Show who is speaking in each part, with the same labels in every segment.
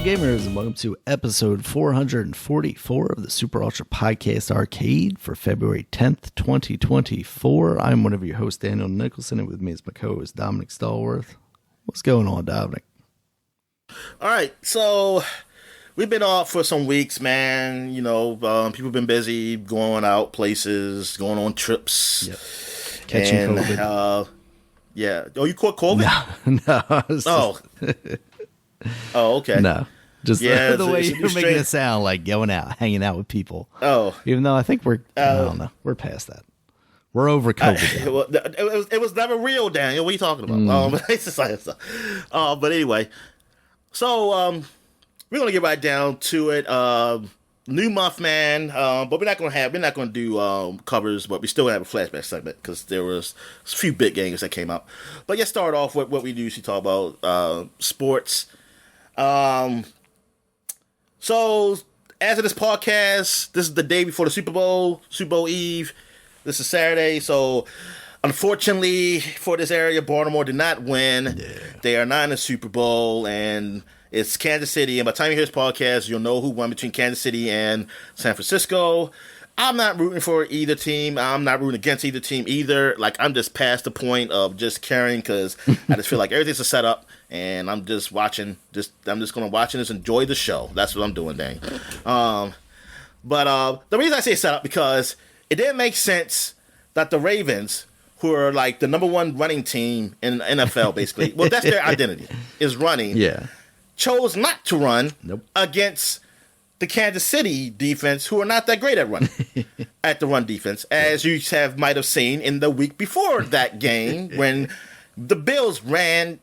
Speaker 1: gamers, and welcome to episode 444 of the Super Ultra Podcast Arcade for February 10th, 2024. I'm one of your hosts, Daniel Nicholson, and with me is my co-host, Dominic Stallworth. What's going on, Dominic?
Speaker 2: All right, so we've been off for some weeks, man. You know, people have been busy going out places, going on trips.
Speaker 1: Yep. Catching COVID.
Speaker 2: Yeah. Oh, you caught COVID?
Speaker 1: No.
Speaker 2: Oh, okay.
Speaker 1: No. Just
Speaker 2: Yeah,
Speaker 1: the way
Speaker 2: it's
Speaker 1: you're making it sound like going out, hanging out with people.
Speaker 2: Oh.
Speaker 1: Even though I think I don't know. We're past that. We're over COVID.
Speaker 2: It was never real, Daniel. What are you talking about? But anyway, so we're gonna get right down to it. New month, man. But we're not gonna do covers, but we still have a flashback segment because there was a few big games that came out. But let's start off with what we usually talk about, sports. So as of this podcast, this is the day before the Super Bowl Eve. This is Saturday, so unfortunately for this area, Baltimore did not win. Yeah. They are not in the Super Bowl, and it's Kansas City. And by the time you hear this podcast, you'll know who won between Kansas City and San Francisco. I'm not rooting for either team. I'm not rooting against either team either. Like, I'm just past the point of just caring because I just feel like everything's a setup, and I'm just watching. I'm just going to watch and just enjoy the show. That's what I'm doing, dang. But the reason I say setup because it didn't make sense that the Ravens, who are like the number one running team in the NFL, basically, well, that's their identity, is running.
Speaker 1: Yeah.
Speaker 2: Chose not to run against the Kansas City defense, who are not that great at running, at the run defense, as you might have seen in the week before that game when the Bills ran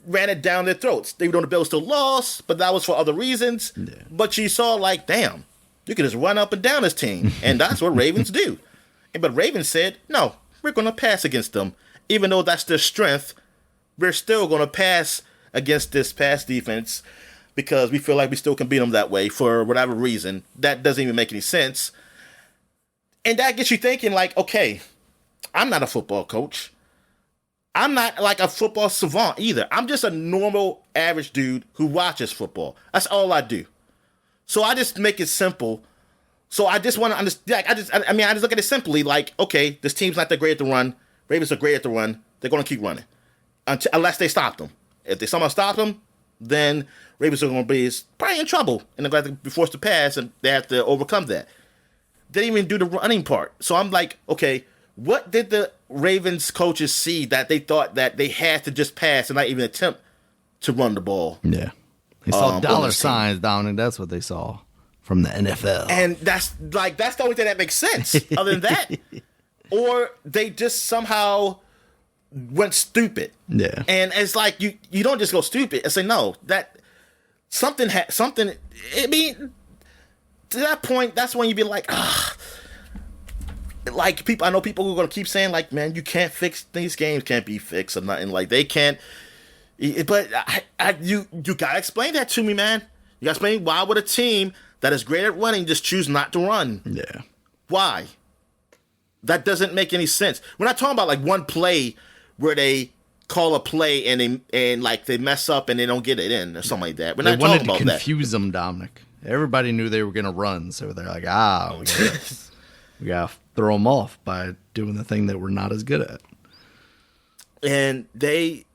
Speaker 2: it down their throats. Even though the Bills still lost, but that was for other reasons. Yeah. But you saw, like, damn, you could just run up and down this team, and that's what Ravens do. But Ravens said, no, we're going to pass against them. Even though that's their strength, we're still going to pass against this pass defense because we feel like we still can beat them that way for whatever reason. That doesn't even make any sense. And that gets you thinking, like, okay, I'm not a football coach. I'm not like a football savant either. I'm just a normal, average dude who watches football. That's all I do. So I just make it simple. So I just want to understand. Like, I just look at it simply like, okay, this team's not that great at the run. Ravens are great at the run. They're going to keep running unless they stop them. If they somehow stop them, then Ravens are going to be probably in trouble, and they're going to be forced to pass, and they have to overcome that. They didn't even do the running part. So I'm like, okay, what did the Ravens coaches see that they thought that they had to just pass and not even attempt to run the ball?
Speaker 1: Yeah. They saw dollar signs down, and that's what they saw from the NFL.
Speaker 2: And that's the only thing that makes sense. Other than that, or they just somehow went stupid.
Speaker 1: Yeah.
Speaker 2: And it's like you don't just go stupid and say no. That something. I mean, to that point, that's when you be like, like people. I know people who are gonna keep saying like, man, you can't fix these games. Can't be fixed or nothing. Like they can't. But you gotta explain that to me, man. You gotta explain why would a team that is great at running just choose not to run?
Speaker 1: Yeah.
Speaker 2: Why? That doesn't make any sense. We're not talking about like one play where they call a play and they mess up and they don't get it in or something like that. We're not talking about that. They wanted to
Speaker 1: confuse them, Dominic. Everybody knew they were gonna run, so they're like, we gotta throw them off by doing the thing that we're not as good at.
Speaker 2: And it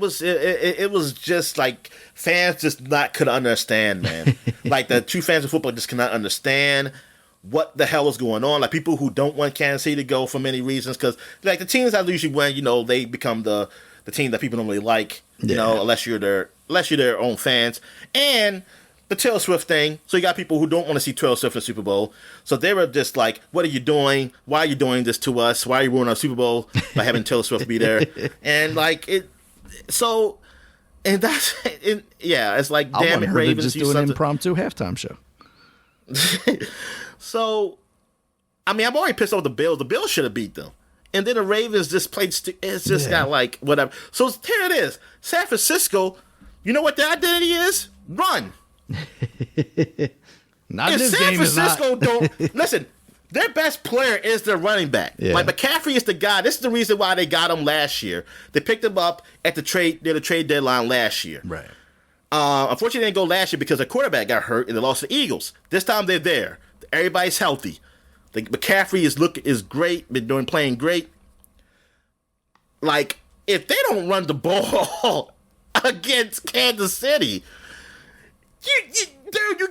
Speaker 2: was just like fans just couldn't understand, man. Like the true fans of football just cannot understand what the hell is going on. Like people who don't want Kansas City to go for many reasons, because like the teams that usually win, they become the team that people don't really like, unless you're their own fans. And the Taylor Swift thing. So you got people who don't want to see Taylor Swift in the Super Bowl. So they were just like, what are you doing? Why are you doing this to us? Why are you ruining our Super Bowl by having Taylor Swift be there? And like it, so, and that's, it's like, damn it, Ravens.
Speaker 1: Just do an impromptu halftime show.
Speaker 2: So, I mean, I'm already pissed off the Bills. The Bills should have beat them. And then the Ravens just played, it's just got like, whatever. So here it is. San Francisco, you know what their identity is? Run.
Speaker 1: Not
Speaker 2: if
Speaker 1: this
Speaker 2: San
Speaker 1: game
Speaker 2: Francisco
Speaker 1: is not.
Speaker 2: don't listen, their best player is their running back. Yeah. Like McCaffrey is the guy. This is the reason why they got him last year. They picked him up at the trade deadline last year.
Speaker 1: Right.
Speaker 2: Unfortunately, they didn't go last year because their quarterback got hurt and they lost to the Eagles. This time they're there. Everybody's healthy. McCaffrey is great, playing great. Like, if they don't run the ball against Kansas City, dude, you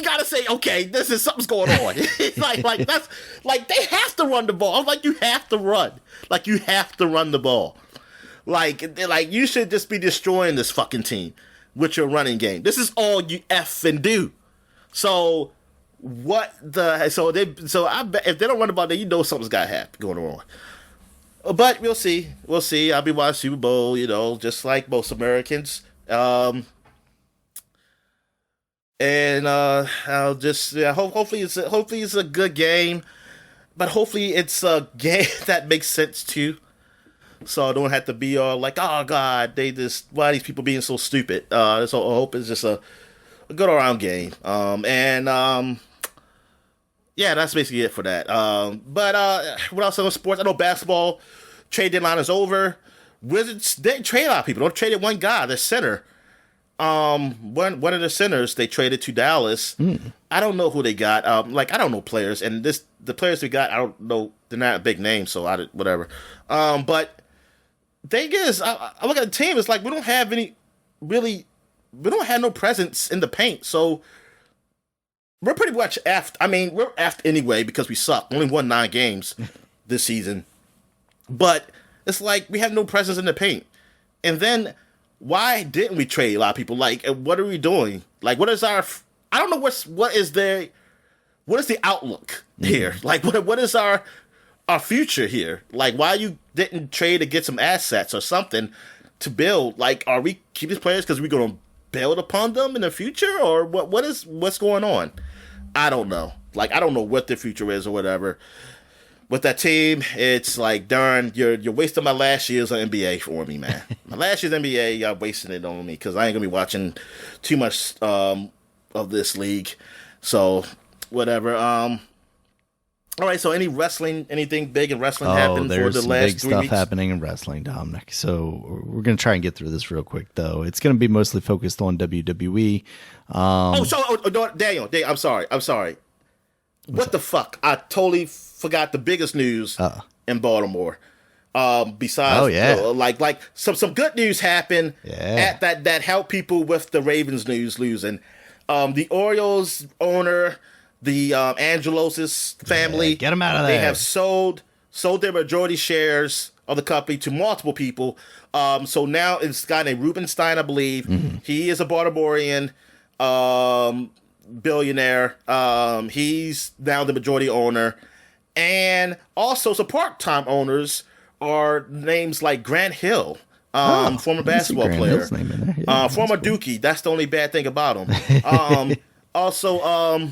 Speaker 2: gotta say, okay, something's going on. that's they have to run the ball. I was like, you have to run. Like, you have to run the ball. Like you should just be destroying this fucking team with your running game. This is all you effing do. So I bet if they don't run the ball, then you know something's got to happen going on. But we'll see. We'll see. I'll be watching Super Bowl, just like most Americans. And I'll just hopefully it's a good game, but hopefully it's a game that makes sense too. So I don't have to be all like, oh God, why are these people being so stupid? So I hope it's just a good around game. Yeah, that's basically it for that. But what else on sports? I know basketball trade deadline is over. Wizards didn't trade a lot of people. They traded one guy, their center. One of the centers they traded to Dallas. I don't know who they got. I don't know players, and the players we got, I don't know. They're not a big name, so whatever. But thing is, I look at the team. It's like we don't have no presence in the paint, so we're pretty much effed. I mean, we're effed anyway because we suck. We only won 9 games this season, but it's like we have no presence in the paint. And then why didn't we trade a lot of people? Like, what are we doing? Like, what is our? I don't know what is the outlook here? Like, what is our future here? Like, why you didn't trade to get some assets or something to build? Like, are we keep these players because we're going to build upon them in the future, or what's going on? I don't know. Like, I don't know what the future is or whatever. With that team, it's like, darn, you're wasting my last year's of NBA for me, man. My last year's NBA, y'all wasting it on me because I ain't gonna be watching too much of this league. So, whatever. All right. So, anything big in wrestling happened for the last 3 weeks?
Speaker 1: There's big stuff happening in wrestling, Dominic. So, we're gonna try and get through this real quick, though. It's gonna be mostly focused on WWE.
Speaker 2: Daniel, I'm sorry. What the fuck? I totally forgot the biggest news in Baltimore. Besides, like some good news happened at that helped people with the Ravens news losing. The Orioles owner, the Angelos' family,
Speaker 1: get them out of there.
Speaker 2: They have sold their majority shares of the company to multiple people. So now it's a guy named Rubenstein, I believe. Mm-hmm. He is a Baltimorean billionaire. He's now the majority owner. And also some part-time owners are names like Grant Hill, former basketball player. Former Dookie. That's the only bad thing about him. Also,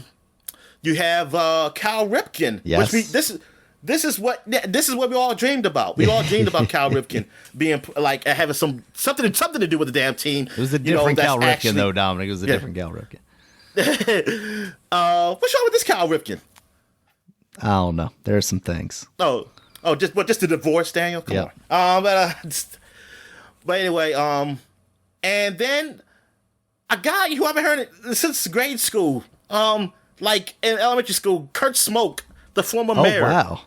Speaker 2: you have Cal Ripken.
Speaker 1: Yes.
Speaker 2: Which this is what we all dreamed about. We all dreamed about Cal Ripken being like having something to do with the damn team.
Speaker 1: It was a different Cal Ripken, though, Dominic. It was a different Cal Ripken.
Speaker 2: What's wrong with this Cal Ripken?
Speaker 1: I don't know. There are some things.
Speaker 2: Just the divorce, Daniel? Come on. But anyway, and then a guy who I haven't heard since grade school, like in elementary school, Kurt Smoke, the former mayor,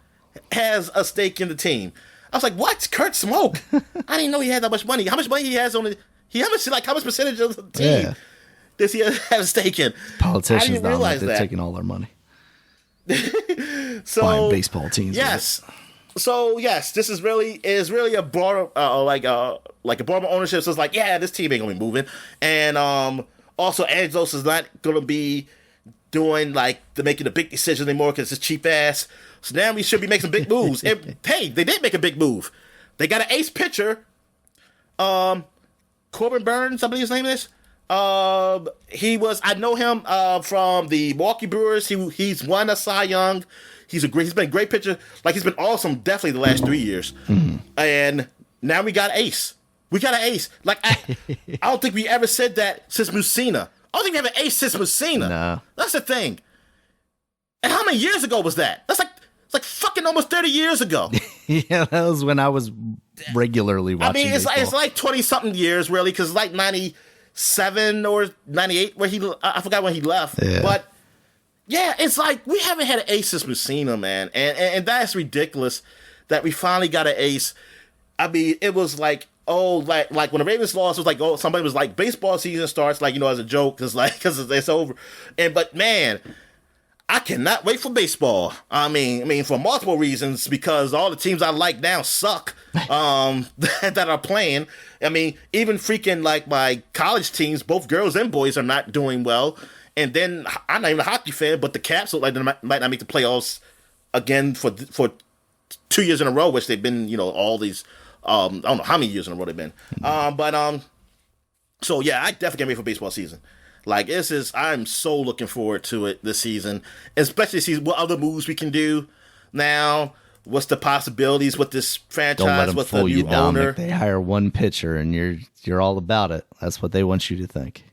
Speaker 2: has a stake in the team. I was like, what? Kurt Smoke? I didn't know he had that much money. How much money he has on it? How much percentage of the team does he have a stake in?
Speaker 1: Politicians, I didn't realize they're taking all their money.
Speaker 2: So
Speaker 1: buying baseball teams.
Speaker 2: Yes. So yes, this is really a Baltimore like a Baltimore ownership. So it's like, this team ain't gonna be moving, and also Angelos is not gonna be doing making the big decisions anymore because it's cheap ass. So now we should be making some big moves. And, hey, they did make a big move. They got an ace pitcher, Corbin Burns, I believe his name is. I know him from the Milwaukee Brewers. He's won a Cy Young. He's been a great pitcher. Like, he's been awesome definitely the last 3 years. Mm-hmm. And now we got an ace. We got an ace. Like, I don't think we ever said that since Mussina. I don't think we have an ace since Mussina.
Speaker 1: No.
Speaker 2: That's the thing. And how many years ago was that? It's like fucking almost 30 years ago.
Speaker 1: Yeah, that was when I was regularly watching baseball.
Speaker 2: It's like 20-something years, really, because it's like 96, 97 or 98 where I forgot when he left.
Speaker 1: Yeah.
Speaker 2: But yeah, it's like we haven't had an ace since Messina, man. And that's ridiculous that we finally got an ace. I mean, it was like, like when the Ravens lost, it was like, somebody was like, baseball season starts, like, as a joke, because it's over. But man, I cannot wait for baseball. I mean, for multiple reasons, because all the teams I like now suck that are playing. I mean, even freaking like my college teams, both girls and boys, are not doing well. And then I'm not even a hockey fan, but the Caps look like they might not make the playoffs again for 2 years in a row, which they've been, all these. I don't know how many years in a row they've been. So yeah, I definitely can't wait for baseball season. Like, I'm so looking forward to it this season, especially see what other moves we can do now. What's the possibilities with this franchise?
Speaker 1: Don't let them
Speaker 2: with
Speaker 1: fool
Speaker 2: the new
Speaker 1: you, Dominic.
Speaker 2: owner?
Speaker 1: They hire one pitcher, and you're all about it. That's what they want you to think.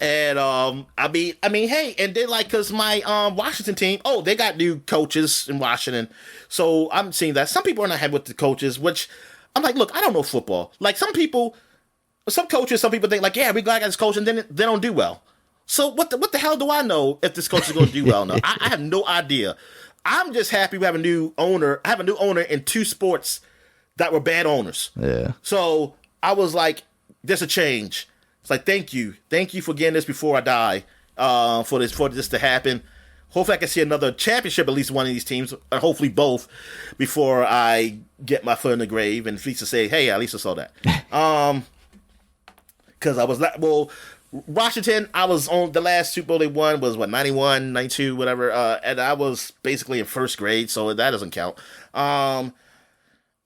Speaker 2: And I mean, hey, and then like, cause my Washington team, they got new coaches in Washington, so I'm seeing that some people are not happy with the coaches, which I'm like, look, I don't know football. Like some coaches, some people think like, yeah, we got this coach, and then they don't do well. So what the hell do I know if this coach is going to do well? No, I have no idea. I'm just happy we have a new owner. I have a new owner in two sports that were bad owners.
Speaker 1: Yeah.
Speaker 2: So I was like, there's a change. It's like, thank you for getting this before I die. For this to happen. Hopefully, I can see another championship, at least one of these teams, or hopefully both, before I get my foot in the grave and at least to say, hey, at least I saw that. Because I was not, Washington, I was on the last Super Bowl they won was 91, 92, whatever, and I was basically in first grade, so that doesn't count.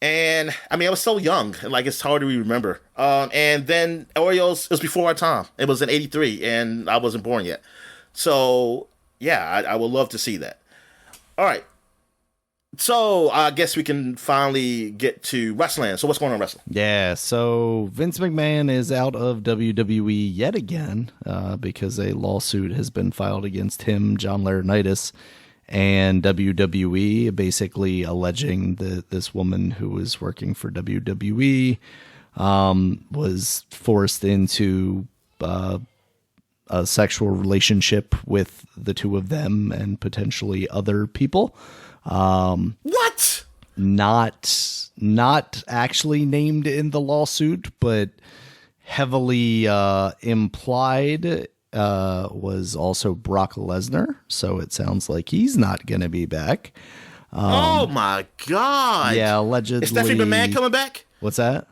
Speaker 2: And I mean, I was so young, like it's hard to remember. And then Orioles, it was before our time. It was in '83, and I wasn't born yet. So yeah, I would love to see that. All right. So I guess we can finally get to wrestling. So what's going on in wrestling?
Speaker 1: Yeah, so Vince McMahon is out of WWE yet again because a lawsuit has been filed against him, John Laurinaitis, and WWE, basically alleging that this woman who was working for WWE was forced into a sexual relationship with the two of them and potentially other people.
Speaker 2: What?
Speaker 1: Not actually named in the lawsuit, but heavily implied was also Brock Lesnar. So it sounds like he's not going to be back.
Speaker 2: Oh my God.
Speaker 1: Yeah, allegedly.
Speaker 2: Is Stephanie McMahon coming back?
Speaker 1: What's that?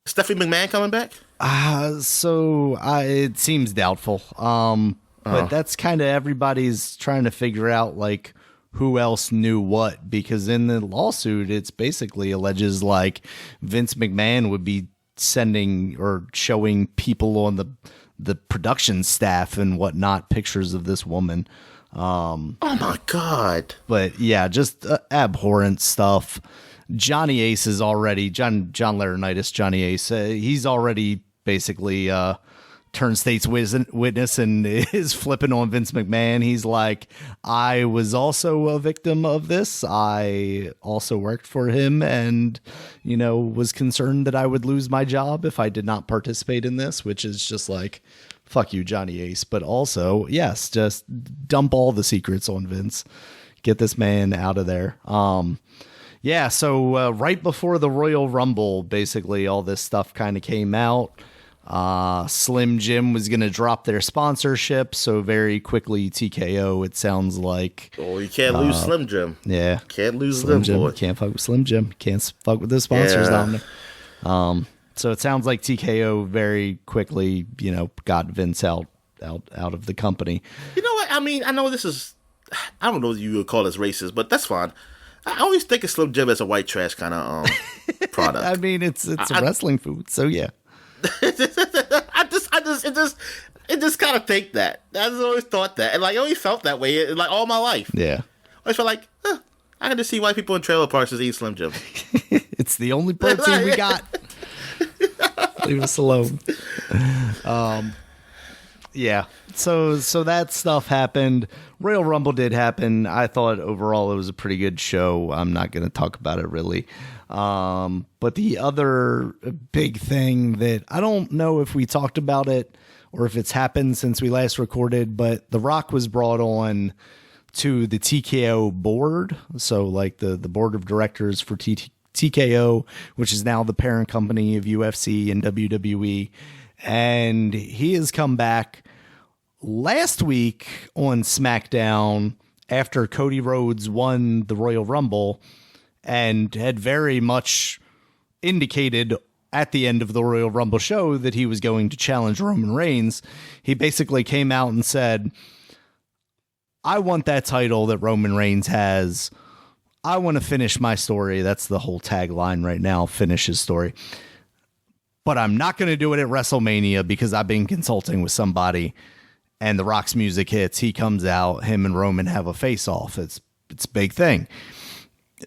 Speaker 2: Stephanie McMahon coming back?
Speaker 1: It seems doubtful. But that's kind of everybody's trying to figure out, like, who else knew what, because in the lawsuit, it's basically alleges like Vince McMahon would be sending or showing people on the production staff and whatnot pictures of this woman.
Speaker 2: Oh my God.
Speaker 1: But yeah, just abhorrent stuff. Johnny Ace is already, John Laurinaitis, Johnny Ace, he's already basically turned state's witness and is flipping on Vince McMahon. He's like, I was also a victim of this. I also worked for him and, was concerned that I would lose my job if I did not participate in this, which is just like, fuck you, Johnny Ace. But also, yes, just dump all the secrets on Vince. Get this man out of there. Yeah, so right before the Royal Rumble, basically all this stuff kind of came out. Slim Jim was going to drop their sponsorship, so very quickly TKO, it sounds like.
Speaker 2: Oh, you can't lose Slim Jim.
Speaker 1: Yeah.
Speaker 2: Can't lose
Speaker 1: Slim
Speaker 2: them,
Speaker 1: Jim.
Speaker 2: boy.
Speaker 1: Can't fuck with Slim Jim. Can't fuck with the sponsors down there. So it sounds like TKO very quickly, got Vince out of the company.
Speaker 2: You know what? I mean, I know this is, I don't know if you would call this racist, but that's fine. I always think of Slim Jim as a white trash kind of product.
Speaker 1: I mean, it's a wrestling food, so yeah.
Speaker 2: It just kind of think that. I just always thought that, and like I always felt that way, like all my life.
Speaker 1: Yeah,
Speaker 2: I always felt like, I can just see white people in trailer parks just eat Slim Jim.
Speaker 1: It's the only protein we got. Leave us alone. Yeah. So that stuff happened. Royal Rumble did happen. I thought overall it was a pretty good show. I'm not going to talk about it really. But the other big thing that I don't know if we talked about it or if it's happened since we last recorded, but The Rock was brought on to the TKO board. So like the board of directors for TKO, which is now the parent company of UFC and WWE. And he has come back last week on SmackDown after Cody Rhodes won the Royal Rumble and had very much indicated at the end of the Royal Rumble show that he was going to challenge Roman Reigns. He basically came out and said, I want that title that Roman Reigns has. I want to finish my story. That's the whole tagline right now, finish his story. But I'm not going to do it at WrestleMania because I've been consulting with somebody, and The Rock's music hits. He comes out, him and Roman have a face-off. It's a big thing.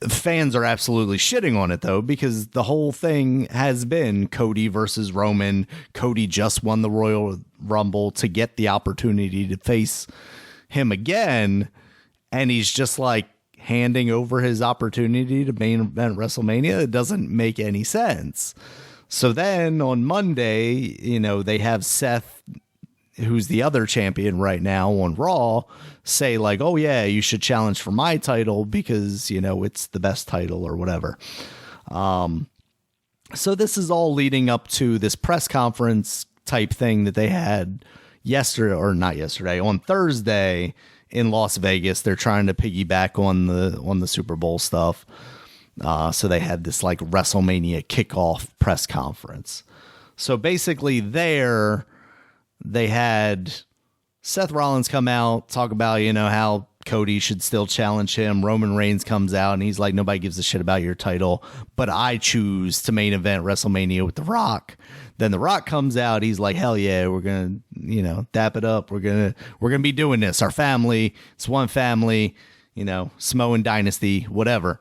Speaker 1: Fans are absolutely shitting on it, though, because the whole thing has been Cody versus Roman. Cody just won the Royal Rumble to get the opportunity to face him again, and he's just like handing over his opportunity to main event WrestleMania. It doesn't make any sense. So then on Monday, you know, they have Seth, who's the other champion right now on Raw, say like, oh yeah, you should challenge for my title because, you know, it's the best title or whatever. So this is all leading up to this press conference type thing that they had on Thursday in Las Vegas. They're trying to piggyback on the Super Bowl stuff. So they had this like WrestleMania kickoff press conference. So basically there they had Seth Rollins come out, talk about, you know, how Cody should still challenge him. Roman Reigns comes out and he's like, nobody gives a shit about your title, but I choose to main event WrestleMania with The Rock. Then The Rock comes out. He's like, hell yeah, we're going to, you know, dap it up. We're going to be doing this. Our family, it's one family, you know, Samoan dynasty, whatever.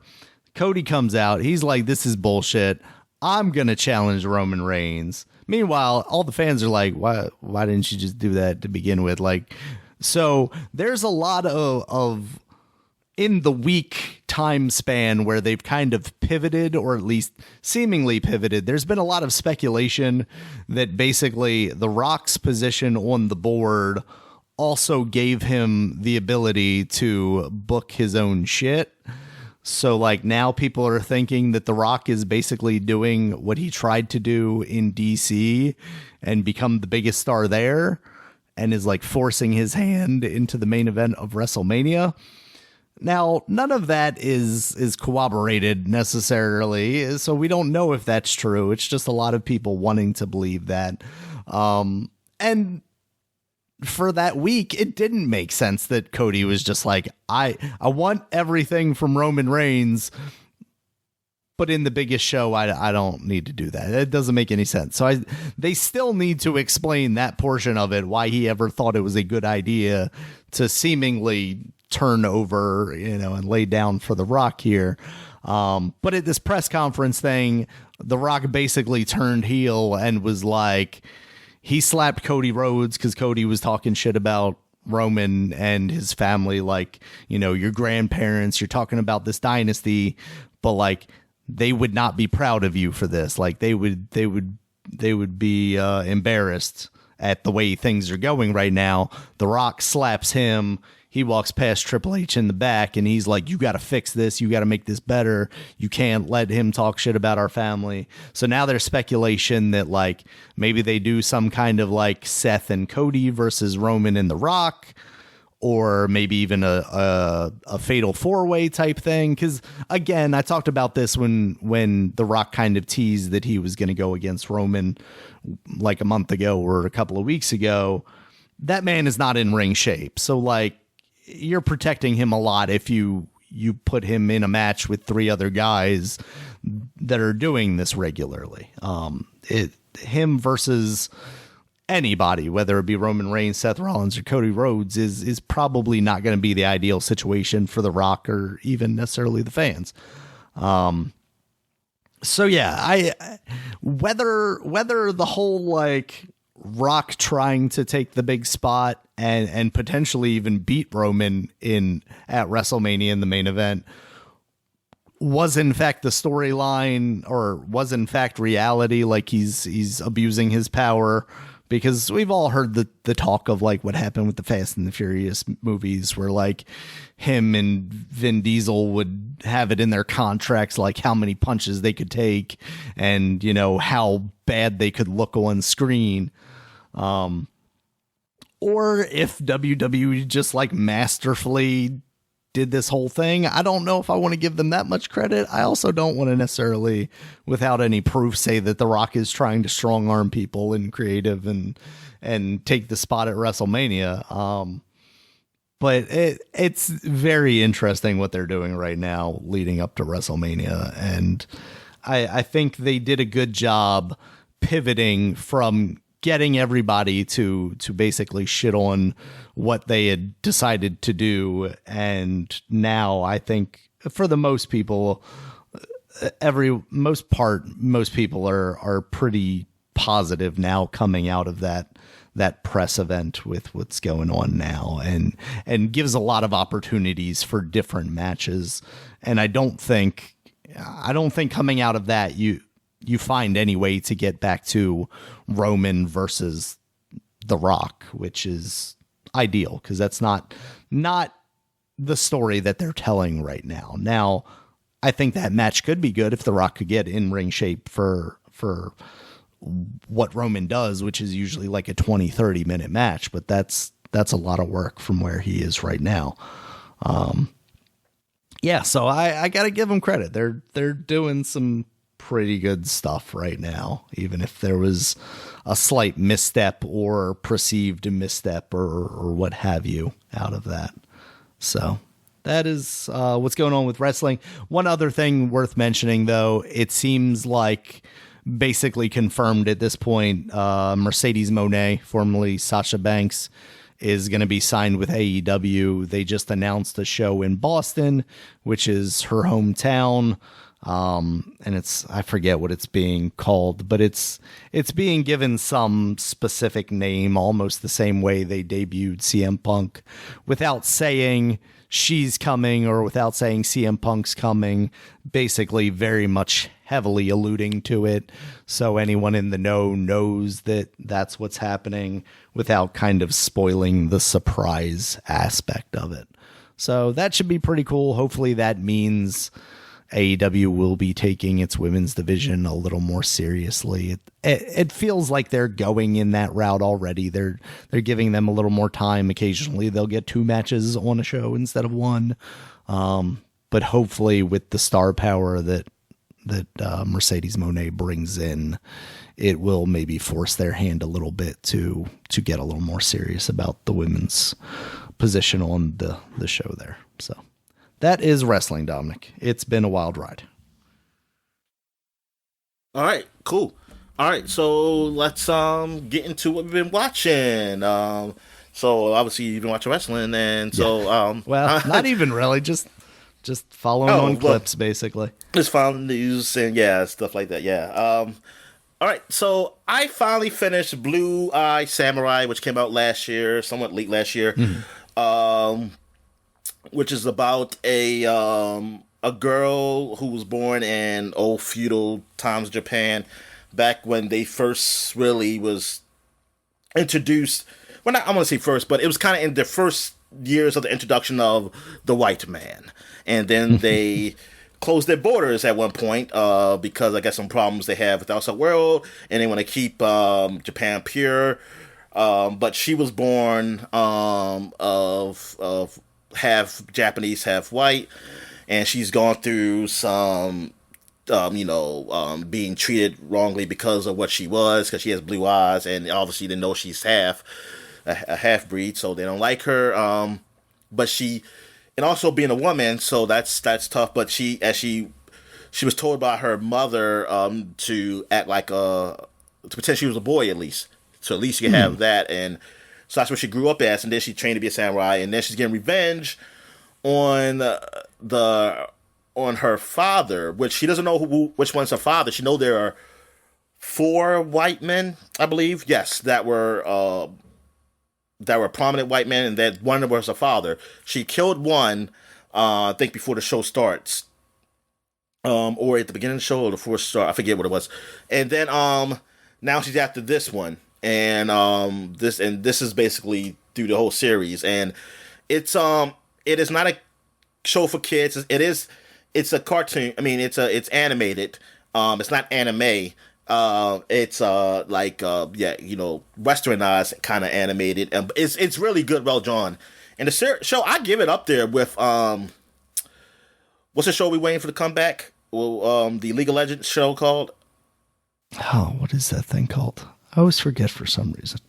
Speaker 1: Cody comes out. He's like, this is bullshit. I'm going to challenge Roman Reigns. Meanwhile, all the fans are like, why didn't you just do that to begin with? Like, so there's a lot of in the week time span where they've kind of pivoted, or at least seemingly pivoted. There's been a lot of speculation that basically The Rock's position on the board also gave him the ability to book his own shit. So like now people are thinking that The Rock is basically doing what he tried to do in DC and become the biggest star there, and is like forcing his hand into the main event of WrestleMania. Now, none of that is corroborated necessarily, so we don't know if that's true. It's just a lot of people wanting to believe that. And for that week, it didn't make sense that Cody was just like, I want everything from Roman Reigns, but in the biggest show, I don't need to do that. It doesn't make any sense. So they still need to explain that portion of it, why he ever thought it was a good idea to seemingly turn over, you know, and lay down for The Rock here. But at this press conference thing, The Rock basically turned heel and was like, he slapped Cody Rhodes because Cody was talking shit about Roman and his family. Like, you know, your grandparents, you're talking about this dynasty, but like they would not be proud of you for this. Like they would be embarrassed at the way things are going right now. The Rock slaps him. He walks past Triple H in the back and he's like, you got to fix this. You got to make this better. You can't let him talk shit about our family. So now there's speculation that like maybe they do some kind of like Seth and Cody versus Roman and The Rock, or maybe even a fatal four-way type thing. Because again, I talked about this when The Rock kind of teased that he was going to go against Roman like a month ago or a couple of weeks ago. That man is not in ring shape. So like, you're protecting him a lot if you put him in a match with three other guys that are doing this regularly. Him versus anybody, whether it be Roman Reigns, Seth Rollins, or Cody Rhodes, is probably not going to be the ideal situation for The Rock or even necessarily the fans. So yeah, whether the whole like Rock trying to take the big spot and potentially even beat Roman at WrestleMania in the main event was in fact the storyline, or was in fact reality, like he's abusing his power. Because we've all heard the talk of like what happened with the Fast and the Furious movies, where like him and Vin Diesel would have it in their contracts, like how many punches they could take and, you know, how bad they could look on screen. Or if WWE just like masterfully did this whole thing. I don't know if I want to give them that much credit. I also don't want to necessarily, without any proof, say that The Rock is trying to strong arm people in creative and take the spot at WrestleMania. But it's very interesting what they're doing right now leading up to WrestleMania. And I think they did a good job pivoting from getting everybody to basically shit on what they had decided to do. And now I think for the most people, most people are pretty positive now coming out of that press event with what's going on now, and gives a lot of opportunities for different matches. And I don't think coming out of that, you find any way to get back to Roman versus The Rock, which is ideal, because that's not the story that they're telling right now. Now, I think that match could be good if The Rock could get in ring shape for what Roman does, which is usually like a 20-30 minute match, but that's a lot of work from where he is right now. So I got to give them credit. They're doing some pretty good stuff right now, even if there was a slight misstep or perceived misstep or what have you out of that. So that is what's going on with wrestling. One other thing worth mentioning, though, it seems like basically confirmed at this point, Mercedes Moné, formerly Sasha Banks, is going to be signed with AEW. They just announced a show in Boston, which is her hometown. And I forget what it's being called, but it's being given some specific name, almost the same way they debuted CM Punk, without saying she's coming or without saying CM Punk's coming, basically very much heavily alluding to it. So anyone in the know knows that that's what's happening without kind of spoiling the surprise aspect of it. So that should be pretty cool. Hopefully that means AEW will be taking its women's division a little more seriously. It feels like they're going in that route already. They're giving them a little more time. Occasionally they'll get 2 matches on a show instead of 1. But hopefully with the star power that Mercedes Moné brings in, it will maybe force their hand a little bit to get a little more serious about the women's position on the show there. So that is wrestling, Dominic. It's been a wild ride.
Speaker 2: All right, cool. All right, so let's get into what we've been watching. So obviously you've been watching wrestling, and so
Speaker 1: well, not even really, just following clips, basically.
Speaker 2: Just following the news and stuff like that. Yeah. All right, so I finally finished Blue Eye Samurai, which came out last year, somewhat late last year. Mm-hmm. Which is about a girl who was born in old feudal times Japan, back when they first really was introduced. Well, not I want to say first, but it was kind of in the first years of the introduction of the white man, and then they closed their borders at one point because I guess some problems they have with the outside world, and they want to keep Japan pure. But she was born of half Japanese, half white, and she's gone through some, being treated wrongly because of what she was, because she has blue eyes, and obviously they know she's a half breed, so they don't like her. And also being a woman, so that's tough. But she was told by her mother to act like to pretend she was a boy at least, so at least you can have that. And so that's what she grew up as, and then she trained to be a samurai, and then she's getting revenge on her father, which she doesn't know which one's her father. She know there are 4 white men, I believe. Yes, that were prominent white men, and that one of them was a father. She killed one, I think, before the show starts, or at the beginning of the show, or the fourth start. I forget what it was. And then now she's after this one, and this is basically through the whole series, and it is not a show for kids. It's a cartoon. I mean, it's animated. It's not anime. It's westernized kind of animated. It's really good, well drawn. And the show, I give it up there with what's the show we waiting for the comeback? Well, the League of Legends show called.
Speaker 1: Oh, what is that thing called? I always forget for some reason.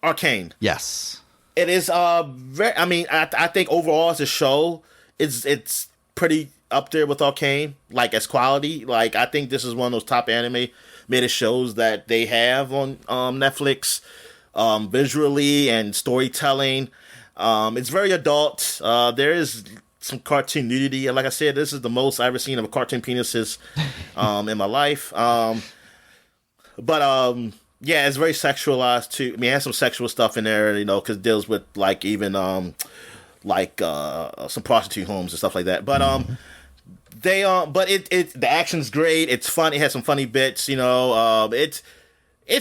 Speaker 2: Arcane.
Speaker 1: Yes.
Speaker 2: It is very. I mean, I think overall as a show, it's pretty up there with Arcane, like as quality. Like I think this is one of those top animated shows that they have on Netflix, visually and storytelling. It's very adult. There is some cartoon nudity, and like I said, this is the most I've ever seen of a cartoon penises in my life. Yeah, it's very sexualized too. I mean, it has some sexual stuff in there, because it deals with like even some prostitute homes and stuff like that. But the action's great. It's fun. It has some funny bits. It's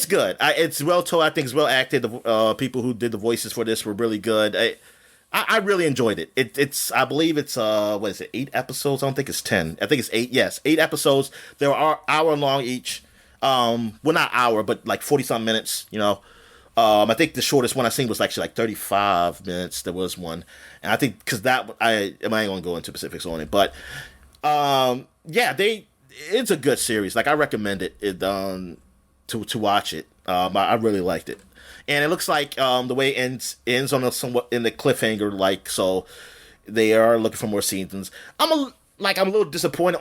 Speaker 2: good. It's well told. I think it's well acted. The people who did the voices for this were really good. I really enjoyed it. I believe it's 8 episodes? I don't think it's 10. I think it's 8. Yes, 8 episodes. They are hour long each. Well, not hour, but like 40-something minutes. I think the shortest one I seen was actually like 35 minutes. There was one, and I think because I ain't gonna go into specifics on it, but yeah, it's a good series. Like I recommend it to watch it. I really liked it, and it looks like the way it ends on a somewhat in the cliffhanger. Like so, they are looking for more seasons. I'm a little disappointed.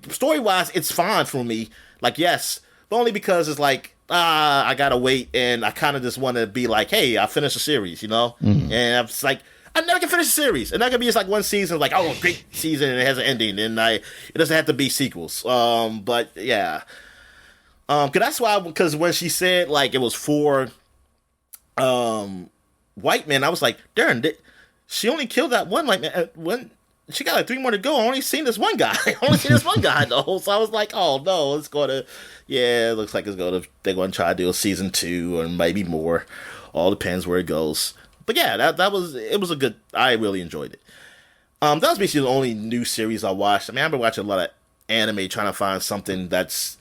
Speaker 2: Story wise, it's fine for me. Like yes, but only because it's like I gotta wait, and I kind of just want to be like, hey, I finished a series,
Speaker 1: Mm-hmm.
Speaker 2: and I'm just like, I never can finish a series. It's not gonna be just like one season, like great season, and it has an ending, and it doesn't have to be sequels. But yeah, because when she said like it was 4 white men, I was like, darn, she only killed that one white man. When she got like 3 more to go, I only seen this one guy. though. So I was like, oh no, it looks like they're gonna try to do a season 2 or maybe more. All depends where it goes. But yeah, it was a good. I really enjoyed it. That was basically the only new series I watched. I mean, I've been watching a lot of anime, trying to find something that's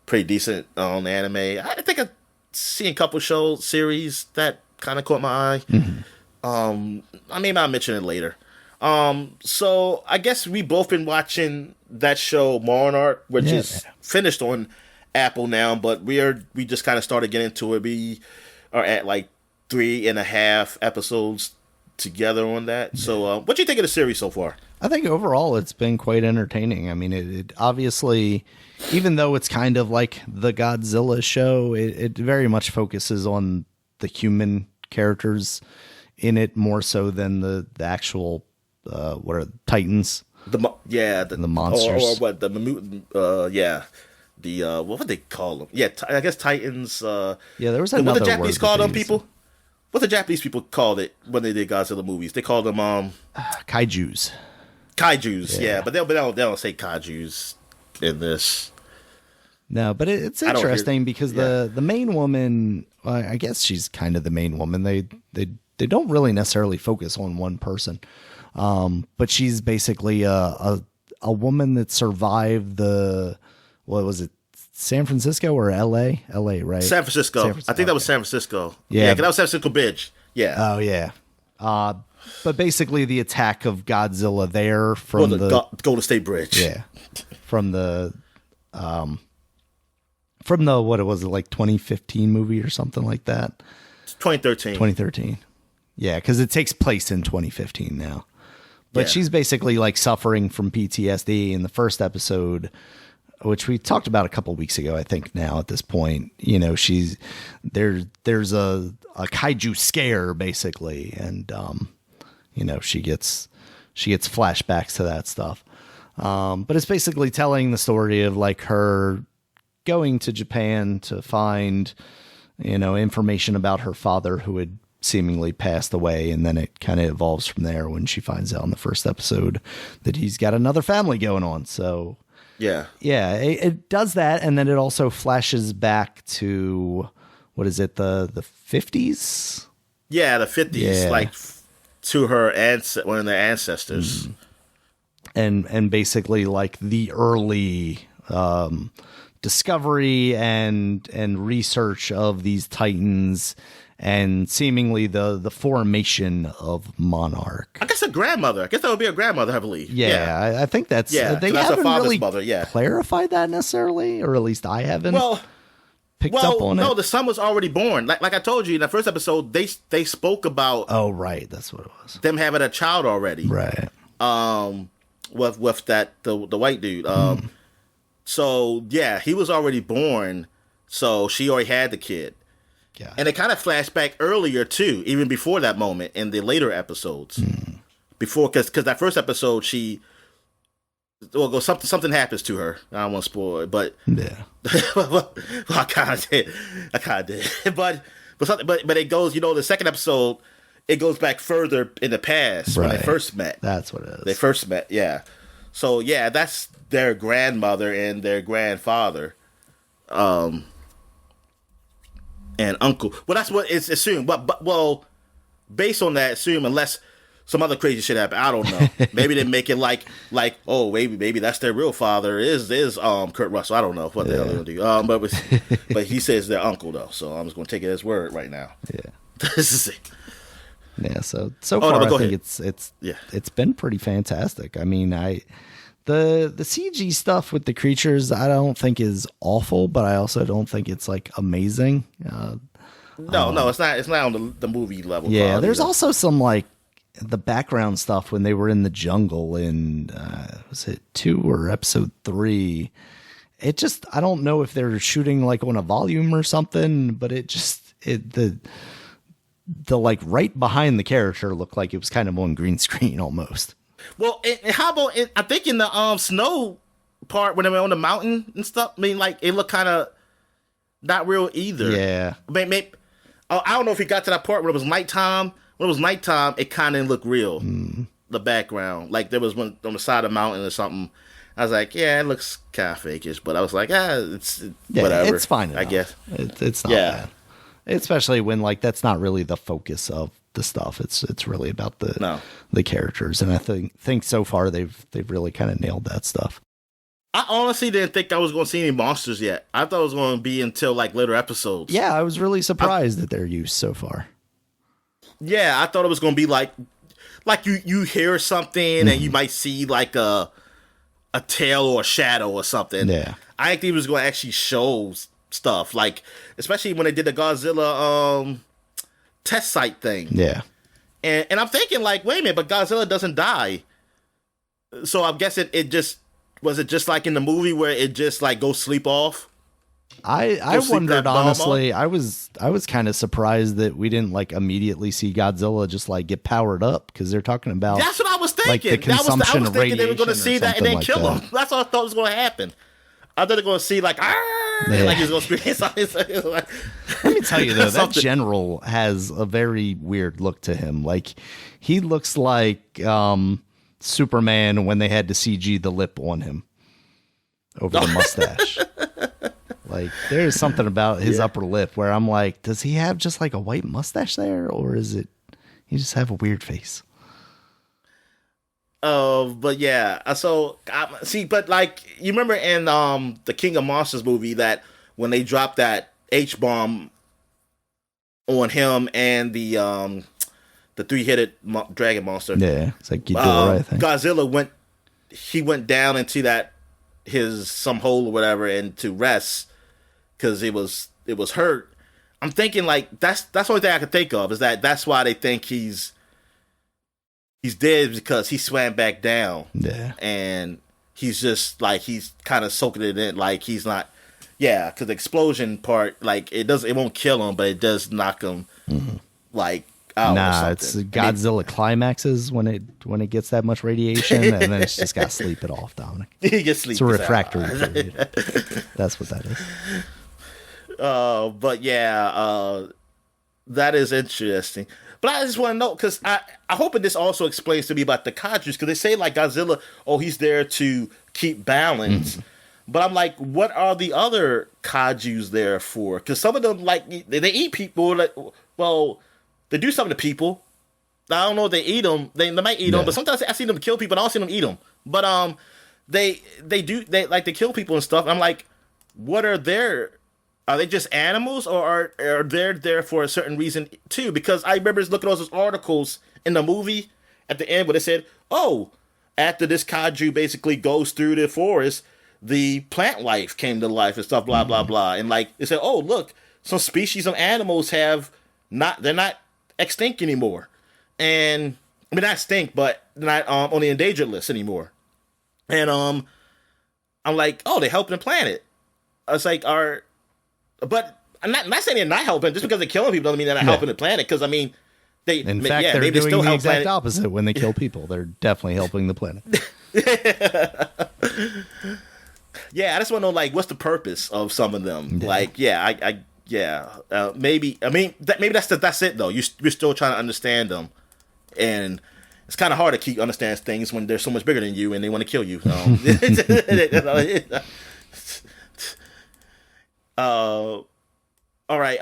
Speaker 2: pretty decent on anime. I think I've seen a couple series that kind of caught my eye.
Speaker 1: Mm-hmm.
Speaker 2: I may not mention it later. So I guess we both been watching that show Monarch, which is finished on Apple now, but we just kind of started getting into it. We are at like 3.5 episodes together on that. Yeah. So what do you think of the series so far?
Speaker 1: I think overall it's been quite entertaining. I mean, it obviously, even though it's kind of like the Godzilla show, it very much focuses on the human characters in it more so than the actual what are Titans?
Speaker 2: The monsters, or what what would they call them? Yeah, I guess Titans.
Speaker 1: There was another.
Speaker 2: What the Japanese called them
Speaker 1: used.
Speaker 2: people? What the Japanese people called it when they did Godzilla movies? They called them
Speaker 1: kaijus.
Speaker 2: Kaijus, yeah, but they don't say kaijus in this.
Speaker 1: No, but it's interesting because the main woman, I guess she's kind of the main woman. They don't really necessarily focus on one person. But she's basically a woman that survived what was it, San Francisco or L.A.? L.A., right?
Speaker 2: San Francisco. I think that was San Francisco. Yeah, because that was San Francisco Bridge. Yeah.
Speaker 1: Oh, yeah. But basically the attack of Godzilla there from the
Speaker 2: Golden State Bridge.
Speaker 1: Yeah. From the what was it, like 2015 movie or something like that?
Speaker 2: 2013.
Speaker 1: Yeah, because it takes place in 2015 now. But she's basically like suffering from PTSD in the first episode, which we talked about a couple weeks ago, I think now at this point. There's a kaiju scare basically, and she gets flashbacks to that stuff. But it's basically telling the story of like her going to Japan to find, information about her father who had seemingly passed away. And then it kind of evolves from there when she finds out in the first episode that he's got another family going on. So
Speaker 2: yeah,
Speaker 1: it does that. And then it also flashes back to, what is it? The 50s?
Speaker 2: Yeah. The 50s, like to her one of their ancestors.
Speaker 1: And basically like the early, discovery and research of these Titans and seemingly the formation of Monarch.
Speaker 2: I guess a grandmother. I guess that would be a grandmother, I believe.
Speaker 1: Yeah. I think that's,
Speaker 2: they
Speaker 1: that's
Speaker 2: her
Speaker 1: haven't
Speaker 2: father's
Speaker 1: really
Speaker 2: mother,
Speaker 1: clarified that necessarily, or at least I haven't picked up on it.
Speaker 2: No, the son was already born. Like I told you in the first episode, they spoke about.
Speaker 1: Oh, right. That's what it was. Them
Speaker 2: having a child already.
Speaker 1: Right.
Speaker 2: With that, the white dude. So yeah, he was already born. So she already had the kid.
Speaker 1: Yeah.
Speaker 2: And it kind of flashed back earlier too, even before that moment in the later episodes. Before, because that first episode, something happens to her. I don't want to spoil it, but
Speaker 1: yeah,
Speaker 2: well, I kind of did. But it goes. The second episode, it goes back further in the past when they first met.
Speaker 1: That's what it is.
Speaker 2: They first met, yeah. So yeah, that's their grandmother and their grandfather. And uncle. Well, that's what it's assumed. But based on that, assume unless some other crazy shit happen, I don't know. Maybe they make it like oh, maybe that's their real father is Kurt Russell. I don't know what the hell they're gonna do. But he says their uncle though, so I'm just gonna take it as word right now.
Speaker 1: Yeah,
Speaker 2: this is it.
Speaker 1: Yeah. So far, I think it's been pretty fantastic. I mean, The CG stuff with the creatures, I don't think is awful, but I also don't think it's like amazing.
Speaker 2: No, it's not. It's not on the movie level.
Speaker 1: Yeah, there's also some like the background stuff when they were in the jungle in was it 2 or episode 3? It just, I don't know if they're shooting like on a volume or something, but the like right behind the character looked like it was kind of on green screen almost.
Speaker 2: Well, how about I think in the snow part when they were on the mountain and stuff. I mean, like it looked kind of not real either.
Speaker 1: Yeah.
Speaker 2: Maybe, I don't know if he got to that part when it was nighttime. When it was nighttime, it kind of looked real. The background, like there was one on the side of the mountain or something. I was like, yeah, it looks kind of fakeish, but I was like, it's whatever.
Speaker 1: It's fine enough.
Speaker 2: I guess
Speaker 1: it's not bad. Especially when like that's not really the focus of the stuff. It's really about the characters, and I think so far they've really kind of nailed that stuff.
Speaker 2: I honestly didn't think I was going to see any monsters yet. I thought it was going to be until like later episodes.
Speaker 1: Yeah, I was really surprised at their use so far.
Speaker 2: Yeah, I thought it was going to be like you hear something and you might see like a tail or a shadow or something.
Speaker 1: Yeah,
Speaker 2: I think it was going to actually show stuff, like especially when they did the Godzilla test site thing.
Speaker 1: Yeah.
Speaker 2: And I'm thinking like, wait a minute, but Godzilla doesn't die. So I'm guessing it just like in the movie where it just like goes sleep off?
Speaker 1: I wondered honestly. I was kind of surprised that we didn't like immediately see Godzilla just like get powered up, because they're talking about.
Speaker 2: That's what I was thinking.
Speaker 1: Like the consumption
Speaker 2: I was thinking they were going to see that and then
Speaker 1: like
Speaker 2: kill him. That's what I thought was going to happen. I thought they were going to see like, like he's going to scream something. Like,
Speaker 1: let me tell you though, that general has a very weird look to him. Like he looks like Superman when they had to CG the lip on him over the mustache. Like there's something about his upper lip where I'm like, does he have just like a white mustache there, or is it he just have a weird face?
Speaker 2: But yeah, so but like you remember in the King of Monsters movie that when they dropped that H-bomb on him and the three-headed dragon monster.
Speaker 1: Yeah, it's like Ghidorah, I think.
Speaker 2: Godzilla went down into some hole or whatever and to rest because it was hurt. I'm thinking like that's the only thing I could think of is that's why they think he's dead, because he swam back down.
Speaker 1: Yeah. And
Speaker 2: he's just like, he's kind of soaking it in. Like he's not, because the explosion part, like it won't kill him, but it does knock him like out.
Speaker 1: Nah,
Speaker 2: or
Speaker 1: it's
Speaker 2: something.
Speaker 1: Godzilla climaxes when it gets that much radiation, and then it's just got to sleep it off, Dominic.
Speaker 2: He gets sleep.
Speaker 1: It's a refractory period. That's what that is.
Speaker 2: But yeah, that is interesting. But I just want to know, because I hope this also explains to me about the kaijus, because they say like Godzilla, he's there to keep balance. But I'm like, what are the other kaijus there for? Because some of them, like, they eat people. Like, well, they do something to people. I don't know if they eat them. They might eat them, but sometimes I see them kill people, and I don't see them eat them. But they kill people and stuff. And I'm like, what are their? Are they just animals, or are they there for a certain reason too? Because I remember looking at those articles in the movie at the end where they said, after this kaiju basically goes through the forest, the plant life came to life and stuff, blah, blah, blah. And like, they said, look, some species of animals they're not extinct anymore. And, I mean, not extinct, but not on the endangered list anymore. And I'm like, they're helping the planet. I was like, but I'm not saying they're not helping. Just because they're killing people doesn't mean they're not helping the planet. Because, I mean,
Speaker 1: in fact, they're doing the exact opposite when they kill people. They're definitely helping the planet.
Speaker 2: Yeah, I just want to know, like, what's the purpose of some of them? Yeah. Like, maybe. I mean, maybe that's it though. We're still trying to understand them, and it's kind of hard to keep understand things when they're so much bigger than you and they want to kill you. All right.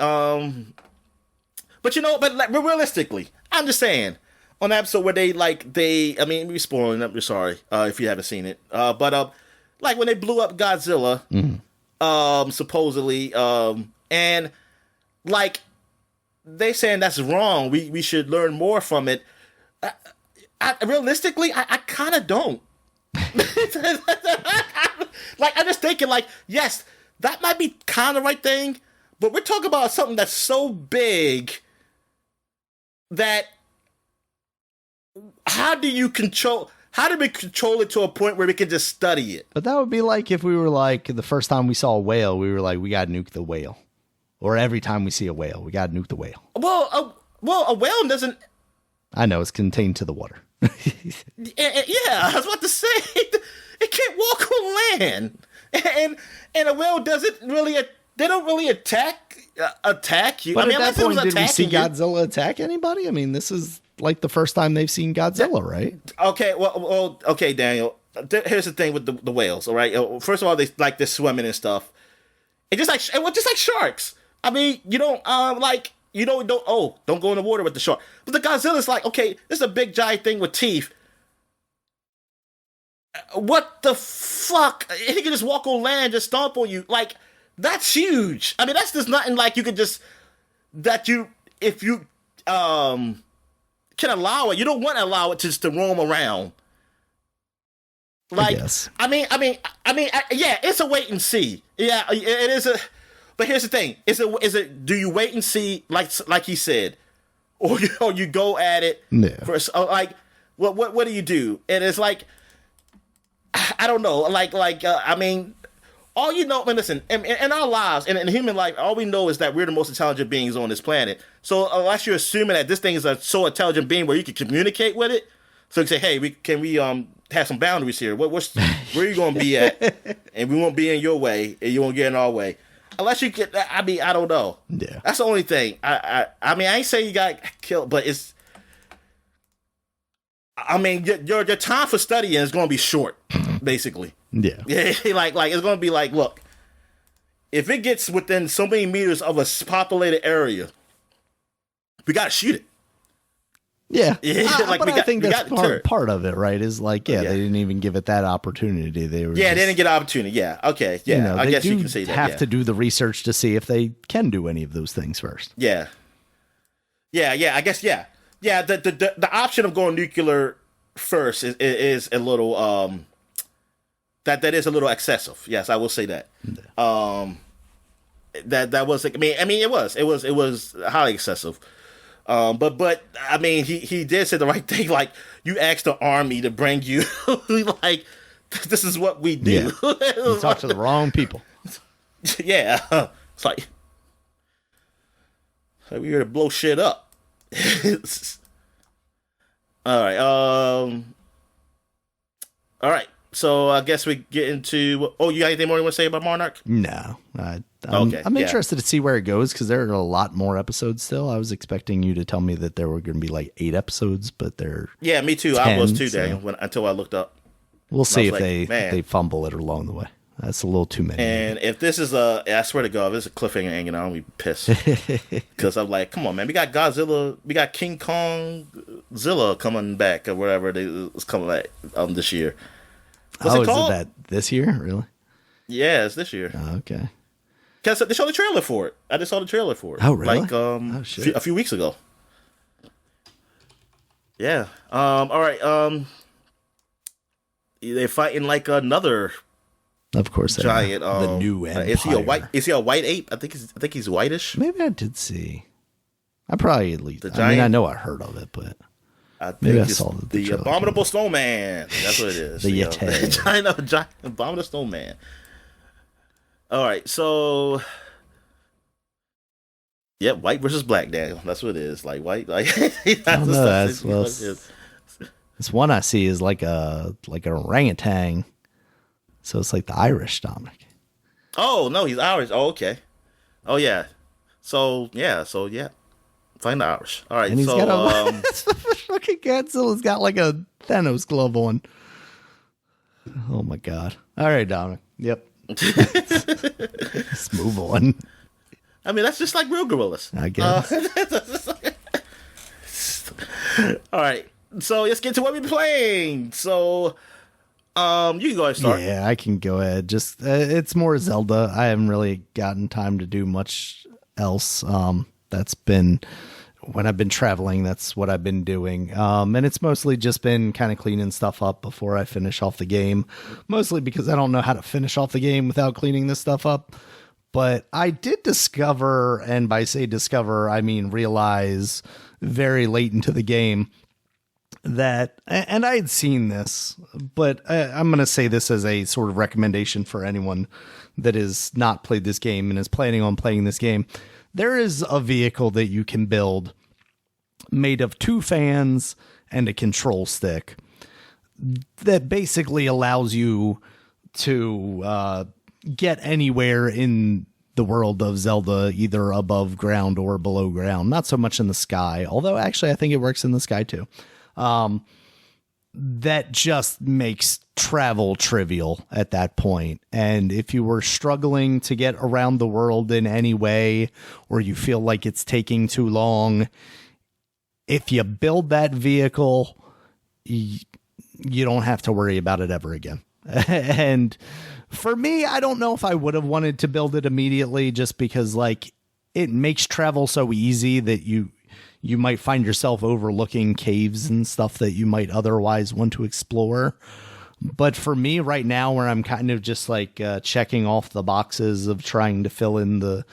Speaker 2: But but realistically, I'm just saying, on the episode where I mean, we're spoiling. I'm sorry if you haven't seen it. But like when they blew up Godzilla, supposedly, and like they saying that's wrong. We should learn more from it. Realistically, I kind of don't. Like, I'm just thinking, like, yes, that might be kind of the right thing, but we're talking about something that's so big that how do we control it to a point where we can just study it?
Speaker 1: But that would be like if we were like, the first time we saw a whale, we were like, we got to nuke the whale. Or every time we see a whale, we got to nuke the whale.
Speaker 2: Well, a whale doesn't...
Speaker 1: I know, it's contained to the water.
Speaker 2: Yeah, I was about to say, it can't walk on land. And a whale doesn't really... They don't really attack you.
Speaker 1: But
Speaker 2: I mean,
Speaker 1: at that point, did we see Godzilla attack anybody? I mean, this is like the first time they've seen Godzilla, right?
Speaker 2: Okay, well, okay, Daniel. Here's the thing with the whales. All right, first of all, they're swimming and stuff. It's just like sharks. I mean, you don't don't go in the water with the shark. But the Godzilla's like, okay, this is a big giant thing with teeth. What the fuck? He can just walk on land, just stomp on you. Like, that's huge. I mean, that's just nothing like you could just if you can allow it. You don't want to allow it just to roam around. Like, I mean, yeah, it's a wait and see. Yeah, it is a. But here's the thing: is it? Do you wait and see, like he said, or you go at it first? Like, what do you do? And it's like, I don't know. I mean, all you know. I mean, listen, in our lives, in human life, all we know is that we're the most intelligent beings on this planet. So unless you're assuming that this thing is a so intelligent being where you can communicate with it, so you can say, hey, can we have some boundaries here? Where are you going to be at? And we won't be in your way, and you won't get in our way. Unless you get, I mean, I don't know.
Speaker 1: Yeah,
Speaker 2: that's the only thing. I mean, I ain't saying you got killed, but it's. I mean, your time for studying is going to be short, basically.
Speaker 1: Yeah.
Speaker 2: like it's going to be like, look, if it gets within so many meters of a populated area, we got to shoot it.
Speaker 1: Yeah, but I think that's part of it, right? Is like, they didn't even give it that opportunity. They
Speaker 2: didn't get an opportunity. Yeah, okay, yeah. I guess you can say that.
Speaker 1: Have to do the research to see if they can do any of those things first.
Speaker 2: Yeah. I guess yeah. The option of going nuclear first is a little that is a little excessive. Yes, I will say that. Yeah. That was like, I mean it was highly excessive. But I mean, he did say the right thing. Like, you asked the army to bring you, like, this is what we do.
Speaker 1: Yeah. You talk to the wrong people.
Speaker 2: Yeah, it's like we're here to blow shit up. All right. All right. So I guess we get into. Oh, you got anything more you want to say about Monarch?
Speaker 1: No. I'm interested to see where it goes because there are a lot more episodes still. I was expecting you to tell me that there were going to be like 8 episodes, but there.
Speaker 2: Yeah, me too.
Speaker 1: 10,
Speaker 2: I was too,
Speaker 1: so.
Speaker 2: Daniel, until I looked up.
Speaker 1: We'll see if they fumble it along the way. That's a little too many.
Speaker 2: And if this is I swear to God, if this is a cliffhanger hanging out, I'm going to be pissed. Because I'm like, come on, man. We got Godzilla, we got King Kong Zilla coming back or whatever it's coming back this year.
Speaker 1: What's it called? Is it that this year? Really?
Speaker 2: Yeah, it's this year.
Speaker 1: Oh, okay.
Speaker 2: Because they showed the trailer for it. I just saw the trailer for it.
Speaker 1: Oh, really?
Speaker 2: Like a few weeks ago. Yeah. All right. They're fighting like another.
Speaker 1: Of course,
Speaker 2: giant.
Speaker 1: The new Empire.
Speaker 2: Is he a white ape? I think he's whitish.
Speaker 1: Maybe I did see. I probably at least. I know I heard of it, but
Speaker 2: I think it's the abominable snowman. That's what it is.
Speaker 1: The Yeti.
Speaker 2: Giant abominable snowman. All right, so yeah, white versus black, Daniel. That's what it is. Like white, like
Speaker 1: this one I see is like an orangutan. So it's like the Irish, Dominic.
Speaker 2: Oh no, he's Irish. Oh, okay. Oh yeah. So find the Irish. All right.
Speaker 1: And he's got fucking Godzilla's got like a Thanos glove on. Oh my god. All right, Dominic. Yep. Let's move on.
Speaker 2: I mean, that's just like real gorillas.
Speaker 1: I guess.
Speaker 2: All right. So let's get to what we've been playing. So you can go ahead and start.
Speaker 1: Yeah, I can go ahead. Just it's more Zelda. I haven't really gotten time to do much else. That's been when I've been traveling. That's what I've been doing. And it's mostly just been kind of cleaning stuff up before I finish off the game. Mostly because I don't know how to finish off the game without cleaning this stuff up. But I did discover, and by say discover, I mean realize very late into the game that, and I had seen this, but I'm going to say this as a sort of recommendation for anyone that has not played this game and is planning on playing this game. There is a vehicle that you can build made of 2 fans and a control stick that basically allows you to get anywhere in the world of Zelda, either above ground or below ground. Not so much in the sky, although actually I think it works in the sky too. That just makes travel trivial at that point. And if you were struggling to get around the world in any way, or you feel like it's taking too long, if you build that vehicle, you don't have to worry about it ever again. And for me, I don't know if I would have wanted to build it immediately, just because like it makes travel so easy that you might find yourself overlooking caves and stuff that you might otherwise want to explore. But for me right now, where I'm kind of just like checking off the boxes of trying to fill in the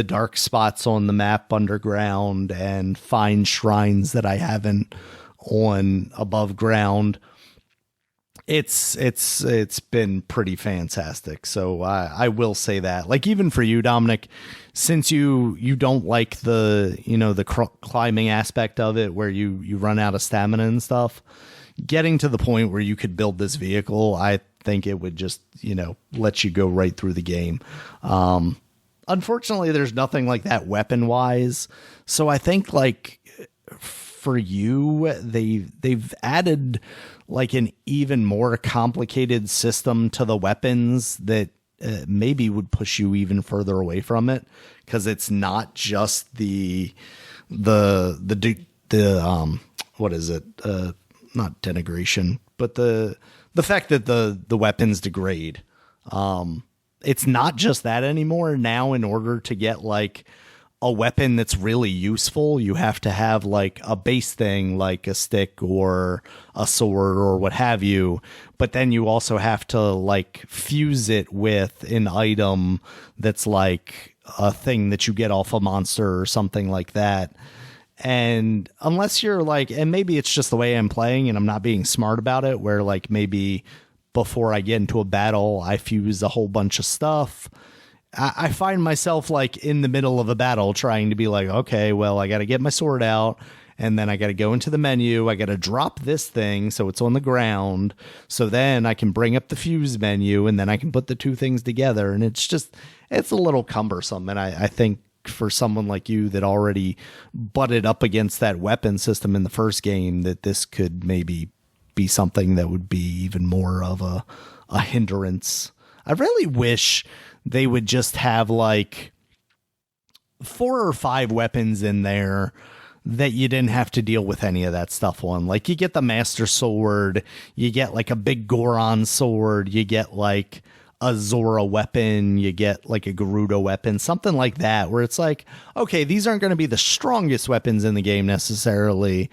Speaker 1: dark spots on the map underground and find shrines that I haven't on above ground, it's been pretty fantastic. So I will say that, like, even for you, Dominic, since you don't like the climbing aspect of it, where you run out of stamina and stuff, getting to the point where you could build this vehicle, I think it would just, let you go right through the game. Unfortunately, there's nothing like that weapon wise. So I think like for you, they've added like an even more complicated system to the weapons that maybe would push you even further away from it, because it's not just the what is it? Not denigration, but the fact that the weapons degrade. It's not just that anymore. Now, in order to get like a weapon that's really useful, you have to have like a base thing, like a stick or a sword or what have you. But then you also have to like fuse it with an item that's like a thing that you get off a monster or something like that. And unless you're like, and maybe it's just the way I'm playing and I'm not being smart about it, where like maybe before I get into a battle, I fuse a whole bunch of stuff. I find myself like in the middle of a battle trying to be like, okay, well, I got to get my sword out and then I got to go into the menu. I got to drop this thing so it's on the ground. So then I can bring up the fuse menu, and then I can put the two things together. And it's a little cumbersome. And I think for someone like you that already butted up against that weapon system in the first game, that this could maybe be something that would be even more of a hindrance. I really wish they would just have like 4 or 5 weapons in there that you didn't have to deal with any of that stuff on. Like, you get the Master Sword, you get like a big Goron sword, you get like a Zora weapon, you get like a Gerudo weapon, something like that, where it's like, okay, these aren't going to be the strongest weapons in the game necessarily,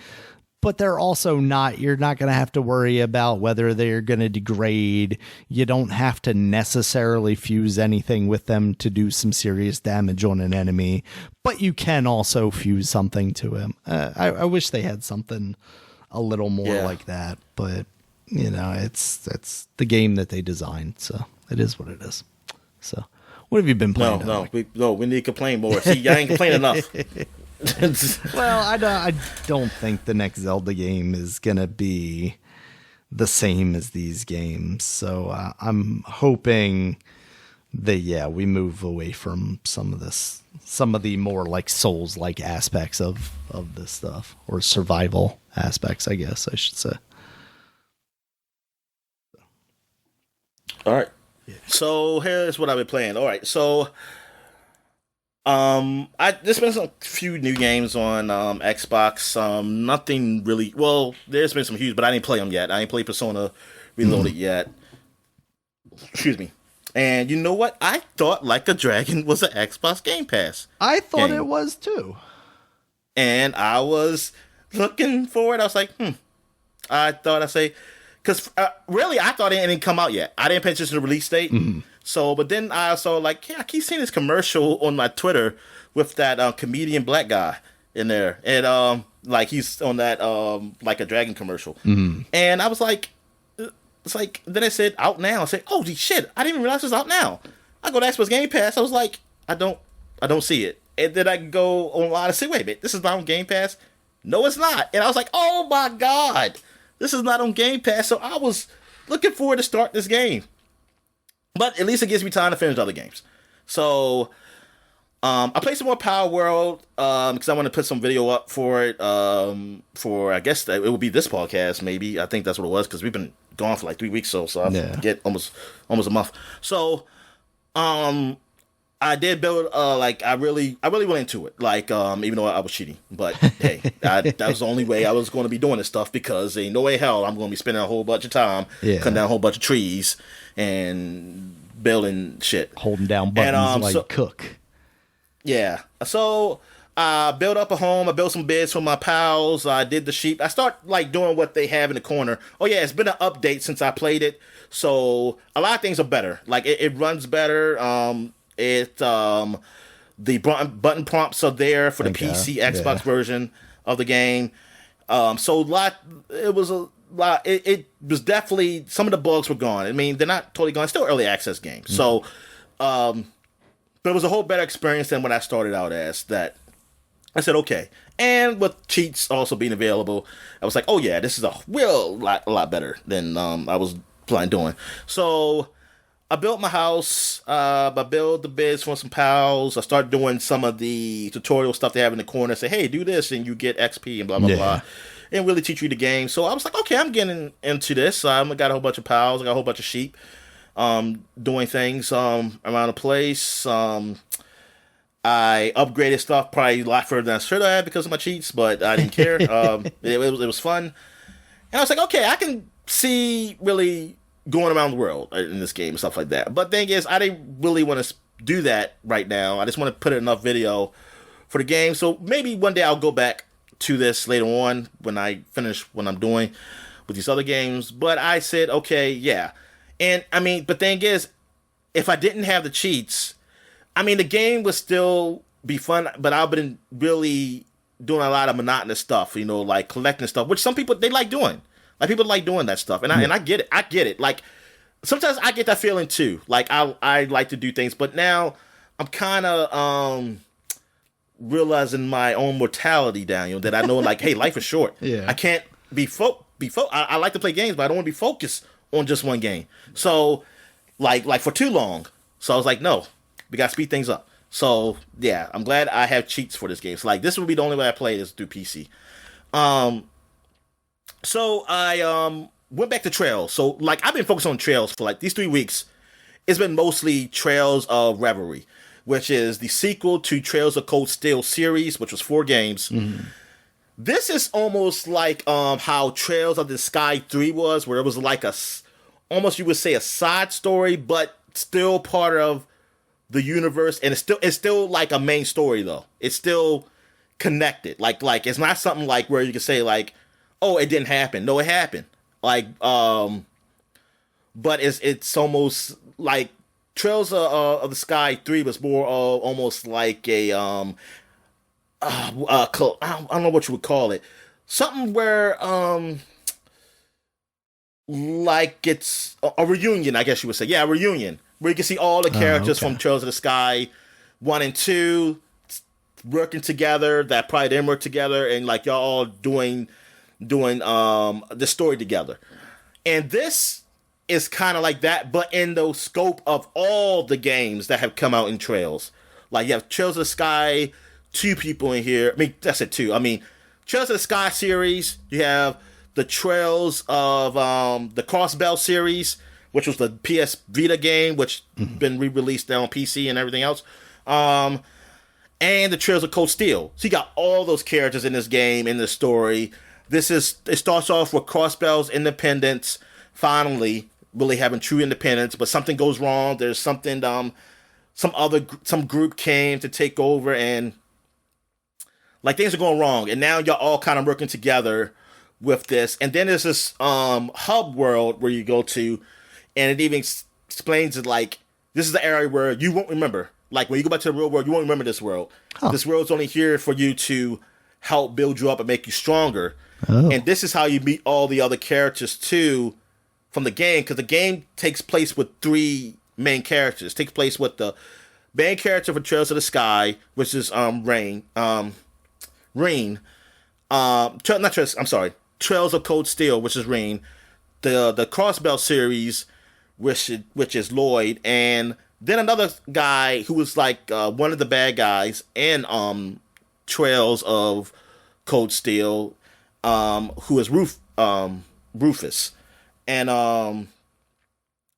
Speaker 1: but they're also not, you're not going to have to worry about whether they're going to degrade. You don't have to necessarily fuse anything with them to do some serious damage on an enemy, but you can also fuse something to him. I wish they had something a little more like that, but you know, it's the game that they designed, so it is what it is. So, what have you been playing?
Speaker 2: We need to complain more. See, y'all ain't complaining enough.
Speaker 1: Well, I don't think the next Zelda game is gonna be the same as these games, so I'm hoping that we move away from some of the more like Souls-like aspects of this stuff, or survival aspects, I guess I should say.
Speaker 2: All right. So here's what I've been playing. All right, so there's been a few new games on Xbox. Nothing really. Well, there's been some huge, but I didn't play them yet. I didn't play Persona Reloaded yet. Excuse me. And you know what? I thought Like a Dragon was an Xbox Game Pass.
Speaker 1: I thought it was too.
Speaker 2: And I was looking for it. I was like, I thought I'd say. Because really, I thought it didn't come out yet. I didn't pay attention to the release date. Mm-hmm. So, but then I saw I keep seeing this commercial on my Twitter with that comedian black guy in there, and like he's on that Like a Dragon commercial, and I was like, it's like then it said out now. I said, oh shit, I didn't even realize it was out now. I go to Xbox Game Pass. I was like, I don't see it, and then I go online and say, wait a minute, this is not on Game Pass. No, it's not, and I was like, oh my god. This is not on Game Pass, so I was looking forward to start this game. But at least it gives me time to finish other games. So, I played some more Power World, because I want to put some video up for it, for, I guess, it will be this podcast, maybe. I think that's what it was, because we've been gone for like 3 weeks, so I get almost a month. So, I did build, I really went into it, even though I was cheating, but hey, that was the only way I was going to be doing this stuff, because ain't no way hell I'm going to be spending a whole bunch of time cutting down a whole bunch of trees and building shit.
Speaker 1: Holding down buttons while you cook.
Speaker 2: Yeah. So, I built up a home, I built some beds for my pals, I did the sheep. I start, doing what they have in the corner. Oh yeah, it's been an update since I played it, so a lot of things are better. It runs better, the button prompts are there for the PC, Xbox version of the game. It was definitely, some of the bugs were gone. I mean, they're not totally gone. It's still early access game. Mm-hmm. So, but it was a whole better experience than when I started out as that. I said, okay. And with cheats also being available, I was like, oh yeah, this is a lot better than I was planning doing. So, I built my house, I built the beds for some pals, I started doing some of the tutorial stuff they have in the corner, say, hey, do this and you get XP and blah, blah, blah, and really teach you the game. So I was like, okay, I'm getting into this. I got a whole bunch of pals, I got a whole bunch of sheep, doing things around the place. I upgraded stuff probably a lot further than I should have because of my cheats, but I didn't care. It was fun. And I was like, okay, I can see really going around the world in this game and stuff like that. But the thing is, I didn't really want to do that right now. I just want to put enough video for the game. So maybe one day I'll go back to this later on when I finish what I'm doing with these other games. But I said, okay, yeah. And I mean, but the thing is, if I didn't have the cheats, I mean, the game would still be fun, but I've been really doing a lot of monotonous stuff, like collecting stuff, which some people, they like doing. People like doing that stuff, and I get it. I get it. Sometimes I get that feeling too. I like to do things, but now I'm kind of realizing my own mortality, Daniel, that I know, like, hey, life is short.
Speaker 1: Yeah.
Speaker 2: I can't I like to play games, but I don't want to be focused on just one game. So, like for too long. So I was like, no, we got to speed things up. So, yeah, I'm glad I have cheats for this game. So, like, this would be the only way I play is through PC. So I went back to Trails. So, like, I've been focused on Trails for, like, these 3 weeks. It's been mostly Trails of Revelry, which is the sequel to Trails of Cold Steel series, which was 4 games. Mm-hmm. This is almost like how Trails of the Sky 3 was, where it was like almost you would say a side story, but still part of the universe, and it's still like a main story though. It's still connected. Like it's not something like where you can say like, oh, it didn't happen. No, it happened. Like but it's almost like Trails of the Sky 3 was more almost like a I don't know what you would call it. Something where like it's a reunion, I guess you would say. Yeah, a reunion. Where you can see all the characters from Trails of the Sky 1 and 2 working together, that probably didn't work together, and like y'all all doing the story together. And this is kind of like that, but in the scope of all the games that have come out in Trails. Like you have Trails of the Sky 2 people in here. I mean, that's it 2. I mean, Trails of the Sky series, you have the Trails of the Crossbell series, which was the PS Vita game, which been re-released now on PC and everything else. And the Trails of Cold Steel. So you got all those characters in this game, in this story. It starts off with Crossbell's independence, finally really having true independence, but something goes wrong. There's something, some group came to take over, and like things are going wrong. And now y'all all kind of working together with this. And then there's this hub world where you go to, and it even explains it like this is the area where you won't remember. Like when you go back to the real world, you won't remember this world. Huh. This world's only here for you to help build you up and make you stronger. Oh. And this is how you meet all the other characters too from the game, because the game takes place with 3 main characters. It takes place with the main character for Trails of the Sky, which is Rain. Trails of Cold Steel, which is Rain. The Crossbell series, which is Lloyd, and then another guy who was like one of the bad guys in Trails of Cold Steel, who is Rufus, and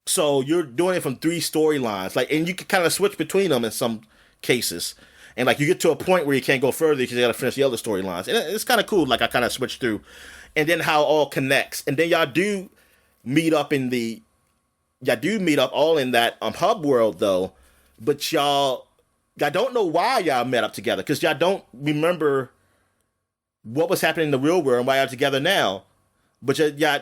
Speaker 2: so you're doing it from 3 storylines, like, and you can kind of switch between them in some cases, and like you get to a point where you can't go further because you got to finish the other storylines, and it's kind of cool. Like I kind of switched through, and then how it all connects, and then y'all do meet up all in that hub world though, but y'all don't know why y'all met up together, because y'all don't remember what was happening in the real world and why y'all together now. But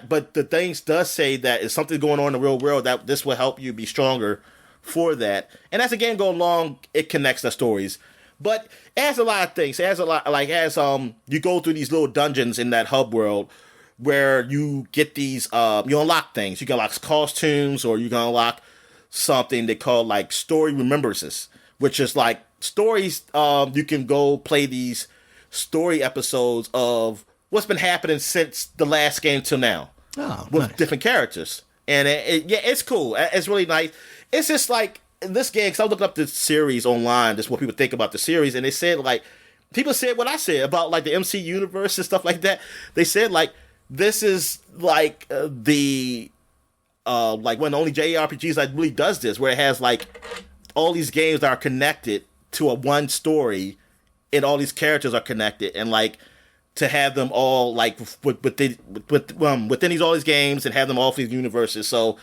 Speaker 2: but the things does say that if something's going on in the real world, that this will help you be stronger for that. And as the game goes along, it connects the stories. But it has a lot of things. It has a lot, like as you go through these little dungeons in that hub world where you get these you unlock things. You can unlock costumes, or you can unlock something they call like story remembrances, which is like stories. You can go play these story episodes of what's been happening since the last game till now, with nice. Different characters, and it's cool. It's really nice. It's just like this game, because I was looking up the series online, just what people think about the series, and they said like people said what I said about like the MC universe and stuff like that. They said like this is like the like one of the only JRPGs that really does this, where it has like all these games that are connected to a one story, and all these characters are connected, and like to have them all like within all these games, and have them all for these universes. So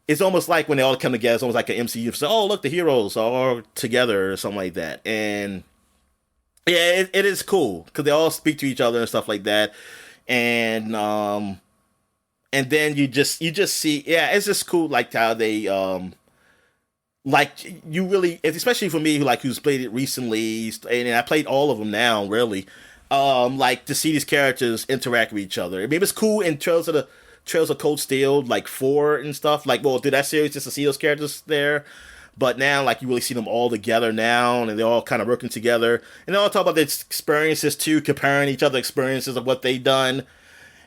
Speaker 2: it's almost like when they all come together, it's almost like an MCU. So, oh, look, the heroes are all together or something like that. And yeah, it is cool because they all speak to each other and stuff like that. And then you just see, yeah, it's just cool, like how they like you really, especially for me who's played it recently, and I played all of them now, really. Like to see these characters interact with each other. I mean, it's cool in Trails of Cold Steel, like 4 and stuff. Like, well, through that series, just to see those characters there. But now, like, you really see them all together now, and they're all kind of working together. And they all talk about their experiences, too, comparing each other's experiences of what they've done.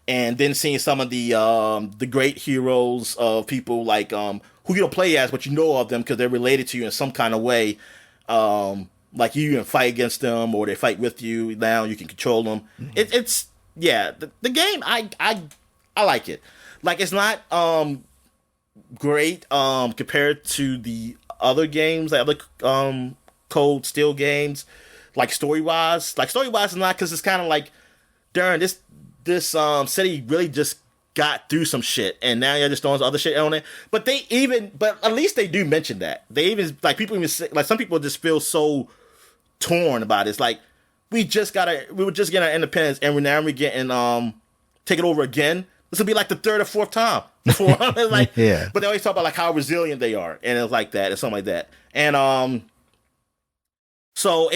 Speaker 2: And then seeing some of the great heroes of people, like, who you don't play as, but you know of them because they're related to you in some kind of way. Like, you can fight against them, or they fight with you. Now you can control them. It's the game, I like it. Like, it's not great compared to the other games, like other Cold Steel games, like story-wise. Like, story-wise, it's not, because it's kind of like, darn, this city really just got through some shit, and now you're just throwing some other shit on it. But at least they do mention that. They even, like, people even say, like, some people just feel so torn about it. It's like, we were just getting our independence, and we're getting take it over again. This will be like the third or fourth time. Like, yeah. But they always talk about, like, how resilient they are, and it's like that, and something like that. And so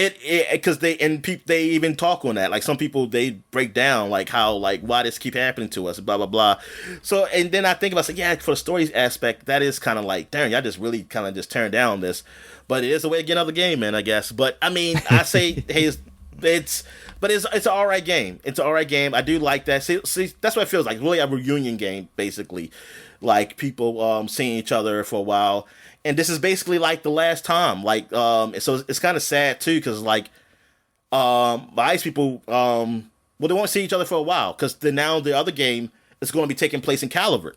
Speaker 2: because they even talk on that. Like, some people, they break down, like, how, like, why this keep happening to us, blah blah blah. So, and then I think about, like, yeah, for the story aspect, that is kind of like, damn, y'all just really kind of just turn down this. But it is a way to get another game, man, I guess. But I mean, I say, hey, it's an alright game. It's an alright game. I do like that. See, that's what it feels like. Really a reunion game, basically. Like, people seeing each other for a while. And this is basically like the last time. Like, so it's kind of sad too, because, like, Ice people, well, they won't see each other for a while, because now the other game is going to be taking place in Calibur.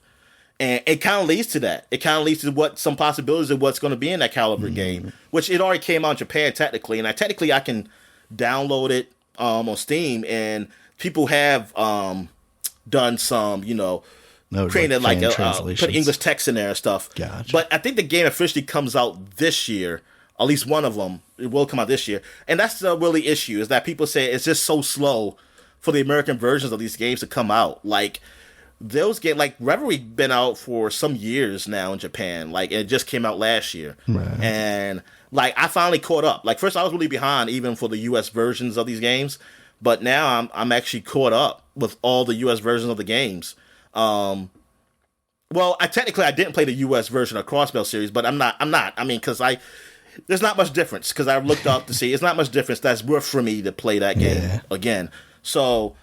Speaker 2: And it kind of leads to that. It kind of leads to some possibilities of what's going to be in that Calibur game, which it already came out in Japan technically, and I can download it on Steam, and people have done some, created like put English text in there and stuff.
Speaker 1: Gotcha.
Speaker 2: But I think the game officially comes out this year. At least one of them, it will come out this year, and that's the really issue, is that people say it's just so slow for the American versions of these games to come out. Like, those games, like Reverie, been out for some years now in Japan. Like, it just came out last year,
Speaker 1: right.
Speaker 2: And like, I finally caught up. Like, first I was really behind even for the U.S. versions of these games, but now I'm actually caught up with all the U.S. versions of the games. Well, I didn't play the U.S. version of Crossbell series, but I'm not. I mean, because there's not much difference, because I've looked up to see it's not much difference that's worth for me to play that game again. So.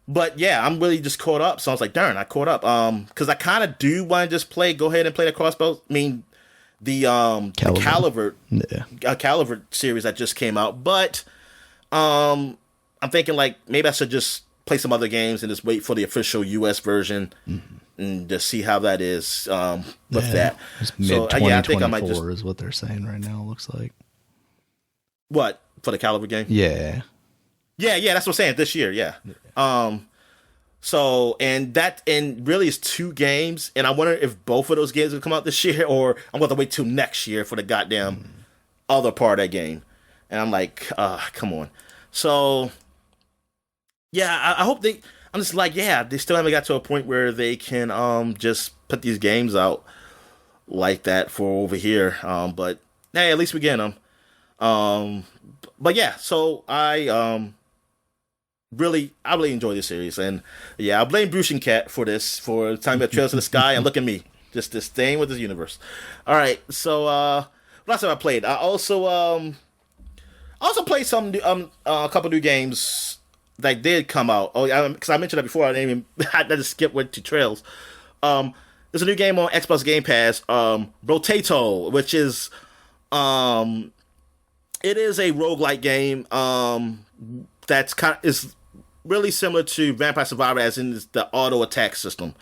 Speaker 2: But yeah, I'm really just caught up. So I was like, darn, I caught up. Because I kind of do want to just go ahead and play the Crossbow. I mean, the Calibur series that just came out. But I'm thinking, like, maybe I should just play some other games and just wait for the official US version and just see how that is with that.
Speaker 1: It's mid-2024 I think I might is what they're saying right now, it looks like.
Speaker 2: What? For the Calibur game?
Speaker 1: Yeah.
Speaker 2: Yeah, that's what I'm saying. This year, yeah. So, and really it's 2 games, and I wonder if both of those games will come out this year, or I'm going to wait till next year for the goddamn other part of that game. And I'm like, come on. So, yeah, I hope I'm just like, yeah, they still haven't got to a point where they can just put these games out like that for over here. But hey, at least we get them. But yeah, so I really enjoy this series, and yeah, I blame Bruce and Cat for this, for talking about Trails to the Sky, and look at me, just staying with this universe. All right, so what else have I played? I also played some a couple new games that did come out. Oh, because I mentioned that before. I just went to Trails. There's a new game on Xbox Game Pass, Rotato, which is it is a roguelike game that's is really similar to Vampire Survivor, as in the auto attack system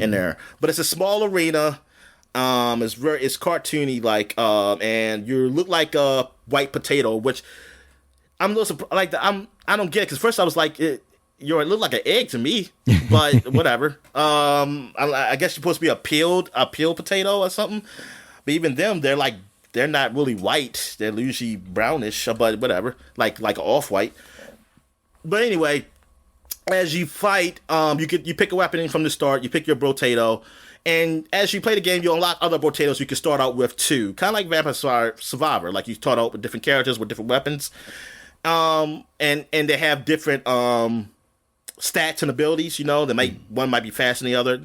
Speaker 2: in there. But it's a small arena. It's cartoony, like, and you look like a white potato, which I'm a little like I don't get it, because first I was like, it looked like an egg to me, but whatever. I guess you're supposed to be a peeled potato or something. But even them, they're not really white. They're usually brownish, but whatever, like off white. But anyway, as you fight, you pick a weapon from the start. You pick your potato, and as you play the game, you unlock other potatoes you can start out with too. Kind of like Vampire Survivor, like you start out with different characters with different weapons, and they have different stats and abilities. One might be faster than the other.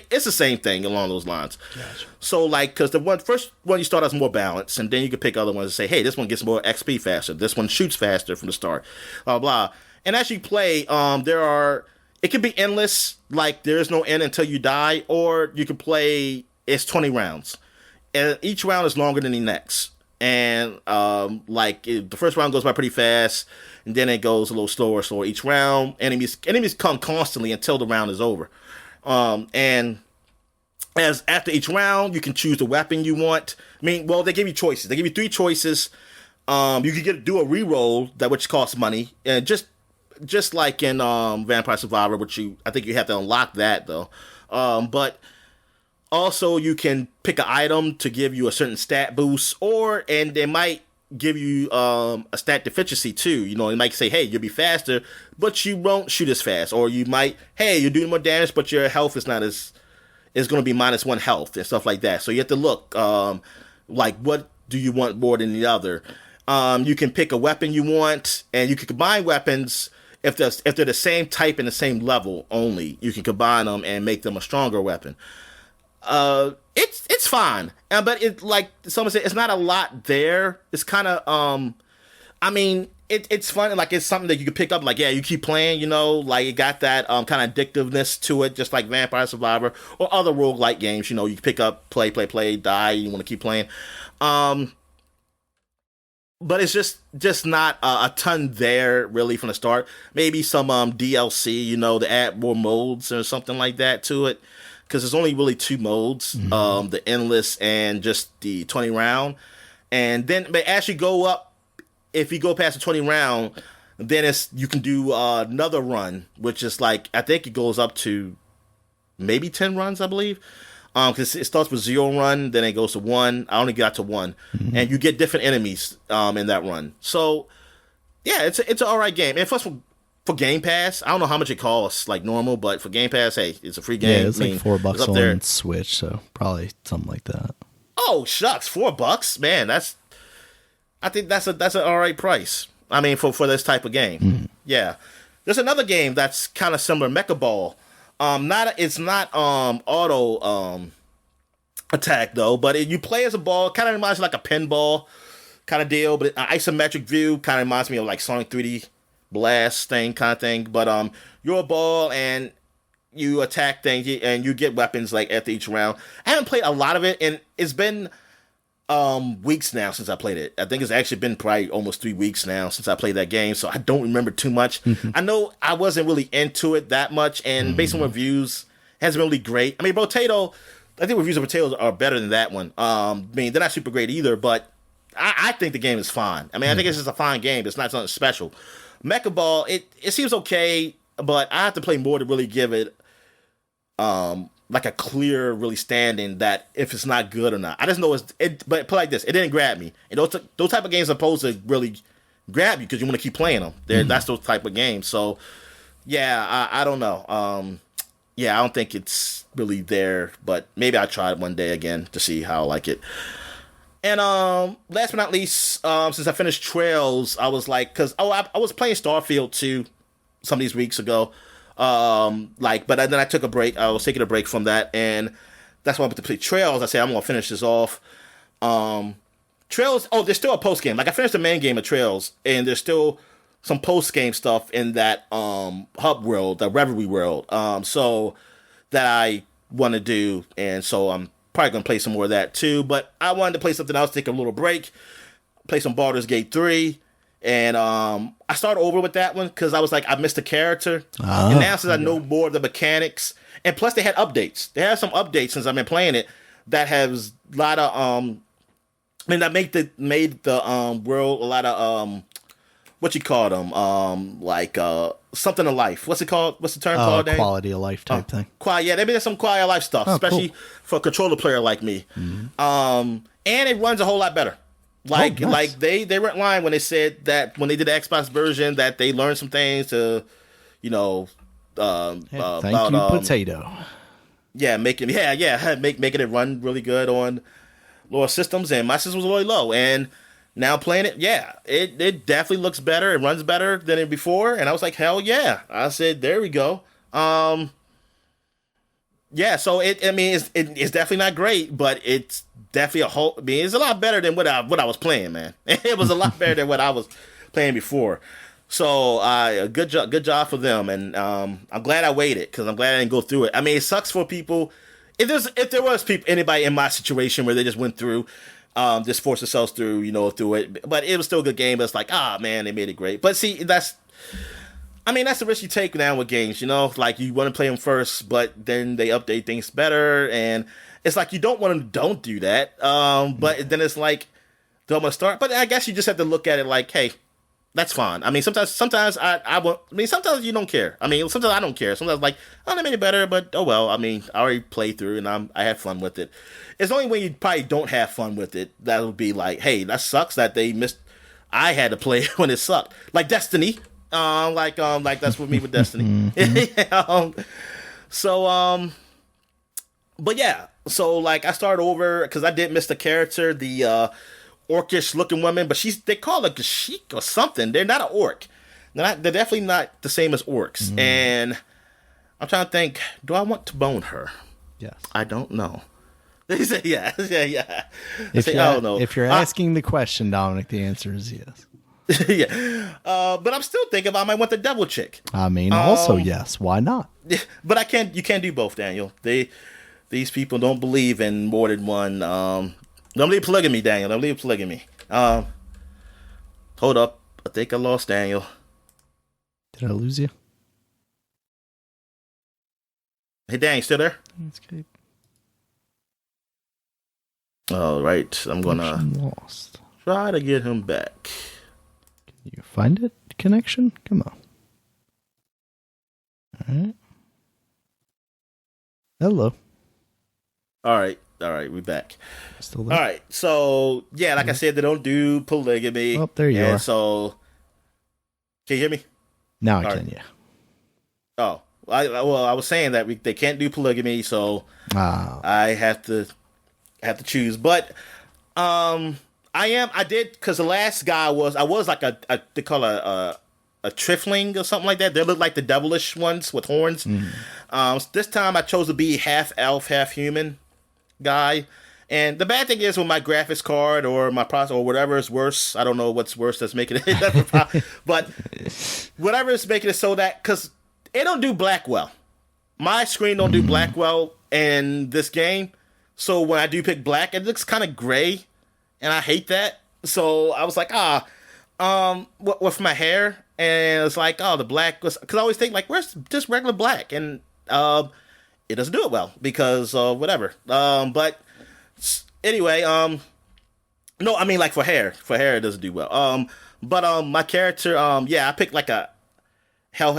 Speaker 2: It's the same thing along those lines.
Speaker 3: Gotcha.
Speaker 2: So like, because the first one you start out is more balanced, and then you can pick other ones and say, hey, this one gets more XP faster. This one shoots faster from the start. Blah blah. And as you play, it can be endless. Like there is no end until you die, or you can play. It's 20 rounds, and each round is longer than the next. And the first round goes by pretty fast, and then it goes a little slower each round. Enemies come constantly until the round is over. And as after each round, you can choose the weapon you want. They give you choices. They give you 3 choices. You can do a reroll which costs money, and just like in Vampire Survivor, I think you have to unlock that though. But also, you can pick an item to give you a certain stat boost, and they might give you a stat deficiency too. It might say, hey, you'll be faster, but you won't shoot as fast. Or you might, hey, you're doing more damage, but your health is not it's going to be -1 health and stuff like that. So you have to look, what do you want more than the other? You can pick a weapon you want, and you can combine weapons if they're the same type and the same level only. You can combine them and make them a stronger weapon. It's fine, but it, like someone said, it's not a lot there. It's kind of it's fun, and like it's something that you can pick up. Like you keep playing, like it got that kind of addictiveness to it, just like Vampire Survivor or other roguelike games. You can pick up, play, die. You want to keep playing. But it's just not a ton there really from the start. Maybe some DLC, to add more modes or something like that to it. Because there's only really 2 modes, the endless and just the 20 round. And then, but as you go up, if you go past the 20 round, then you can do another run, which is like, I think it goes up to maybe 10 runs, I believe. Because it starts with 0 run, then it goes to 1. I only got to 1. And you get different enemies in that run. So, yeah, it's an alright game. And plus, for Game Pass, I don't know how much it costs like normal, but for Game Pass, hey, it's a free game.
Speaker 1: Yeah, it's like $4 on Switch, so probably something like that.
Speaker 2: Oh shucks, $4, man. I think that's an alright price. For this type of game. Yeah, there's another game that's kind of similar, Mecha Ball. It's not auto attack though, but you play as a ball. Kind of reminds me like a pinball kind of deal, but an isometric view kind of reminds me of like Sonic 3D. Blast thing kind of thing, but you're a ball and you attack things and you get weapons like after each round. I haven't played a lot of it, and it's been weeks now since I played it. I think it's actually been probably almost 3 weeks now since I played that game, so I don't remember too much. I know I wasn't really into it that much, and based on reviews, it hasn't been really great. Potato, I think reviews of Potatoes are better than that one. They're not super great either, but I think the game is fine. I think it's just a fine game. It's not something special. Mecha Ball, it seems okay, but I have to play more to really give it like a clear really standing that if it's not good or not. I just know but put like this, it didn't grab me. And those type of games are supposed to really grab you because you want to keep playing them. That's those type of games. So yeah, I don't know. I don't think it's really there, but maybe I'll try it one day again to see how I like it. And last but not least, since I finished Trails, I was like, I was playing Starfield 2 some of these weeks ago. But then I took a break. I was taking a break from that, and that's why I went to play Trails. I said I'm gonna finish this off. Trails. Oh, there's still a post game. Like I finished the main game of Trails, and there's still some post game stuff in that hub world, the Reverie world. So that I want to do, and so I'm probably going to play some more of that too, but I wanted to play something else, take a little break, play some Baldur's Gate 3, and I started over with that one because I was like, I missed a character, and now since I know more of the mechanics, and plus they had updates. They have some updates since I've been playing it that has a lot of, that made the world a lot of, what you call them, something of life. What's it called? What's the term called?
Speaker 1: Quality of life type thing.
Speaker 2: Yeah, maybe there's some quality of life stuff, especially for a controller player like me. And it runs a whole lot better. Nice. Like they weren't lying when they said that when they did the Xbox version that they learned some things to,
Speaker 1: thank you, Potato.
Speaker 2: Yeah, making it run really good on lower systems, and my system was really low, and Now playing it, yeah, it definitely looks better. It runs better than it before, and I was like, hell yeah! I said, there we go. Yeah, so it's definitely not great, but it's definitely it's a lot better than what I was playing, man. It was a lot better than what I was playing before. So, good job for them, and I'm glad I waited because I'm glad I didn't go through it. I mean, it sucks for people. If there was anybody in my situation where they just went through, just forced themselves through, through it, but it was still a good game. But it's like, man, they made it great. But see, that's the risk you take now with games, like you want to play them first, but then they update things better, and it's like you don't want to don't do that. But then it's like, do I want to start? But I guess you just have to look at it like, hey, that's fine. I mean, sometimes I won't. I mean, sometimes you don't care. I mean, sometimes I don't care. Sometimes like, oh, they made it better, but oh well. I mean, I already played through and I had fun with it. It's only when you probably don't have fun with it that would be like, hey, that sucks that they missed. I had to play it when it sucked, like Destiny. Like that's with me with Destiny. But yeah, so like I started over because I did miss the character, the orcish looking woman, but they call her Gashik or something. They're not an orc. They're definitely not the same as orcs. And I'm trying to think, do I want to bone her?
Speaker 1: Yes.
Speaker 2: I don't know. They say yeah.
Speaker 1: I don't know. If you're asking the question, Dominic, the answer is yes.
Speaker 2: Yeah. But I'm still thinking about I might want the devil chick.
Speaker 1: I mean, also yes. Why not?
Speaker 2: But you can't do both, Daniel. These people don't believe in more than one. Don't believe polygamy, Daniel. Don't believe polygamy. Hold up. I think I lost Daniel.
Speaker 1: Did I lose you?
Speaker 2: Hey, Dan, you still there?
Speaker 1: That's good.
Speaker 2: All right. I'm gonna try to get him back.
Speaker 1: Can you find it? Connection? Come on. All right. Hello.
Speaker 2: All right, we're back.
Speaker 1: Still there?
Speaker 2: All right, so yeah, like I said, they don't do polygamy.
Speaker 1: Oh, there you are.
Speaker 2: So, can you hear me?
Speaker 1: Now I can, yeah.
Speaker 2: Oh, I was saying that they can't do polygamy, so I have to choose. But I did because the last guy I was like they call a trifling or something like that. They look like the devilish ones with horns. This time I chose to be half elf, half human guy. And the bad thing is with my graphics card or my processor or whatever is worse. I don't know what's worse that's making it. But whatever is making it so that, because it don't do black well. My screen don't do black well in this game. So when I do pick black, it looks kind of gray. And I hate that. So I was like, with my hair. And it's like, the black was, because I always think like, where's just regular black? And it doesn't do it well because whatever. But anyway, no, I mean like for hair it doesn't do well. But my character, I picked like I have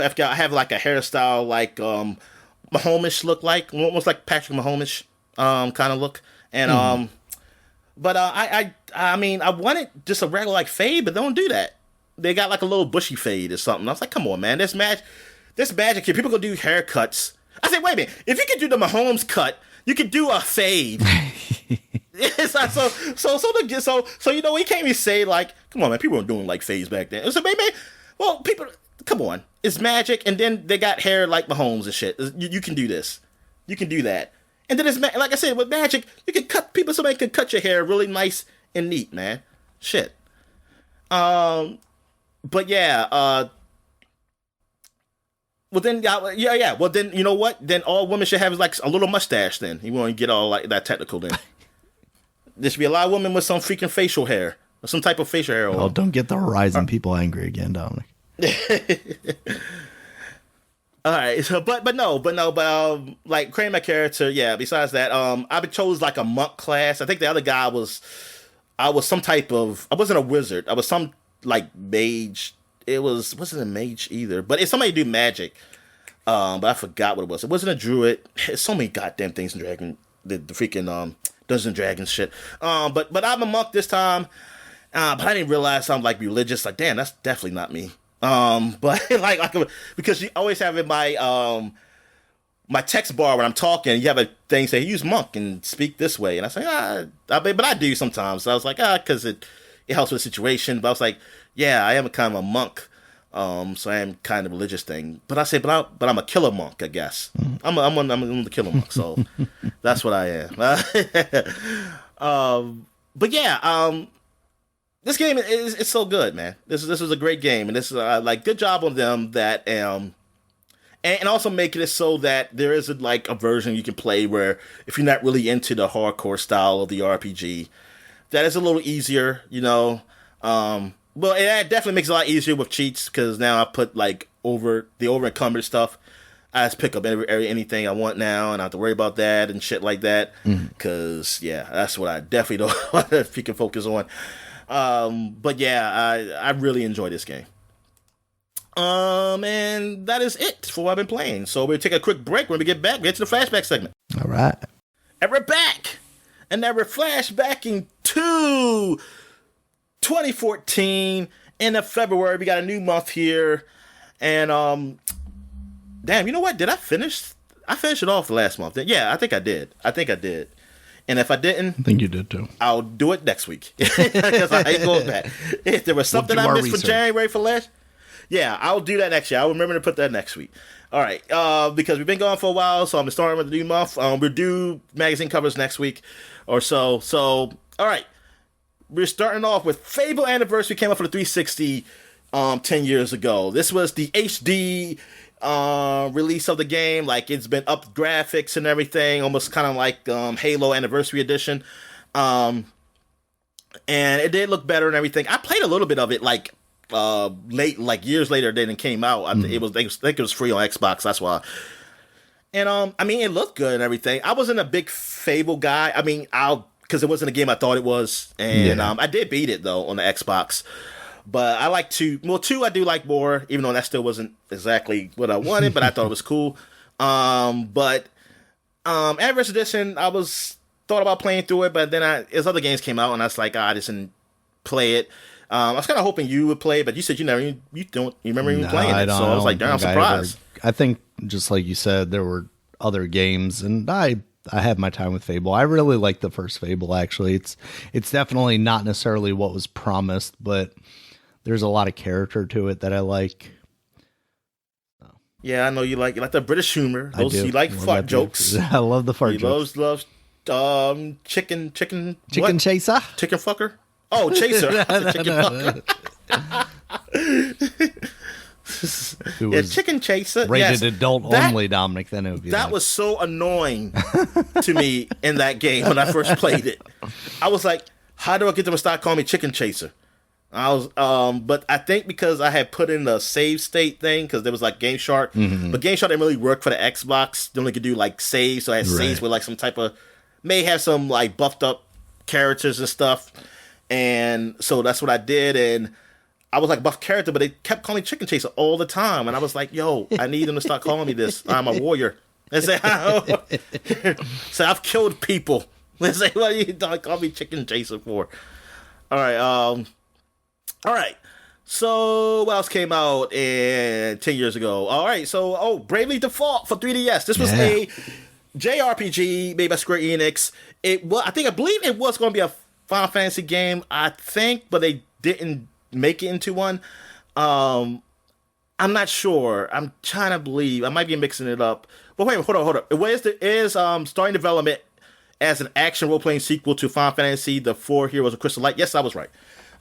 Speaker 2: like a hairstyle like Mahomes look, like almost like Patrick Mahomes kind of look. And but I mean I wanted just a regular like fade, but they don't do that. They got like a little bushy fade or something. I was like, come on, man, this magic here. People gonna do haircuts. I said, wait a minute. If you could do the Mahomes cut, you could do a fade. It's like, so you know, we can't even say like, come on, man. People weren't doing like fades back then. So maybe, well, people, come on. It's magic, and then they got hair like Mahomes and shit. You can do this. You can do that. And then it's like I said with magic, you can cut people. Somebody can cut your hair really nice and neat, man. Shit. But yeah. Well then, yeah. Well then, you know what? Then all women should have like a little mustache. Then you want to get all like that technical. Then there should be a lot of women with some freaking facial hair or some type of facial hair.
Speaker 1: Oh, don't get the Horizon people angry again, Dominic.
Speaker 2: All right. So, but like creating my character. Yeah. Besides that, I chose like a monk class. I think the other guy I was some type of. I wasn't a wizard. I was some like mage. It wasn't a mage either, but it's somebody do magic. But I forgot what it was. It wasn't a druid. It's so many goddamn things in the freaking Dungeons and Dragons shit. But I'm a monk this time. But I didn't realize I'm like religious. Like, damn, that's definitely not me. But like because you always have in my my text bar when I'm talking, you have a thing say use monk and speak this way, and I say but I do sometimes. So I was like because it it helps with the situation. But I was like, yeah, I am a kind of a monk. So I am kind of a religious thing. But I say, but I'm a killer monk, I guess. I'm the killer monk. So that's what I am. But yeah, this game is so good, man. This was a great game, and this is like good job on them that and also making it so that there is a version you can play where if you're not really into the hardcore style of the RPG, that is a little easier, you know. Well, it definitely makes it a lot easier with cheats because now I put over encumbered stuff. I just pick up anything I want now, and I don't have to worry about that and shit like that. Because yeah, that's what I definitely don't want to freaking focus on. But yeah, I really enjoy this game. And that is it for what I've been playing. So we'll take a quick break. When we get back, we get to the flashback segment.
Speaker 1: All right.
Speaker 2: And we're back. And now we're flashbacking to 2014 in February. We got a new month here. And damn, you know what? Did I finish? I finished it off last month. Yeah, I think I did. And if I didn't,
Speaker 1: I think you did too.
Speaker 2: I'll do it next week. Because I ain't going back. If there was something I missed for January for last, yeah, I'll do that next year. I'll remember to put that next week. All right, because we've been going for a while, so I'm starting with the new month. We'll do magazine covers next week or so. So, all right, we're starting off with Fable Anniversary. Came out for the 360 10 years ago. This was the HD release of the game. Like, it's been up graphics and everything, almost kind of like Halo Anniversary Edition. And it did look better and everything. I played a little bit of it late, years later than it came out. I think it was free on Xbox. That's why. And I mean, it looked good and everything. I wasn't a big Fable guy. I mean, because it wasn't a game I thought it was, and I did beat it though on the Xbox. But I like 2. Well, 2 I do like more, even though that still wasn't exactly what I wanted, but I thought it was cool. But Anniversary Edition, I thought about playing through it, but then as other games came out, and I was like, I just didn't play it. I was kind of hoping you would play, but you said you remember even playing it. So I was like, darn, I'm surprised.
Speaker 1: I think just like you said, there were other games, and I had my time with Fable. I really like the first Fable. Actually, it's definitely not necessarily what was promised, but there's a lot of character to it that I like.
Speaker 2: Yeah, I know you like the British humor. You like fart jokes.
Speaker 1: I love the fart jokes.
Speaker 2: Loves chicken
Speaker 1: chaser,
Speaker 2: chicken fucker. Oh, chaser. Chicken fucker. Chicken chaser.
Speaker 1: Rated adult only, Dominic. Then it would be
Speaker 2: that was so annoying to me in that game when I first played it. I was like, how do I get them to stop calling me chicken chaser? I was, but I think because I had put in the save state thing, because there was Game Shark, but Game Shark didn't really work for the Xbox. They only could do saves, so I had saves with some type of, may have some buffed up characters and stuff, and so that's what I did, and I was buff character, but they kept calling me Chicken Chaser all the time, and I was like, yo, I need them to start calling me this. I'm a warrior. They say, so I've killed people. They say, what are you call me Chicken Chaser for? All right, so what else came out 10 years ago? All right, so Bravely Default for 3DS. This was a JRPG made by Square Enix. I believe it was going to be a Final Fantasy game, but they didn't make it into one. I'm not sure. I'm trying to believe. I might be mixing it up. But wait, hold on. It is starting development as an action role-playing sequel to Final Fantasy, The Four Heroes of Crystal Light. Yes, I was right.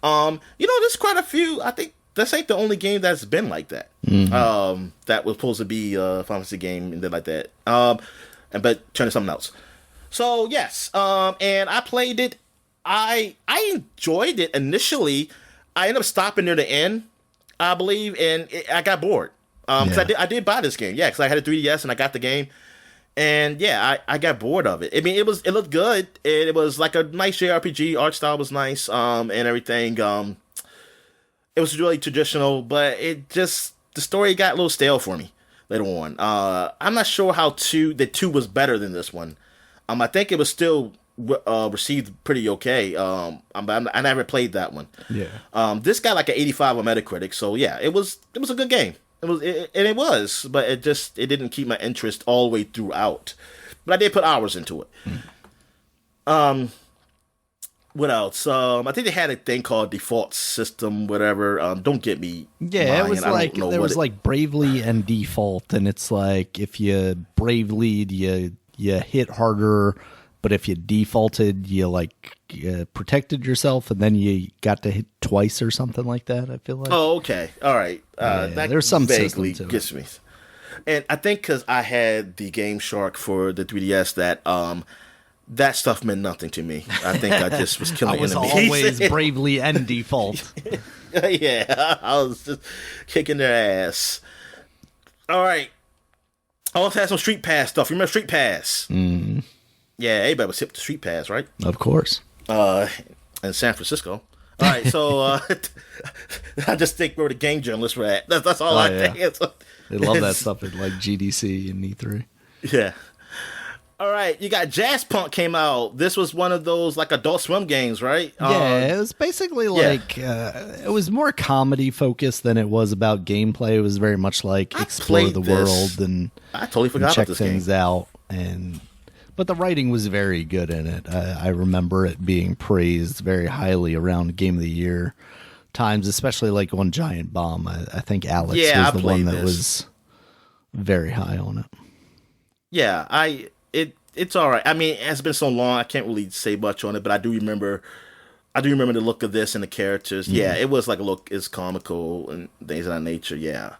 Speaker 2: There's quite a few. I think this ain't the only game that's been like that. That was supposed to be a Final Fantasy game and then like that. But turn to something else. So yes, and I played it. I enjoyed it initially. I ended up stopping near the end, I believe, and I got bored. Because I did buy this game, because I had a 3DS and I got the game, and I got bored of it. I mean, it looked good. It was like a nice JRPG. Art style was nice, and everything. It was really traditional, but the story got a little stale for me later on. I'm not sure how the 2 was better than this one. I think it was still received pretty okay. I never played that one. This got an 85 on Metacritic, so it was a good game. It was, but it didn't keep my interest all the way throughout. But I did put hours into it. What else? I think they had a thing called default system, whatever. Don't get me.
Speaker 1: Yeah,
Speaker 2: lying.
Speaker 1: it was like there was like bravely and default, and it's like if you bravely you hit harder, but if you defaulted, you protected yourself, and then you got to hit twice or something like that. I feel like.
Speaker 2: Oh, okay, all right. That
Speaker 1: there's some
Speaker 2: vaguely
Speaker 1: system to
Speaker 2: gets me. And I think because I had the Game Shark for the 3DS, that stuff meant nothing to me. I think I just was killing
Speaker 1: I was
Speaker 2: enemies.
Speaker 1: always bravely and default.
Speaker 2: Yeah, I was just kicking their ass. All right. I also had some Street Pass stuff. You remember Street Pass?
Speaker 1: Mm.
Speaker 2: Yeah, everybody was hip to Street Pass, right?
Speaker 1: Of course.
Speaker 2: In San Francisco. All right, so I just think where the game journalists were at. That's all I think.
Speaker 1: They love that stuff at like GDC and E3.
Speaker 2: Yeah. All right, you got Jazz Punk came out. This was one of those like Adult Swim games, right?
Speaker 1: Yeah, it was basically like it was more comedy focused than it was about gameplay. It was very much like explore the world and
Speaker 2: I totally forgot
Speaker 1: and check
Speaker 2: about this
Speaker 1: things
Speaker 2: game.
Speaker 1: out. But the writing was very good in it. I remember it being praised very highly around Game of the Year times, especially like on Giant Bomb. I think Alex was the one that was very high on it.
Speaker 2: Yeah, it's all right. I mean, it's been so long, I can't really say much on it, but I do remember the look of this and the characters. Mm-hmm. Yeah, it was like it's comical and things of that nature. Yeah,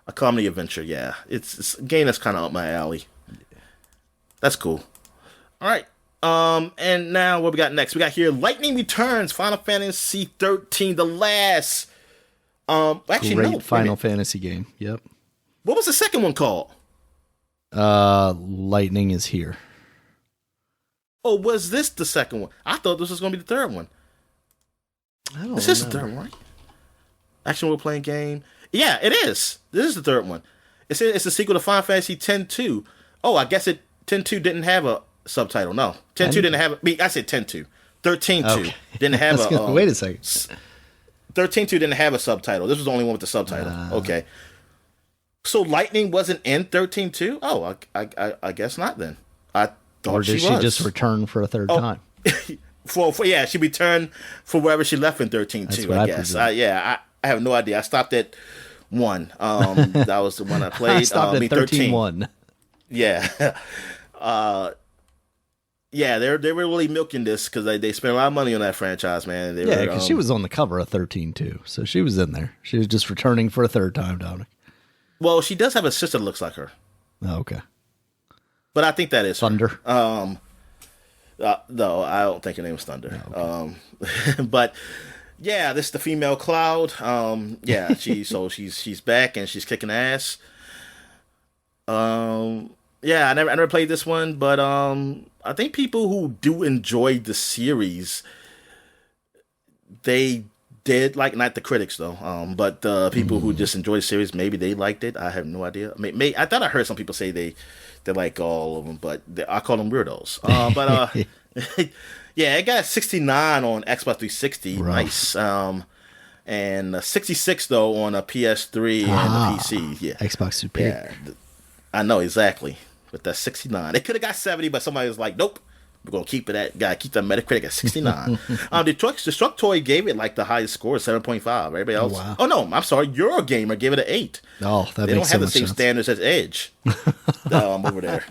Speaker 2: a comedy adventure. Yeah, it's a game that's kind of up my alley. That's cool. All right. And now what we got next? We got here Lightning Returns, Final Fantasy 13, the last. Actually,
Speaker 1: great
Speaker 2: no,
Speaker 1: Final Fantasy game. Yep.
Speaker 2: What was the second one called?
Speaker 1: Lightning is Here.
Speaker 2: Oh, was this the second one? I thought this was going to be the third one. This is the third one, right? Action role-playing game. Yeah, it is. This is the third one. It's a sequel to Final Fantasy X-2. Oh, I guess 10-2 didn't have a subtitle. No, 10-2 didn't have I said 10-2. 13-2
Speaker 1: okay.
Speaker 2: didn't have a...
Speaker 1: wait a second.
Speaker 2: 13-2 didn't have a subtitle. This was the only one with the subtitle. Okay. So Lightning wasn't in 13-2? Oh, I guess not then. I thought
Speaker 1: or did she just return for a third time?
Speaker 2: Yeah, she returned for wherever she left in 13-2, I guess. I have no idea. I stopped at 1. That was the one I played.
Speaker 1: I stopped at 13-1.
Speaker 2: Yeah. Yeah, they were really milking this because they spent a lot of money on that franchise, man.
Speaker 1: Because she was on the cover of 13-2, so she was in there. She was just returning for a third time, Dominic.
Speaker 2: Well, she does have a sister that looks like her.
Speaker 1: Oh, okay.
Speaker 2: But I think that is
Speaker 1: Thunder.
Speaker 2: No, I don't think her name was Thunder. Oh, okay. But yeah, this is the female Cloud. Yeah, she's back and she's kicking ass. Yeah, I never played this one, but I think people who do enjoy the series, they did like, not the critics though, but the people who just enjoy the series, maybe they liked it. I have no idea. I thought I heard some people say they like all of them, but I call them weirdos. But yeah, it got a 69 on Xbox 360. Rough. Nice. And 66 though on a PS3 and a PC. Yeah,
Speaker 1: Xbox Superior.
Speaker 2: Yeah, I know exactly. But that's 69. They could have got 70, but somebody was like, nope. We're gonna keep it at keep that Metacritic at 69. Destructoid gave it like the highest score, 7.5. Everybody else, oh no, I'm sorry, Eurogamer gave it an 8.
Speaker 4: Oh, that
Speaker 2: they
Speaker 1: makes
Speaker 2: don't have
Speaker 1: so
Speaker 2: the same standards as Edge. I'm over there.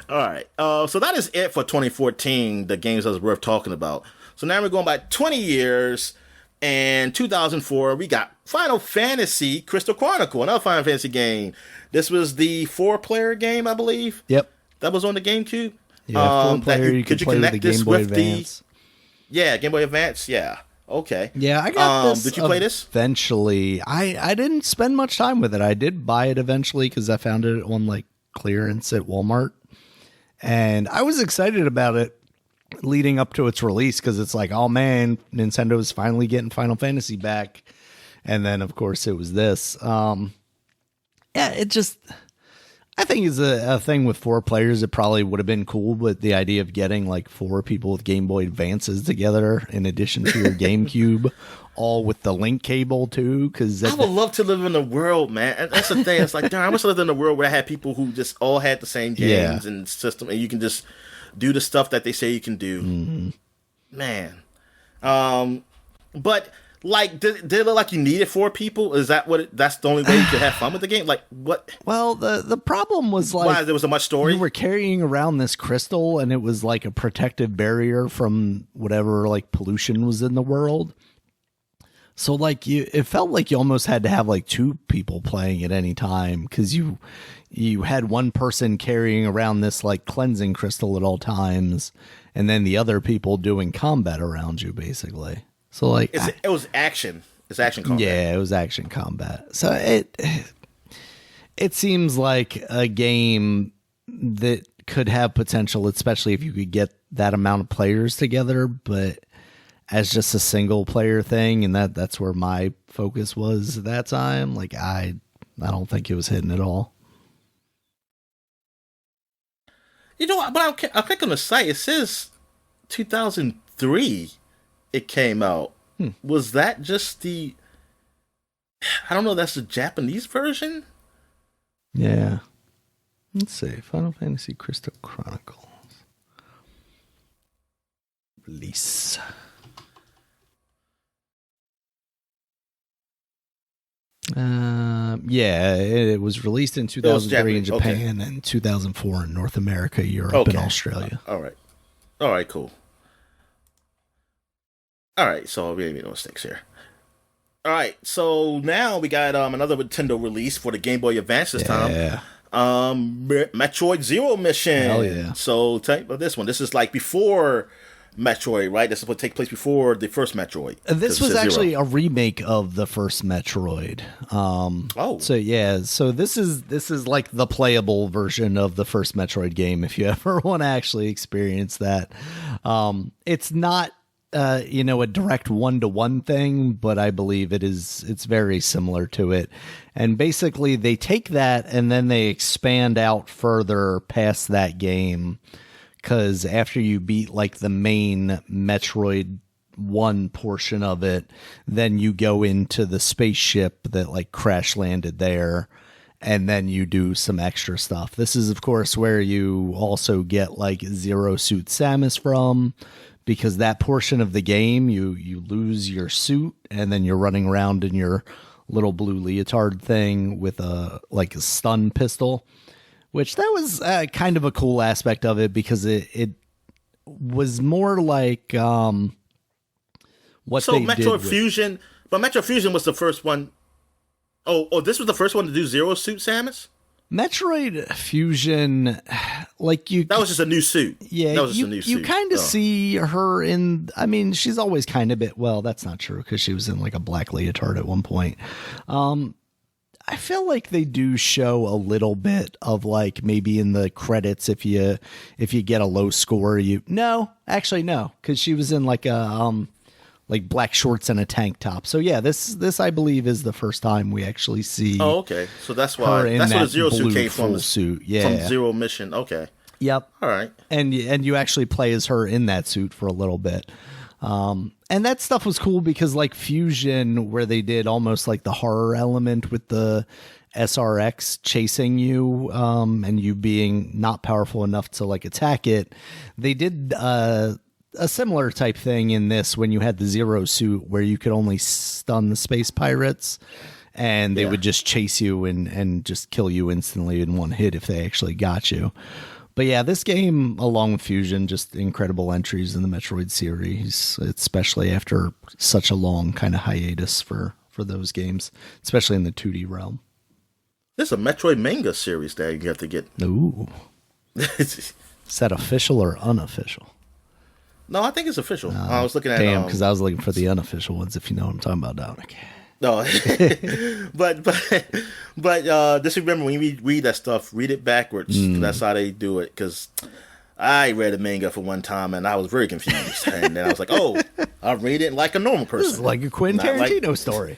Speaker 2: All right, so that is it for 2014. The games that was worth talking about. So now we're going back 20 years. And 2004, we got Final Fantasy Crystal Chronicle, another Final Fantasy game. This was the 4-player game, I believe.
Speaker 1: Yep.
Speaker 2: That was on the GameCube.
Speaker 1: Yeah, 4-player. You could play with the Game Boy Advance.
Speaker 2: Yeah, Game Boy Advance. Yeah. Okay.
Speaker 1: Yeah, I got this.
Speaker 2: Did you play this?
Speaker 1: Eventually. I didn't spend much time with it. I did buy it eventually because I found it on like clearance at Walmart. And I was excited about it leading up to its release because it's like, oh man, Nintendo's finally getting Final Fantasy back. And then of course it was this. Yeah, it just, I think is a thing with 4 players. It probably would have been cool, but the idea of getting like 4 people with Game Boy Advances together in addition to your GameCube, all with the link cable too, because
Speaker 2: I would love to live in a world, man. That's the thing. It's like, darn, I wish I lived in a world where I had people who just all had the same games and system, and you can just do the stuff that they say you can do. Man. But like, did it look like you needed 4 people? Is that that's the only way you could have fun with the game? Like, what?
Speaker 1: Well, the problem was like,
Speaker 2: why there was so much story?
Speaker 1: You were carrying around this crystal, and it was like a protective barrier from whatever like pollution was in the world. So like it felt like you almost had to have like 2 people playing at any time, because you had one person carrying around this like cleansing crystal at all times, and then the other people doing combat around you, basically. So like
Speaker 2: it was action. It's action combat.
Speaker 1: Yeah, it was action combat. So it seems like a game that could have potential, especially if you could get that amount of players together, but as just a single player thing, and that's where my focus was at that time. Like I don't think it was hitting at all.
Speaker 2: You know, but I click on the site. It says 2003 it came out. Was that just the... I don't know, that's the Japanese version?
Speaker 1: Yeah. Let's see. Final Fantasy Crystal Chronicles. Release. Yeah, it was released in 2003 in Japan and 2004 in North America, Europe, and Australia.
Speaker 2: All right, cool. All right, so we made no mistakes here. All right, so now we got another Nintendo release for the Game Boy Advance this time. Metroid Zero Mission.
Speaker 1: Hell yeah.
Speaker 2: So tell me about this one. This is like before Metroid, right? This is what take place before the first Metroid.
Speaker 1: This was actually a remake of the first Metroid. So yeah, so this is like the playable version of the first Metroid game if you ever want to actually experience that. It's not a direct one-to-one thing, but I believe it's very similar to it. And basically they take that and then they expand out further past that game, because after you beat like the main Metroid 1 portion of it, then you go into the spaceship that like crash landed there, and then you do some extra stuff. This is of course where you also get like Zero Suit Samus from, because that portion of the game, you lose your suit, and then you're running around in your little blue leotard thing with a stun pistol, which that was kind of a cool aspect of it, because it was more like what they did. So Metroid
Speaker 2: Fusion, but Metroid Fusion was the first one. Oh, this was the first one to do Zero Suit Samus?
Speaker 1: Metroid Fusion, like you...
Speaker 2: That was just a new suit.
Speaker 1: Yeah,
Speaker 2: that was just a new suit.
Speaker 1: You kind of see her in... I mean, she's always kind of bit... Well, that's not true, because she was in like a black leotard at one point. I feel like they do show a little bit of like maybe in the credits if you get a low score. No, because she was in like a... like black shorts and a tank top. So yeah, this I believe is the first time we actually see.
Speaker 2: Oh, okay. So that's why that's where the Zero Suit came from.
Speaker 1: Suit, yeah,
Speaker 2: from Zero Mission. Okay.
Speaker 1: Yep.
Speaker 2: All right.
Speaker 1: And you actually play as her in that suit for a little bit. And that stuff was cool because like Fusion, where they did almost like the horror element with the SRX chasing you, and you being not powerful enough to like attack it, they did a similar type thing in this when you had the Zero Suit, where you could only stun the space pirates and they would just chase you and just kill you instantly in one hit if they actually got you. But yeah, this game, along with Fusion, just incredible entries in the Metroid series, especially after such a long kind of hiatus for those games, especially in the 2D realm.
Speaker 2: There's a Metroid manga series that you have to get.
Speaker 1: Ooh. Is that official or unofficial?
Speaker 2: No, I think it's official. I was looking at...
Speaker 1: Damn, because I was looking for the unofficial ones, if you know what I'm talking about, Dominic.
Speaker 2: No. but just remember, when you read that stuff, read it backwards. That's how they do it, because I read a manga for one time, and I was very confused. And then I was like, oh, I'll read it like a normal person.
Speaker 1: This is like a Quentin Tarantino story.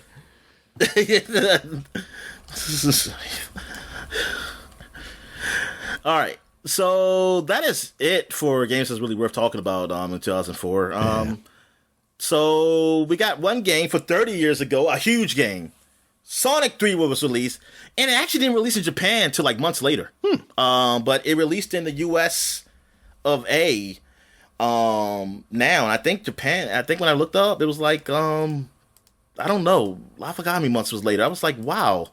Speaker 2: All right. So that is it for games that's really worth talking about in 2004. So we got one game for 30 years ago, a huge game. Sonic 3 was released, and it actually didn't release in Japan until like months later. But it released in the US of A. Now, and I think Japan. I think when I looked up, it was like I don't know. I forgot how many months was later. I was like, wow,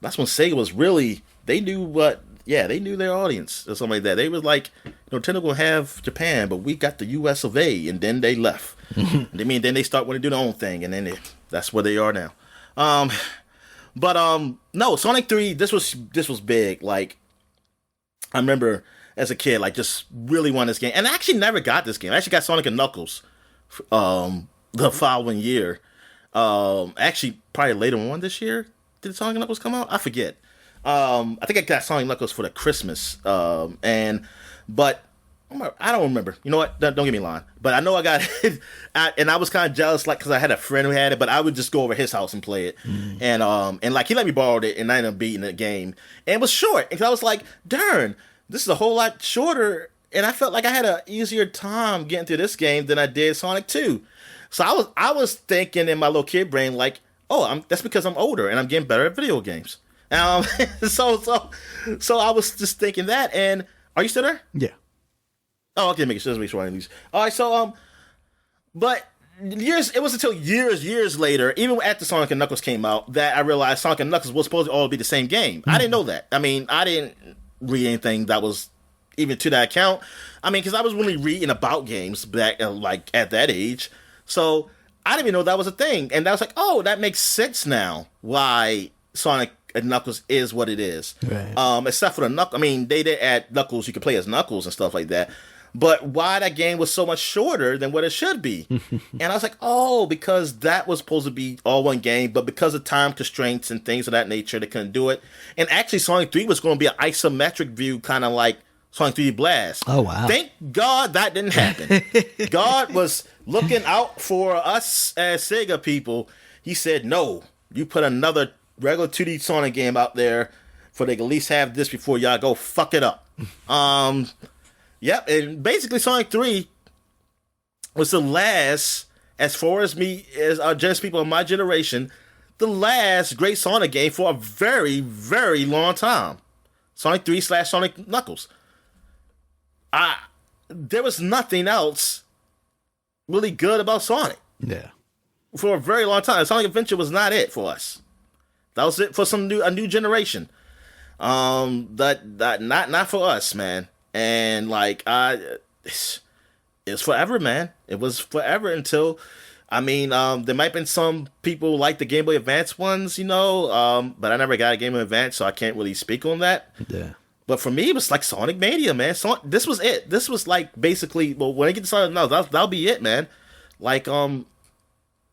Speaker 2: that's when Sega was really. They knew what. Yeah, they knew their audience or something like that. They was like, Nintendo gonna have Japan, but we got the U.S. of A. And then they left. Then they start wanting to do their own thing, and then that's where they are now. But no, Sonic 3. This was big. Like, I remember as a kid, like, just really wanted this game, and I actually never got this game. I actually got Sonic and Knuckles, the following year. Actually, probably later on this year. Did Sonic and Knuckles come out? I forget. I think I got Sonic and Knuckles for the Christmas. But I don't remember. You know what? Don't get me lying. But I know I got it, and I was kind of jealous, like, because I had a friend who had it. But I would just go over his house and play it, and like, he let me borrow it, and I ended up beating the game. And it was short, and I was like, darn, this is a whole lot shorter. And I felt like I had an easier time getting through this game than I did Sonic 2. So I was thinking in my little kid brain, like, oh, that's because I'm older and I'm getting better at video games. So I was just thinking that. And are you still there?
Speaker 1: Yeah.
Speaker 2: Oh, okay, make sure one of these. All right, so but it was until years later, even after Sonic and Knuckles came out, that I realized Sonic and Knuckles was supposed to all be the same game. I didn't know that. I mean, I didn't read anything that was even to that account. I mean, because I was really reading about games back like at that age, so I didn't even know that was a thing. And I was like, oh, that makes sense now. Why Sonic and Knuckles is what it is. Right. Except for the Knuckles. I mean, they did add Knuckles. You could play as Knuckles and stuff like that. But why that game was so much shorter than what it should be. And I was like, oh, because that was supposed to be all one game, but because of time constraints and things of that nature, they couldn't do it. And actually, Sonic 3 was going to be an isometric view, kind of like Sonic 3D Blast.
Speaker 1: Oh, wow.
Speaker 2: Thank God that didn't happen. God was looking out for us as Sega people. He said, no, you put another regular 2D Sonic game out there for they can at least have this before y'all go fuck it up. Yep, and basically Sonic 3 was the last, as far as me, as just people of my generation, the last great Sonic game for a very, very long time. Sonic 3 / Sonic Knuckles. There was nothing else really good about Sonic.
Speaker 1: Yeah.
Speaker 2: For a very long time. Sonic Adventure was not it for us. That was it for a new generation. Not for us, man. And like it's forever, man. It was forever until, I mean, there might have been some people like the Game Boy Advance ones, but I never got a Game Boy Advance, so I can't really speak on that.
Speaker 1: Yeah. But
Speaker 2: for me, it was like Sonic Mania, man. This was it. This was like basically, well, when I get to Sonic, no, that'll be it, man. Like,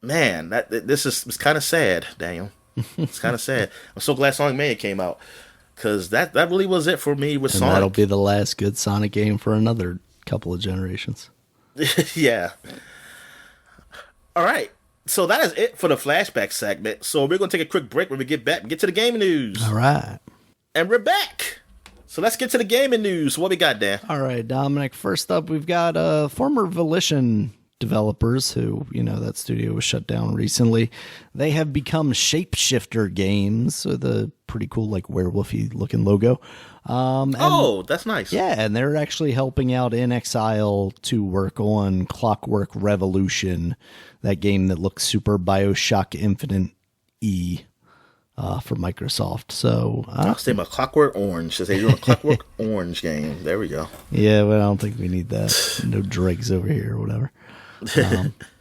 Speaker 2: man, this is kind of sad, Daniel. It's kind of sad. I'm so glad Sonic Mania came out. Because that really was it for me with Sonic.
Speaker 1: That'll be the last good Sonic game for another couple of generations.
Speaker 2: Yeah. All right. So that is it for the flashback segment. So we're going to take a quick break when we get back and get to the gaming news.
Speaker 1: All right.
Speaker 2: And we're back. So let's get to the gaming news. What we got, Dan?
Speaker 1: All right, Dominic. First up, we've got former Volition developers who, that studio was shut down recently. They have become Shapeshifter Games with a pretty cool, like, werewolfy looking logo.
Speaker 2: That's nice.
Speaker 1: Yeah, and they're actually helping out In Exile to work on Clockwork Revolution, that game that looks super Bioshock Infinite for Microsoft. So
Speaker 2: I was thinking about Clockwork Orange. They're doing a Clockwork Orange game. There we go.
Speaker 1: Yeah, but I don't think we need that. No dregs over here or whatever.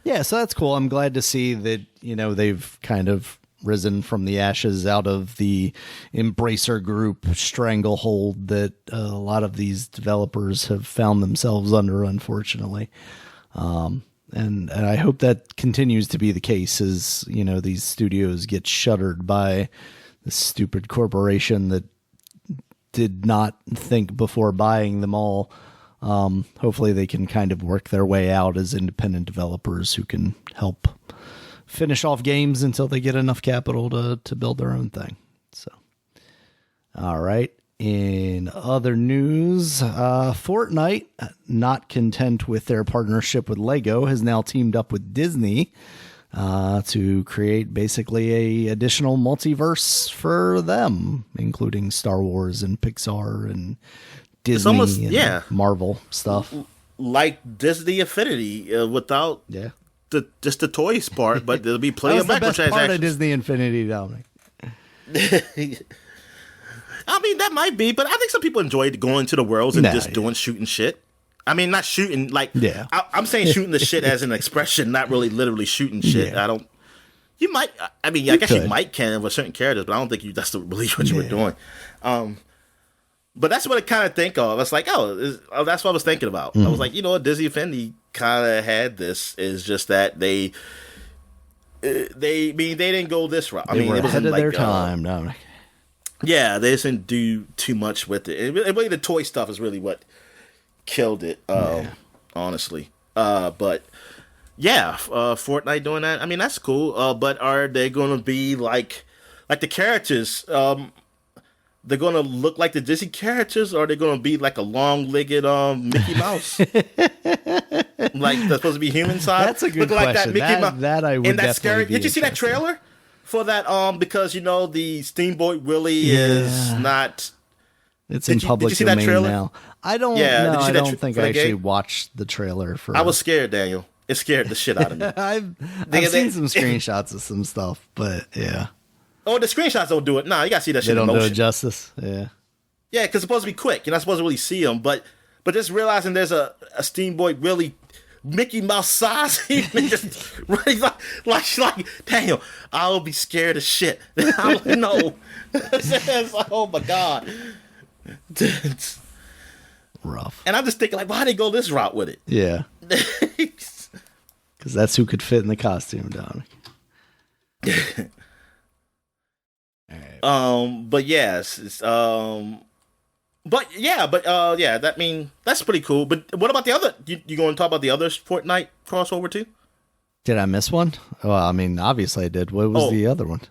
Speaker 1: Yeah, so that's cool. I'm glad to see that, they've kind of risen from the ashes out of the Embracer Group stranglehold that a lot of these developers have found themselves under, unfortunately. And I hope that continues to be the case as, these studios get shuttered by this stupid corporation that did not think before buying them all. Hopefully they can kind of work their way out as independent developers who can help finish off games until they get enough capital to build their own thing. So, all right. In other news, Fortnite, not content with their partnership with Lego, has now teamed up with Disney to create basically a additional multiverse for them, including Star Wars and Pixar and Disney
Speaker 2: almost,
Speaker 1: and Marvel stuff.
Speaker 2: Like Disney Infinity without just the toys part, but there'll be plenty of microtransactions. That was the best part
Speaker 1: of Disney Infinity, Dominic.
Speaker 2: I mean, that might be, but I think some people enjoy going to the worlds and just doing shooting shit. I mean, not shooting, like, I'm saying shooting the shit as an expression, not really literally shooting shit. Yeah. You might, I mean, I guess you might can with certain characters, but I don't think that's really what you were doing. But that's what I kind of think of. It's like, that's what I was thinking about. I was like, Disney Infinity kind of had this, is just that they didn't go this route.
Speaker 1: They were ahead of their time, Dominic.
Speaker 2: Yeah, they didn't do too much with it. Really, the toy stuff is really what killed it, honestly. But yeah, Fortnite doing that. I mean, that's cool. But are they going to be like the characters? They're going to look like the Disney characters, or are they going to be like a long-legged Mickey Mouse? Like they're supposed to be human size.
Speaker 1: That's a good question. Like that Mickey Mouse. That I would definitely scary.
Speaker 2: Did you see that trailer for that? Because the Steamboat Willie is not.
Speaker 1: It's in public domain now. I don't.
Speaker 2: Yeah,
Speaker 1: no, I don't think I actually watched the trailer for.
Speaker 2: I was scared, Daniel. It scared the shit out of me.
Speaker 1: I've seen some screenshots of some stuff, but yeah.
Speaker 2: Oh, the screenshots don't do it. Nah, you gotta see that shit in motion.
Speaker 1: They don't do it justice. Yeah.
Speaker 2: Yeah, because it's supposed to be quick. You're not supposed to really see them, but just realizing there's a Steamboat Willie Mickey Mouse size, just really like Daniel, I'll be scared as shit. I don't know. It's like, oh my god.
Speaker 1: Rough.
Speaker 2: And I'm just thinking, like, why they go this route with it?
Speaker 1: Yeah. Because that's who could fit in the costume, Dominic.
Speaker 2: But yes, that's pretty cool. But what about the other? You going to talk about the other Fortnite crossover too?
Speaker 1: Did I miss one? Well, I mean, obviously I did. What was the other one?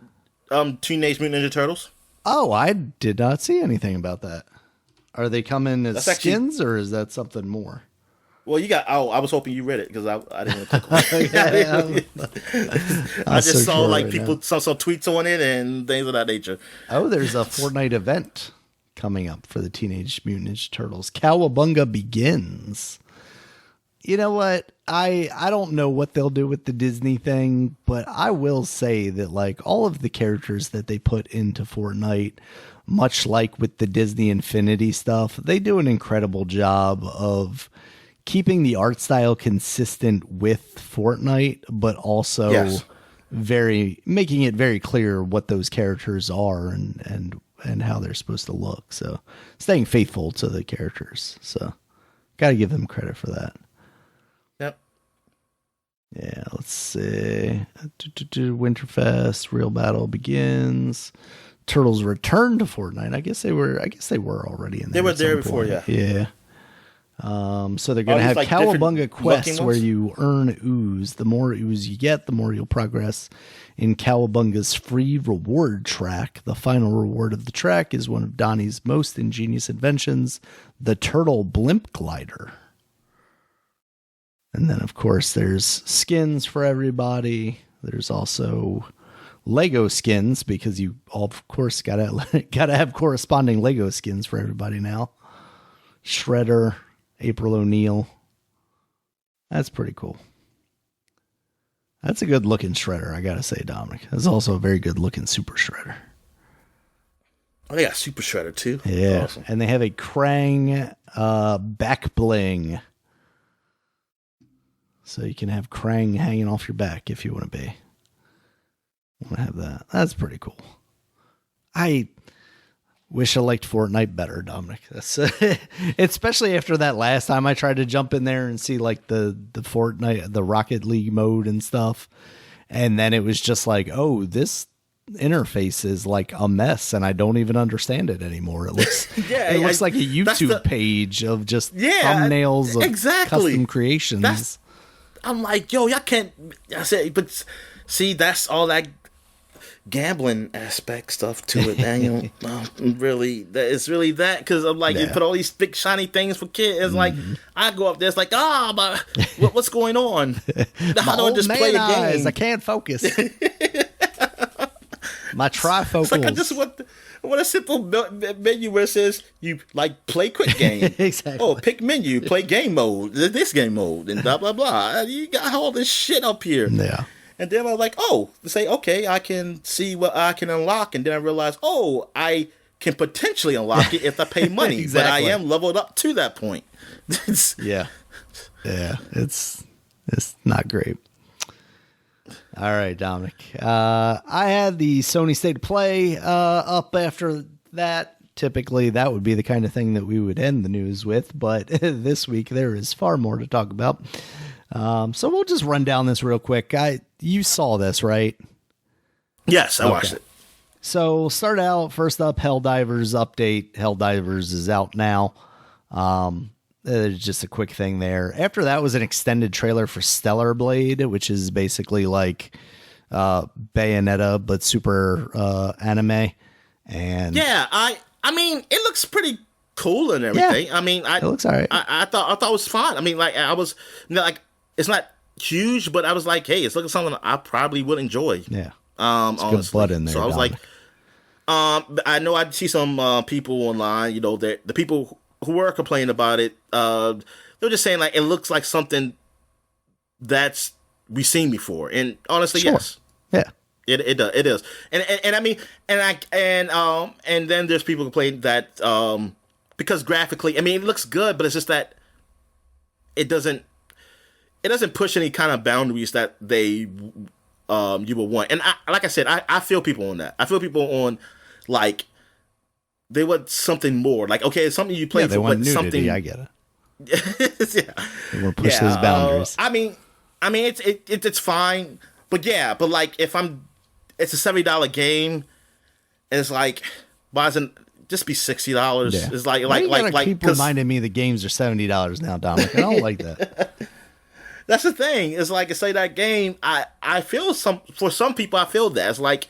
Speaker 2: Teenage Mutant Ninja Turtles.
Speaker 1: Oh, I did not see anything about that. Are they coming as skins, or is that something more?
Speaker 2: Well, you got. Oh, I was hoping you read it because I didn't click on it. I just saw like people some tweets on it and things of that nature.
Speaker 1: Oh, there's a Fortnite event coming up for the Teenage Mutant Ninja Turtles. Cowabunga begins. You know what? I don't know what they'll do with the Disney thing, but I will say that like all of the characters that they put into Fortnite, much like with the Disney Infinity stuff, they do an incredible job of keeping the art style consistent with Fortnite, but also making it very clear what those characters are and how they're supposed to look. So staying faithful to the characters. So got to give them credit for that.
Speaker 2: Yep.
Speaker 1: Yeah, let's see. Winterfest, Real Battle begins. Turtles return to Fortnite. I guess they were already in there.
Speaker 2: They were there before, yeah.
Speaker 1: Yeah. So they're going to have like Cowabunga quests where you earn ooze. The more ooze you get, the more you'll progress in Cowabunga's free reward track. The final reward of the track is one of Donnie's most ingenious inventions, the Turtle Blimp Glider. And then, of course, there's skins for everybody. There's also Lego skins, because you, of course, gotta have corresponding Lego skins for everybody now. Shredder, April O'Neil. That's pretty cool. That's a good looking Shredder, I gotta say, Dominic. That's also a very good looking Super Shredder.
Speaker 2: Oh, they got Super Shredder too.
Speaker 1: Yeah,
Speaker 2: awesome.
Speaker 1: And they have a Krang back bling. So you can have Krang hanging off your back if you want to be. Want to have that. That's pretty cool. I wish I liked Fortnite better, Dominic. That's especially after that last time I tried to jump in there and see like the Fortnite, the Rocket League mode and stuff. And then it was just like, oh, this interface is like a mess and I don't even understand it anymore. It looks it looks like a YouTube page of just thumbnails of custom creations.
Speaker 2: I'm like, yo, y'all can't. I said, but see, that's all that gambling aspect stuff to it, Daniel. Really, it's really that, because I'm like, you put all these big shiny things for kids. It's like I go up there, it's like, but what's going on? How do I just play a game?
Speaker 1: I can't focus. My trifocals.
Speaker 2: It's like I just want a simple menu where it says you like play quick game.
Speaker 1: Exactly.
Speaker 2: Oh, pick menu, play game mode, this game mode, and blah blah blah. You got all this shit up here.
Speaker 1: Yeah.
Speaker 2: And then I was like, oh, say okay, I can see what I can unlock, and then I realized, oh, I can potentially unlock it if I pay money,
Speaker 1: Exactly.
Speaker 2: but I am leveled up to that point.
Speaker 1: Yeah. It's not great. All right, Dominic. I had the Sony State of Play up after that. Typically, that would be the kind of thing that we would end the news with, but this week there is far more to talk about. So we'll just run down this real quick. You saw this, right?
Speaker 2: Yes, I watched it.
Speaker 1: So we'll start out first up, Helldivers update. Helldivers is out now. Just a quick thing there. After that was an extended trailer for Stellar Blade, which is basically like Bayonetta but super anime. And
Speaker 2: yeah, I mean, it looks pretty cool and everything.
Speaker 1: Yeah,
Speaker 2: I mean,
Speaker 1: it looks all right.
Speaker 2: I thought it was fine. I mean, like I was like, it's not huge, but I was like, hey, it's looking something I probably would enjoy.
Speaker 1: Yeah,
Speaker 2: it's
Speaker 1: good blood in there.
Speaker 2: So I was
Speaker 1: Dominic.
Speaker 2: like, I know I see some people online. You know, the people who were complaining about it, they were just saying like it looks like something that's we've seen before. And honestly,
Speaker 1: Sure.
Speaker 2: yes,
Speaker 1: Yeah.
Speaker 2: It does. It is. And I mean, and then there's people complaining that because graphically, I mean, it looks good, but it's just that it doesn't push any kind of boundaries that they you would want. And like I said, I feel people on that. I feel people on like they want something more. Like, okay, it's something you play
Speaker 1: They
Speaker 2: for,
Speaker 1: want
Speaker 2: but
Speaker 1: nudity,
Speaker 2: something.
Speaker 1: I get it.
Speaker 2: Yeah.
Speaker 1: They want to push those boundaries.
Speaker 2: I mean, it's fine, but like if it's a $70 game, and it's like, why doesn't just be $60?
Speaker 1: Yeah.
Speaker 2: It's
Speaker 1: Why you gotta keep reminding me the games are $70 now, Dominic. I don't like that.
Speaker 2: That's the thing. It's like it's like that game. I feel for some people I feel that it's like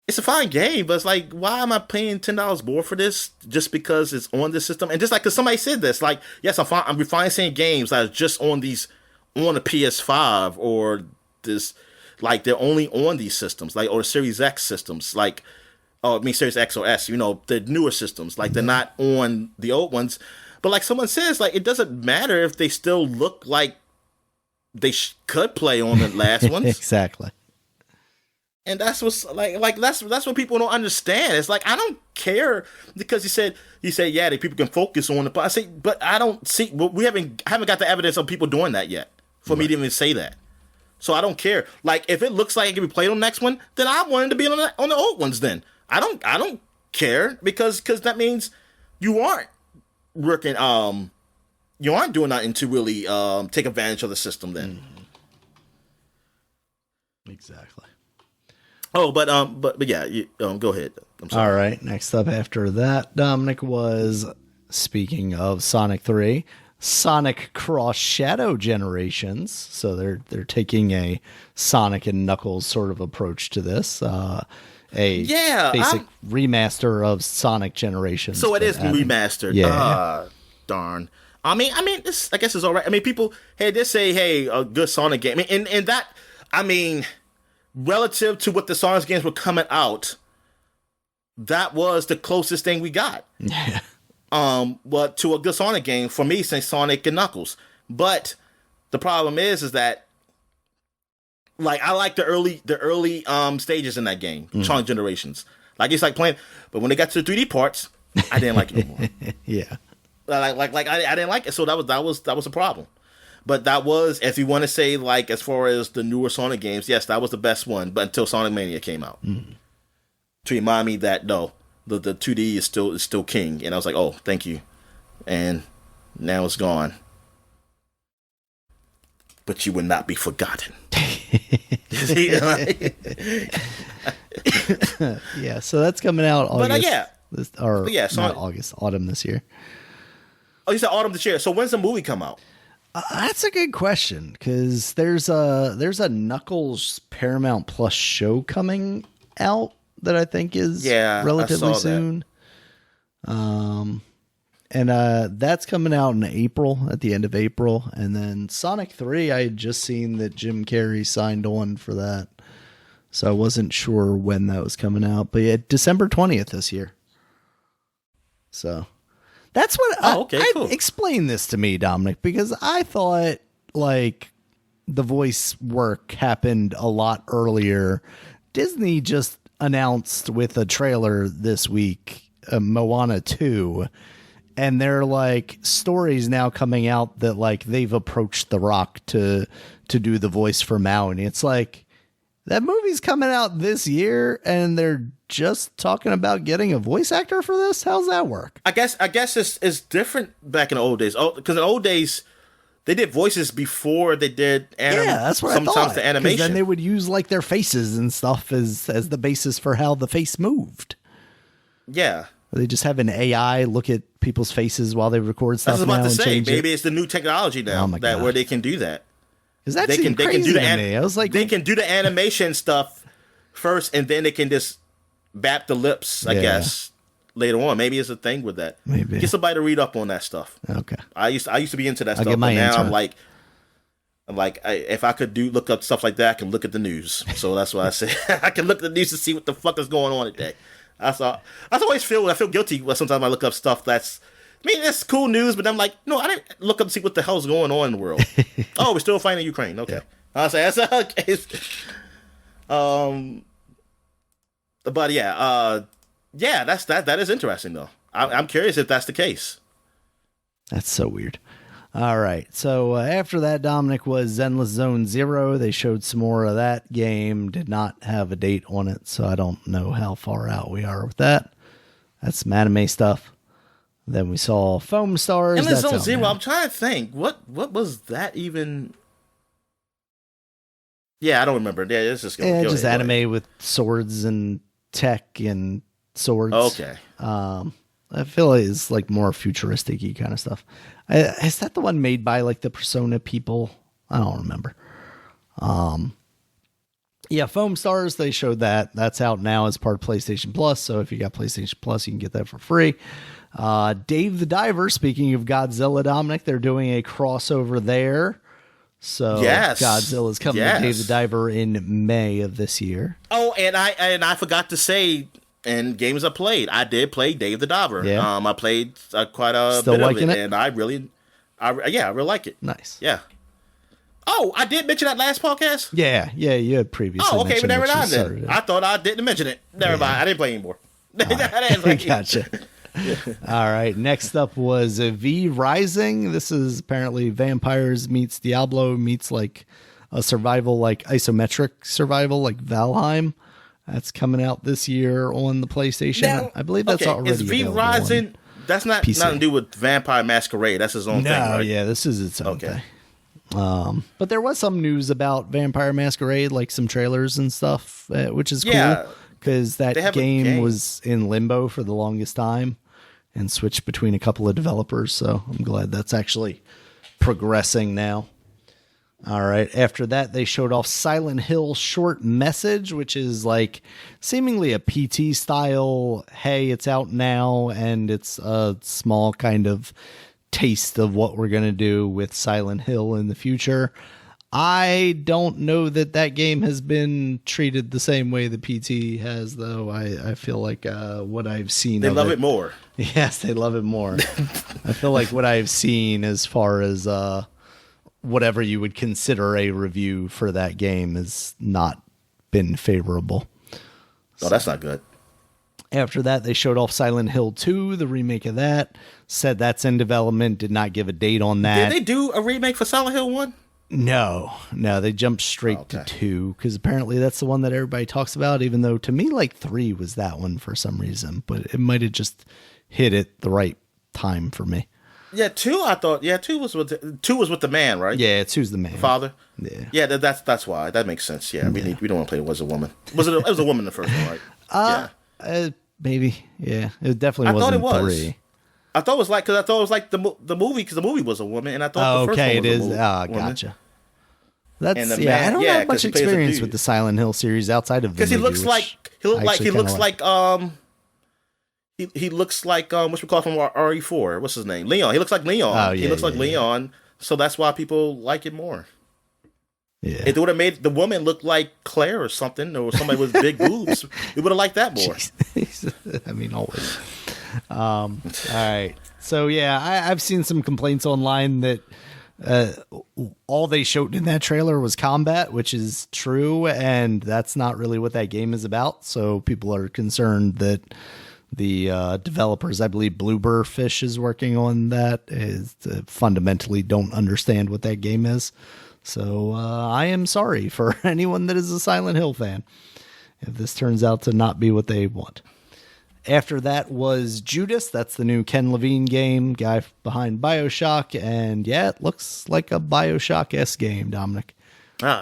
Speaker 2: it's a fine game, but it's like why am I paying $10 more for this just because it's on this system? And just like because somebody said this, like yes, I'm fine seeing games that are just on the PS5 or this. Like they're only on these systems, like or Series X systems, like Series X or S, you know, the newer systems. Like they're not on the old ones. But like someone says, like it doesn't matter if they still look like they could play on the last ones.
Speaker 1: Exactly.
Speaker 2: And that's what's like that's what people don't understand. It's like I don't care because you said yeah, that people can focus on it, but I say but I don't see. I haven't got the evidence of people doing that yet for me to even say that. So I don't care. Like if it looks like it can be played on the next one, then I want it to be on the old ones. Then I don't care because that means you aren't working. You aren't doing nothing to really take advantage of the system. Then
Speaker 1: Exactly.
Speaker 2: Oh, but yeah, go ahead. I'm sorry.
Speaker 1: All right. Next up after that, Dominic, was speaking of Sonic 3. Sonic Cross Shadow Generations. So they're taking a Sonic and Knuckles sort of approach to this. Basic remaster of Sonic Generations.
Speaker 2: So it is remastered.
Speaker 1: Yeah.
Speaker 2: Darn. I mean, this I guess is all right. I mean, people they say a good Sonic game, and that I mean, relative to what the Sonic games were coming out, that was the closest thing we got.
Speaker 1: Yeah.
Speaker 2: But to a good Sonic game for me, since Sonic and Knuckles. But the problem is that like I like the early stages in that game, Sonic Generations. Like it's like playing, but when they got to the 3D parts, I didn't like it no more.
Speaker 1: Yeah.
Speaker 2: Like I didn't like it, so that was a problem. But that was, if you want to say like as far as the newer Sonic games, yes, that was the best one. But until Sonic Mania came out, to remind me that no. The 2D is still king, and I was like, oh, thank you, and now it's gone, but you will not be forgotten.
Speaker 1: Yeah, so that's coming out August.
Speaker 2: Not
Speaker 1: August, autumn this year.
Speaker 2: Oh, you said autumn this year. So when's the movie come out?
Speaker 1: That's a good question because there's a Knuckles Paramount Plus show coming out that I think is relatively soon. And that's coming out in April, at the end of April. And then Sonic 3, I had just seen that Jim Carrey signed on for that. So I wasn't sure when that was coming out, but yeah, December 20th this year. So that's what.
Speaker 2: Okay, cool.
Speaker 1: Explain this to me, Dominic, because I thought like the voice work happened a lot earlier. Disney just announced with a trailer this week, Moana 2, and they're like stories now coming out that like they've approached The Rock to do the voice for Maui. It's like that movie's coming out this year, and they're just talking about getting a voice actor for this. How's that work?
Speaker 2: I guess it's different back in the old days. Oh, because in the old days they did voices before they did
Speaker 1: that's what
Speaker 2: sometimes
Speaker 1: I thought.
Speaker 2: the animation.
Speaker 1: Then they would use like their faces and stuff as the basis for how the face moved.
Speaker 2: Yeah.
Speaker 1: They just have an AI look at people's faces while they record stuff.
Speaker 2: I was about
Speaker 1: now
Speaker 2: to
Speaker 1: and
Speaker 2: say,
Speaker 1: change
Speaker 2: maybe
Speaker 1: it.
Speaker 2: it's the new technology now where they can do that.
Speaker 1: Because that seemed crazy to me. I was like,
Speaker 2: they can do the animation stuff first, and then they can just bap the lips. I guess later on, maybe it's a thing with that.
Speaker 1: Maybe
Speaker 2: get somebody to read up on that stuff.
Speaker 1: Okay,
Speaker 2: I used to be into that stuff, but now I'm like, if I could look up stuff like that, I can look at the news. So that's why I say I can look at the news to see what the fuck is going on today. I always feel guilty when sometimes I look up stuff that's. I mean, it's cool news, but I'm like, no, I didn't look up to see what the hell's going on in the world. Oh, we're still fighting Ukraine. Okay. Yeah. I say that's okay. But that is interesting though. I'm curious if that's the case.
Speaker 1: That's so weird. All right. So after that, Dominic, was Zenless Zone Zero. They showed some more of that game. Did not have a date on it, so I don't know how far out we are with that. That's some anime stuff. Then we saw Foam Stars.
Speaker 2: Zenless Zone Zero. I'm trying to think. What was that even? Yeah, I don't remember. Yeah, it's just
Speaker 1: just anime with swords and tech and swords.
Speaker 2: Okay.
Speaker 1: I feel like it's like more futuristic-y kind of stuff. Is that the one made by like the Persona people? I don't remember. Yeah, Foam Stars, they showed that. That's out now as part of PlayStation Plus. So if you got PlayStation Plus, you can get that for free. Dave the Diver, speaking of Godzilla, Dominic, they're doing a crossover there. So Godzilla's coming to Dave the Diver in May of this year.
Speaker 2: Oh, and I forgot to say, in games I played, I did play Dave the Diver.
Speaker 1: Yeah.
Speaker 2: I played quite a
Speaker 1: Still
Speaker 2: bit
Speaker 1: liking
Speaker 2: of it,
Speaker 1: it,
Speaker 2: and I really like it.
Speaker 1: Nice.
Speaker 2: Yeah. Oh, I did mention that last podcast?
Speaker 1: Yeah, you had previously
Speaker 2: mentioned. Oh, okay, but never mind
Speaker 1: then.
Speaker 2: I thought I didn't mention it. Never mind. I didn't play anymore.
Speaker 1: Gotcha. All right. Next up was V Rising. This is apparently vampires meets Diablo meets like a survival, like isometric survival, like Valheim. That's coming out this year on the PlayStation. Now, I believe that's already
Speaker 2: is V Rising. That's not nothing to do with Vampire Masquerade. That's his own thing, right?
Speaker 1: Yeah, this is its own thing. But there was some news about Vampire Masquerade, like some trailers and stuff, which is cool because that game was in limbo for the longest time and switched between a couple of developers. So I'm glad that's actually progressing now. All right. After that, they showed off Silent Hill Short Message, which is like seemingly a PT style. Hey, it's out now, and it's a small kind of taste of what we're going to do with Silent Hill in the future. I don't know that game has been treated the same way the PT has, though. I feel like what I've seen,
Speaker 2: they love it more.
Speaker 1: Yes, they love it more. I feel like what I've seen as far as whatever you would consider a review for that game has not been favorable.
Speaker 2: Oh, that's not good.
Speaker 1: After that, they showed off Silent Hill 2, the remake of that. Said that's in development, did not give a date on that.
Speaker 2: Did they do a remake for Silent Hill 1?
Speaker 1: No, they jumped straight to 2, because apparently that's the one that everybody talks about, even though to me, like 3 was that one for some reason, but it might have just hit it the right time for me.
Speaker 2: Yeah, 2, I thought, 2 was with the man, right?
Speaker 1: Yeah, 2's the man.
Speaker 2: The father?
Speaker 1: Yeah.
Speaker 2: That's why. That makes sense. Yeah, we don't want to play it was a woman. It was a woman in the first one, right?
Speaker 1: Maybe. Yeah, it definitely wasn't 3.
Speaker 2: I thought it was like, because I thought it was like the movie, because the movie was a woman, and I thought the first one was
Speaker 1: it is.
Speaker 2: A woman.
Speaker 1: Gotcha. That's
Speaker 2: and
Speaker 1: I don't have much experience with the Silent Hill series outside of the movie.
Speaker 2: Because he looks like what we call from RE4. What's his name? Leon. He looks like Leon. He looks like Leon. So that's why people like it more.
Speaker 1: Yeah.
Speaker 2: If they would have made the woman look like Claire or something, or somebody with big boobs, we would have liked that more.
Speaker 1: I mean, always. All right. So, yeah, I've seen some complaints online that all they showed in that trailer was combat, which is true, and that's not really what that game is about. So people are concerned that the developers, I believe Blueberfish is working on that, fundamentally don't understand what that game is. So I am sorry for anyone that is a Silent Hill fan if this turns out to not be what they want. After that was Judas. That's the new Ken Levine game, guy behind BioShock. And yeah, it looks like a BioShock-esque game, Dominic.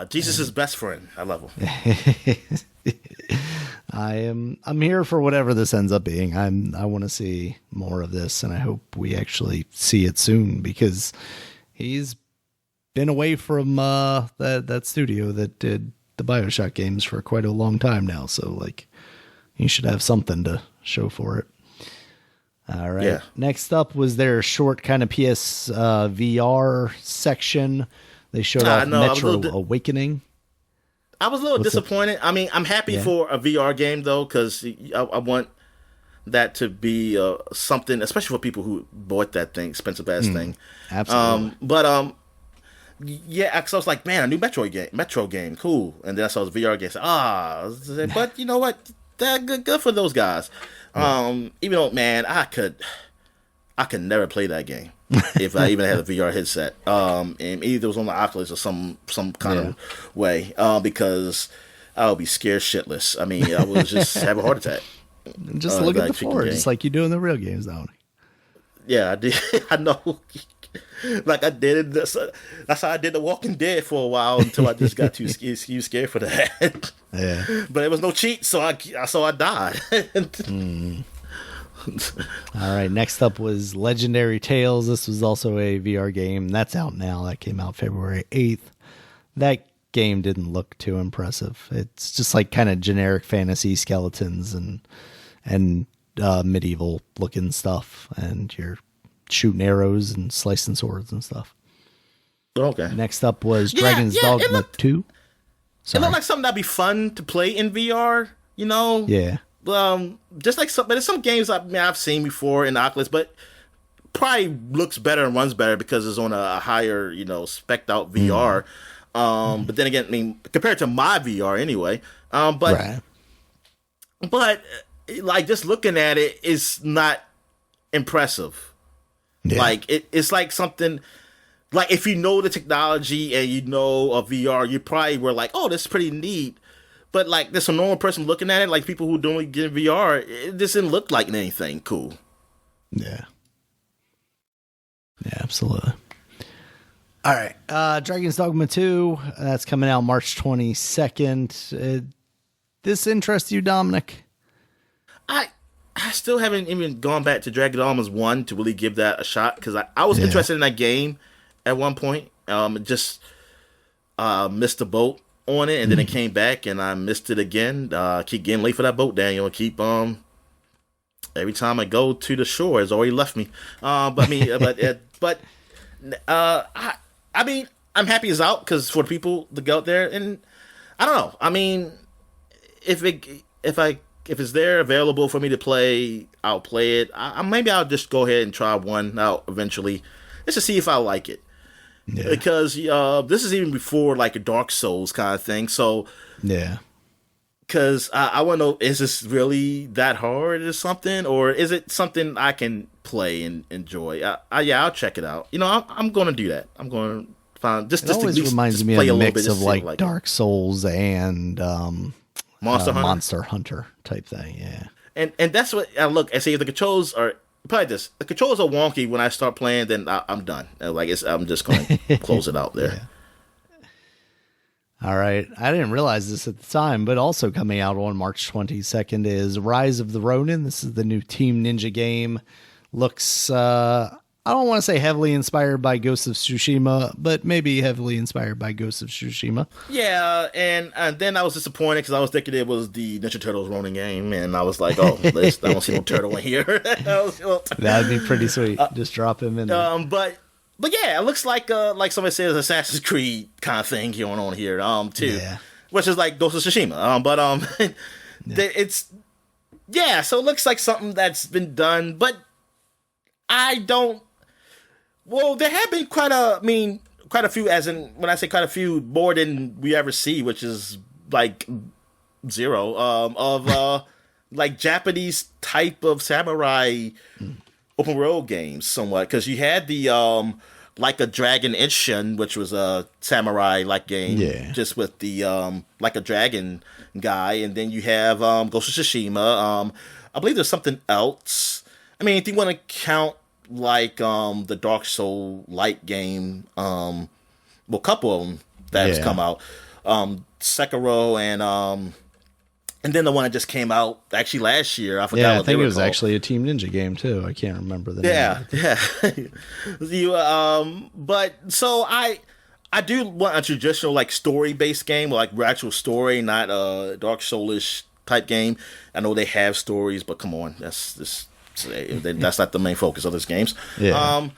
Speaker 2: Jesus' best friend. I love him.
Speaker 1: I'm here for whatever this ends up being. I want to see more of this, and I hope we actually see it soon, because he's been away from that studio that did the BioShock games for quite a long time now. So like, he should have something to show for it. All right. Yeah. Next up was their short kind of PS VR section. They showed off Metro Awakening.
Speaker 2: I was a little disappointed. I mean, I'm happy for a VR game though, because I want that to be something, especially for people who bought that thing, expensive ass thing.
Speaker 1: Absolutely.
Speaker 2: Yeah, because I was like, man, a new Metro game, cool. And then I saw the VR game. But you know what? That good for those guys. Even though, man, I could never play that game if I even had a VR headset. And either it was on the Oculus or some kind of way, because I would be scared shitless. I mean, I would just have a heart attack.
Speaker 1: Just look at the floor, just like you do in the real games, don't you?
Speaker 2: Yeah, I did. I know. Like I did. That's how I did The Walking Dead for a while, until I just got too scared for that.
Speaker 1: Yeah.
Speaker 2: But it was no cheat, so I died.
Speaker 1: All right. Next up was Legendary Tales. This was also a VR game. That's out now. That came out February 8th. That game didn't look too impressive. It's just like kind of generic fantasy skeletons and medieval looking stuff, and you're shooting arrows and slicing swords and stuff.
Speaker 2: Okay.
Speaker 1: Next up was Dragon's Dogma 2.
Speaker 2: It looked like something that'd be fun to play in VR, you know?
Speaker 1: Yeah.
Speaker 2: Just like there's some games I've seen before in Oculus, but probably looks better and runs better because it's on a higher, spec'd out VR. But then again, I mean, compared to my VR anyway. But like just looking at it is not impressive. Yeah. Like it's like something like, if you know the technology and you know a VR, you probably were like, oh, this is pretty neat. But like, there's a normal person looking at it, like people who don't get VR, it doesn't look like anything cool.
Speaker 1: Yeah. Yeah, absolutely. All right. Dragon's Dogma 2, that's coming out March 22nd. This interests you, Dominic?
Speaker 2: I still haven't even gone back to Dragon Dogma 1 to really give that a shot, because I was interested in that game at one point. Just missed the boat on it, and then it came back, and I missed it again. Keep getting late for that boat, Daniel. Keep every time I go to the shore, it's already left me. I mean, I'm happy it's out, because for people to go out there, and I don't know. I mean, if it's there available for me to play, I'll play it. Maybe I'll just go ahead and try one out eventually, just to see if I like it. Yeah. Because this is even before like a Dark Souls kind of thing. So
Speaker 1: yeah.
Speaker 2: Because I want to know, is this really that hard or something? Or is it something I can play and enjoy? I'll check it out. I'm going to do that. I'm going to find... Just
Speaker 1: always reminds me of a mix of like Dark Souls and Monster Hunter type thing, yeah.
Speaker 2: And that's what I look. I say, if the controls are... Probably this. The controls are wonky when I start playing, then I'm done. I'm just going to close it out there.
Speaker 1: Yeah. All right. I didn't realize this at the time, but also coming out on March 22nd is Rise of the Ronin. This is the new Team Ninja game. Looks, I don't want to say heavily inspired by Ghost of Tsushima, but maybe heavily inspired by Ghost of Tsushima.
Speaker 2: Yeah, and then I was disappointed because I was thinking it was the Ninja Turtles Ronin game, and I was like, oh, I don't see no turtle in here.
Speaker 1: That'd be pretty sweet. Just drop him in there.
Speaker 2: But But yeah, it looks like somebody says Assassin's Creed kind of thing going on here, too.
Speaker 1: Yeah.
Speaker 2: Which is like Ghost of Tsushima. It's yeah, so it looks like something that's been done, but I don't. Well, there have been quite a few. As in, when I say quite a few, more than we ever see, which is like zero. Of like Japanese type of samurai open world games, somewhat, because you had the Like a Dragon Ishin, which was a samurai like game, just with the Like a Dragon guy, and then you have Ghost of Tsushima. I believe there's something else. I mean, if you want to count like the Dark Soul light game, well, a couple of them that has come out, Sekiro and then the one that just came out actually last year. I forgot.
Speaker 1: Yeah,
Speaker 2: what
Speaker 1: I think it was
Speaker 2: called.
Speaker 1: Actually a Team Ninja game too. I can't remember the name.
Speaker 2: Yeah. But so I do want a traditional like story based game, like actual story, not a Dark Soulish type game. I know they have stories, but come on, that's not the main focus of those games.
Speaker 1: Yeah.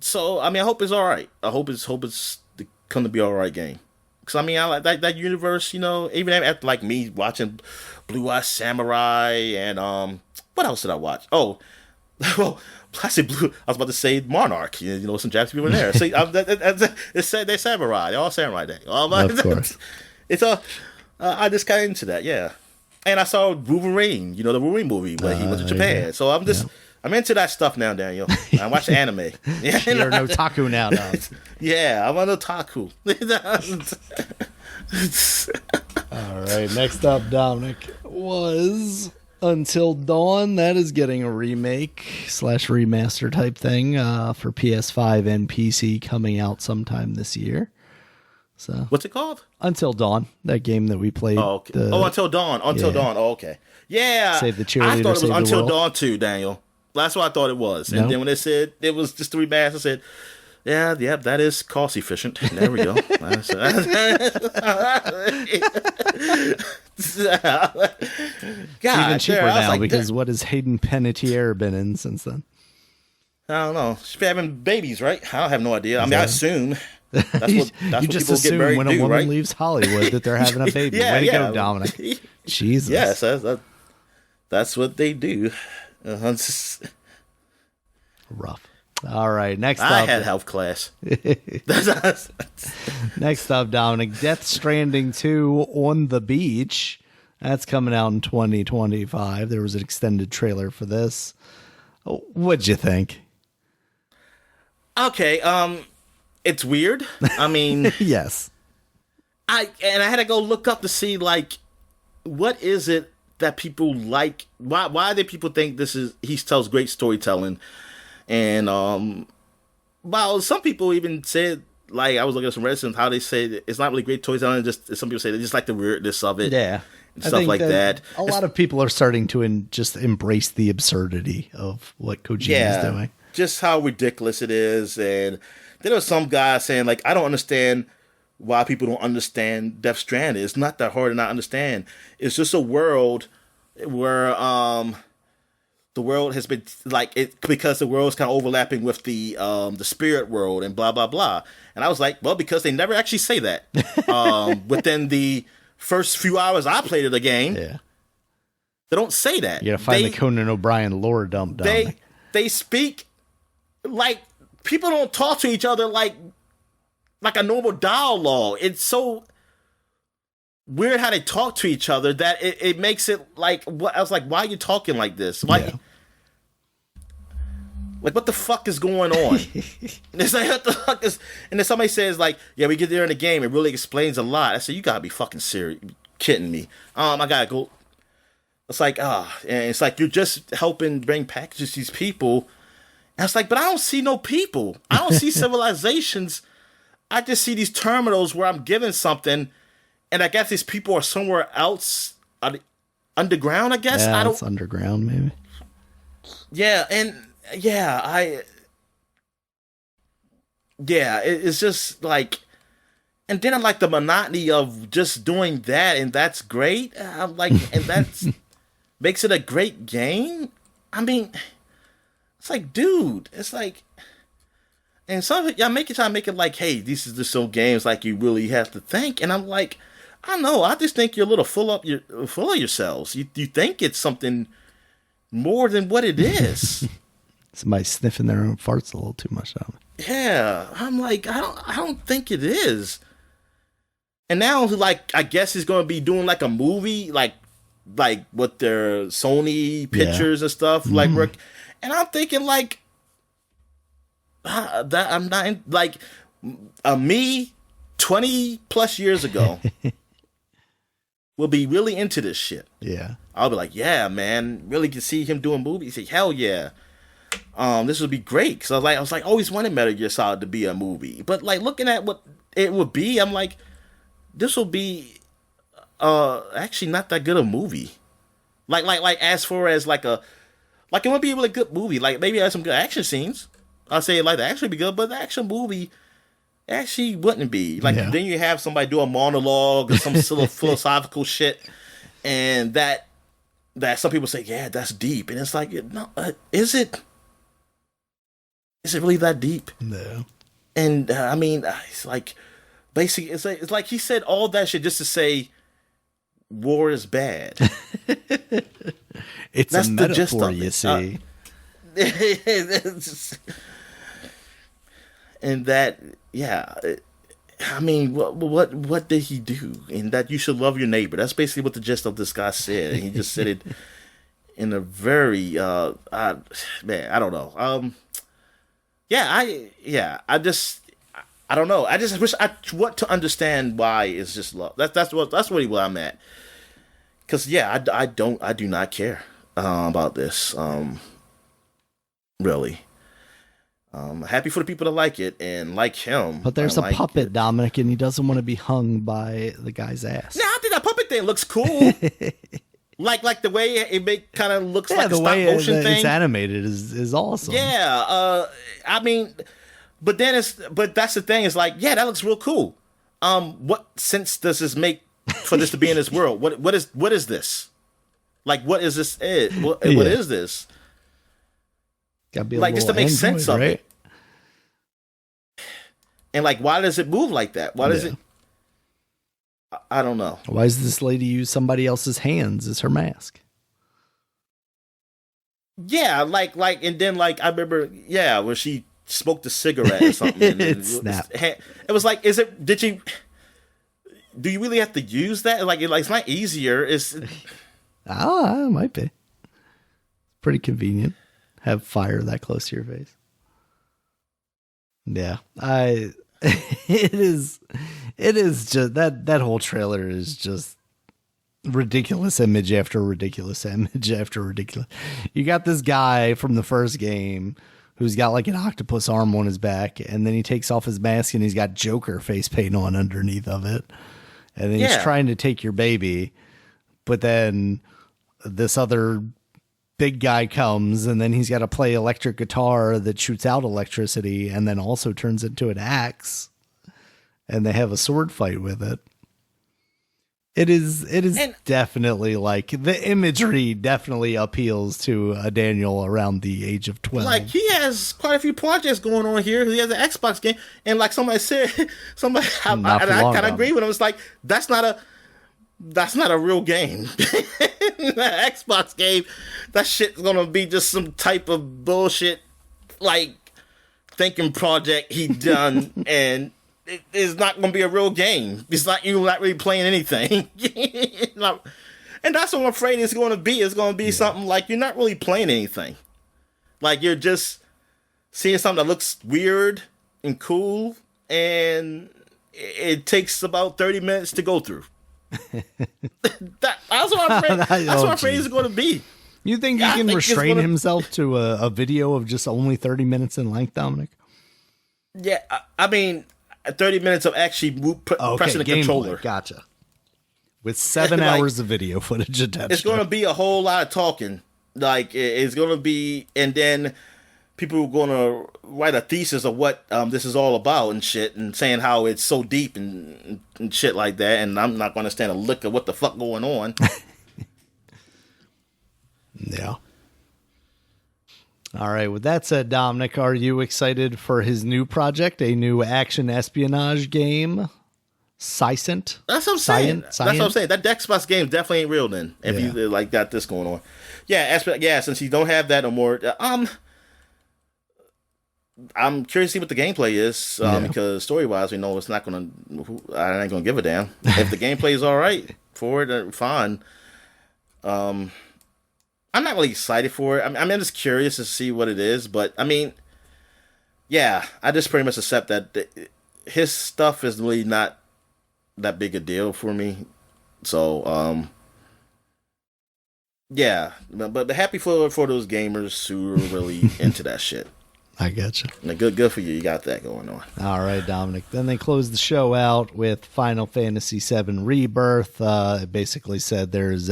Speaker 2: So I mean, I hope it's all right. I hope it's going to be all right game. Because I mean, I like that universe. Even after like me watching Blue Eye Samurai and what else did I watch? Oh, well, I said Blue. I was about to say Monarch. Some Japanese people in there. See, they're samurai. They're all samurai.
Speaker 1: Of course.
Speaker 2: It's I just got into that. Yeah, and I saw Wolverine. The Wolverine movie where he went to Japan. Yeah. So I'm into that stuff now, Daniel. I watch anime.
Speaker 1: You're an otaku now, dog.
Speaker 2: Yeah, I'm an otaku.
Speaker 1: All right, next up, Dominic, was Until Dawn. That is getting a remake / remaster type thing for PS5 and PC coming out sometime this year. So,
Speaker 2: what's it called?
Speaker 1: Until Dawn, that game that we played.
Speaker 2: Oh, okay. Until Dawn. Until Dawn. Oh, okay. Yeah.
Speaker 1: Save the cheerleader,
Speaker 2: I thought it was Until
Speaker 1: world.
Speaker 2: Dawn too, Daniel. That's what I thought it was. And then when they said it was just 3 masks, I said, yeah, that is cost efficient. There we go. It's
Speaker 1: even cheaper now because what has Hayden Panettiere been in since then?
Speaker 2: I don't know. She's been having babies, right? I don't have no idea. I mean, I assume. That's what
Speaker 1: you
Speaker 2: people
Speaker 1: just
Speaker 2: get
Speaker 1: assume
Speaker 2: married
Speaker 1: when a woman
Speaker 2: right?
Speaker 1: leaves Hollywood that they're having a baby. Way to go, Dominic. Jesus.
Speaker 2: Yes, that's what they do.
Speaker 1: Rough. All right, next up.
Speaker 2: I had health class.
Speaker 1: Next up, Dominic, Death Stranding 2 on the Beach. That's coming out in 2025. There was an extended trailer for this. What'd you think?
Speaker 2: Okay, it's weird. I mean,
Speaker 1: yes.
Speaker 2: I had to go look up to see like what is it that people like. Why do people think he tells great storytelling? And well, some people even said, like, I was looking at some Reddit how they say that it's not really great storytelling. Just some people say they just like the weirdness of it,
Speaker 1: and
Speaker 2: stuff like that.
Speaker 1: A lot of people are starting to just embrace the absurdity of what Kojima is doing.
Speaker 2: Just how ridiculous it is. And there was some guy saying, like, I don't understand why people don't understand Death Stranding. It's not that hard to not understand. It's just a world where the world has been like it because the world's kind of overlapping with the spirit world and blah blah blah. And I was like, well, because they never actually say that within the first few hours I played of the game.
Speaker 1: Yeah,
Speaker 2: they don't say that.
Speaker 1: You gotta find the Conan O'Brien lore dump.
Speaker 2: They speak like people don't talk to each other like a normal dialogue. It's so weird how they talk to each other that it makes it like what I was like, why are you talking like this? Why like what the fuck is going on? It's like what the fuck is, and then somebody says like, yeah, we get there in the game, it really explains a lot. I said, you gotta be fucking serious, kidding me. I gotta go. It's like and it's like you're just helping bring packages to these people. And it's like, but I don't see no people. I don't see civilizations. I just see these terminals where I'm given something. And I guess these people are somewhere else, underground. I guess
Speaker 1: it's underground, maybe.
Speaker 2: Yeah, and it's just like, and then I like the monotony of just doing that, and that's great. I'm like, and that's makes it a great game. I mean, it's like, dude, it's like, And some y'all try to make it like, hey, these is just so games like you really have to think. And I'm like, I don't know. I just think you're a little full of yourselves. You think it's something more than what it is.
Speaker 1: Somebody sniffing their own farts a little too much.
Speaker 2: Yeah, I'm like, I don't think it is. And now, like, I guess he's going to be doing like a movie, like with their Sony pictures and stuff, like work. And I'm thinking like that I'm not in, like me 20 plus years ago will be really into this shit.
Speaker 1: Yeah,
Speaker 2: I'll be like, yeah, man, really can see him doing movies. Say, hell yeah. This would be great because I was like always wanted Metal Gear Solid to be a movie, but like looking at what it would be, I'm like, this will be actually not that good a movie. Like as far as like it would be a really good movie. Like maybe it has some good action scenes. I'll say like the action would be good, but the action movie actually wouldn't be. Like then you have somebody do a monologue or some sort of philosophical shit, and that some people say, yeah, that's deep, and it's like, no, is it? Is it really that deep?
Speaker 1: No.
Speaker 2: And I mean, it's like basically, it's like he said all that shit just to say war is bad.
Speaker 1: It's that's a metaphor, you see.
Speaker 2: And that, yeah. I mean, what did he do? And that you should love your neighbor. That's basically what the gist of this guy said. And he just said it in a very, man, I don't know. I don't know. I just wish I want to understand why it's just love. That's really where I'm at. Cause yeah, I do not care about this. Really. Happy for the people that like it and like him.
Speaker 1: But there's a puppet, Dominic, and he doesn't want to be hung by the guy's ass.
Speaker 2: Nah, I think that puppet thing looks cool. like the way it kind of looks like a stop motion thing.
Speaker 1: It's animated is awesome.
Speaker 2: Yeah. I mean, but that's the thing. Is like, yeah, that looks real cool. What sense does this make for this to be in this world? What is this? Like, what is this? What is this?
Speaker 1: Gotta be
Speaker 2: like just to make
Speaker 1: Android,
Speaker 2: sense of
Speaker 1: right?
Speaker 2: it. And like, why does it move like that? Why does it? I don't know.
Speaker 1: Why does this lady use somebody else's hands as her mask?
Speaker 2: Yeah, like, and then like I remember, yeah, where she smoked a cigarette or something.
Speaker 1: It snapped.
Speaker 2: It was like, do you really have to use that? Like, it's not easier. It's
Speaker 1: it might be. Pretty convenient. Have fire that close to your face. Yeah, it is just that whole trailer is just ridiculous image after ridiculous image after ridiculous. You got this guy from the first game who's got like an octopus arm on his back, and then he takes off his mask and he's got Joker face paint on underneath of it. And then he's trying to take your baby, but then this other big guy comes, and then he's got to play electric guitar that shoots out electricity and then also turns into an axe, and they have a sword fight with it. It is definitely like the imagery definitely appeals to a Daniel around the age of 12.
Speaker 2: Like, he has quite a few projects going on here. He has an Xbox game, and like somebody said, I kind of agree with him. It's like that's not a real game. That Xbox game, that shit's gonna be just some type of bullshit, like thinking project he done, and it is not gonna be a real game. It's like you're not really playing anything. And that's what I'm afraid it's gonna be. It's gonna be something like you're not really playing anything. Like you're just seeing something that looks weird and cool, and it takes about 30 minutes to go through. That's what I'm afraid it's going to be.
Speaker 1: You think he can restrain himself to a video of just only 30 minutes in length, Dominic?
Speaker 2: Yeah, I mean, 30 minutes of actually pressing the controller.
Speaker 1: Gotcha. With 7 hours of video footage attached.
Speaker 2: It's going to be a whole lot of talking. Like, it's going to be, and then people are going to write a thesis of what this is all about and shit, and saying how it's so deep and shit like that, and I'm not going to stand a lick of what the fuck going on.
Speaker 1: Yeah. All right. With that said, Dominic, are you excited for his new project, a new action espionage game? Scient?
Speaker 2: That's what I'm saying. That's what I'm saying. That Xbox game definitely ain't real then. If you like got this going on. Yeah, since you don't have that no more, I'm curious to see what the gameplay is, because story-wise, we know it's not gonna. I ain't gonna give a damn if the gameplay is all right for it. Fine. I'm not really excited for it. I'm just curious to see what it is, but I mean, yeah, I just pretty much accept that his stuff is really not that big a deal for me. So, yeah, but happy for those gamers who are really into that shit.
Speaker 1: I getcha.
Speaker 2: Good for you. You got that going on.
Speaker 1: All right, Dominic. Then they closed the show out with Final Fantasy VII Rebirth. It basically said there's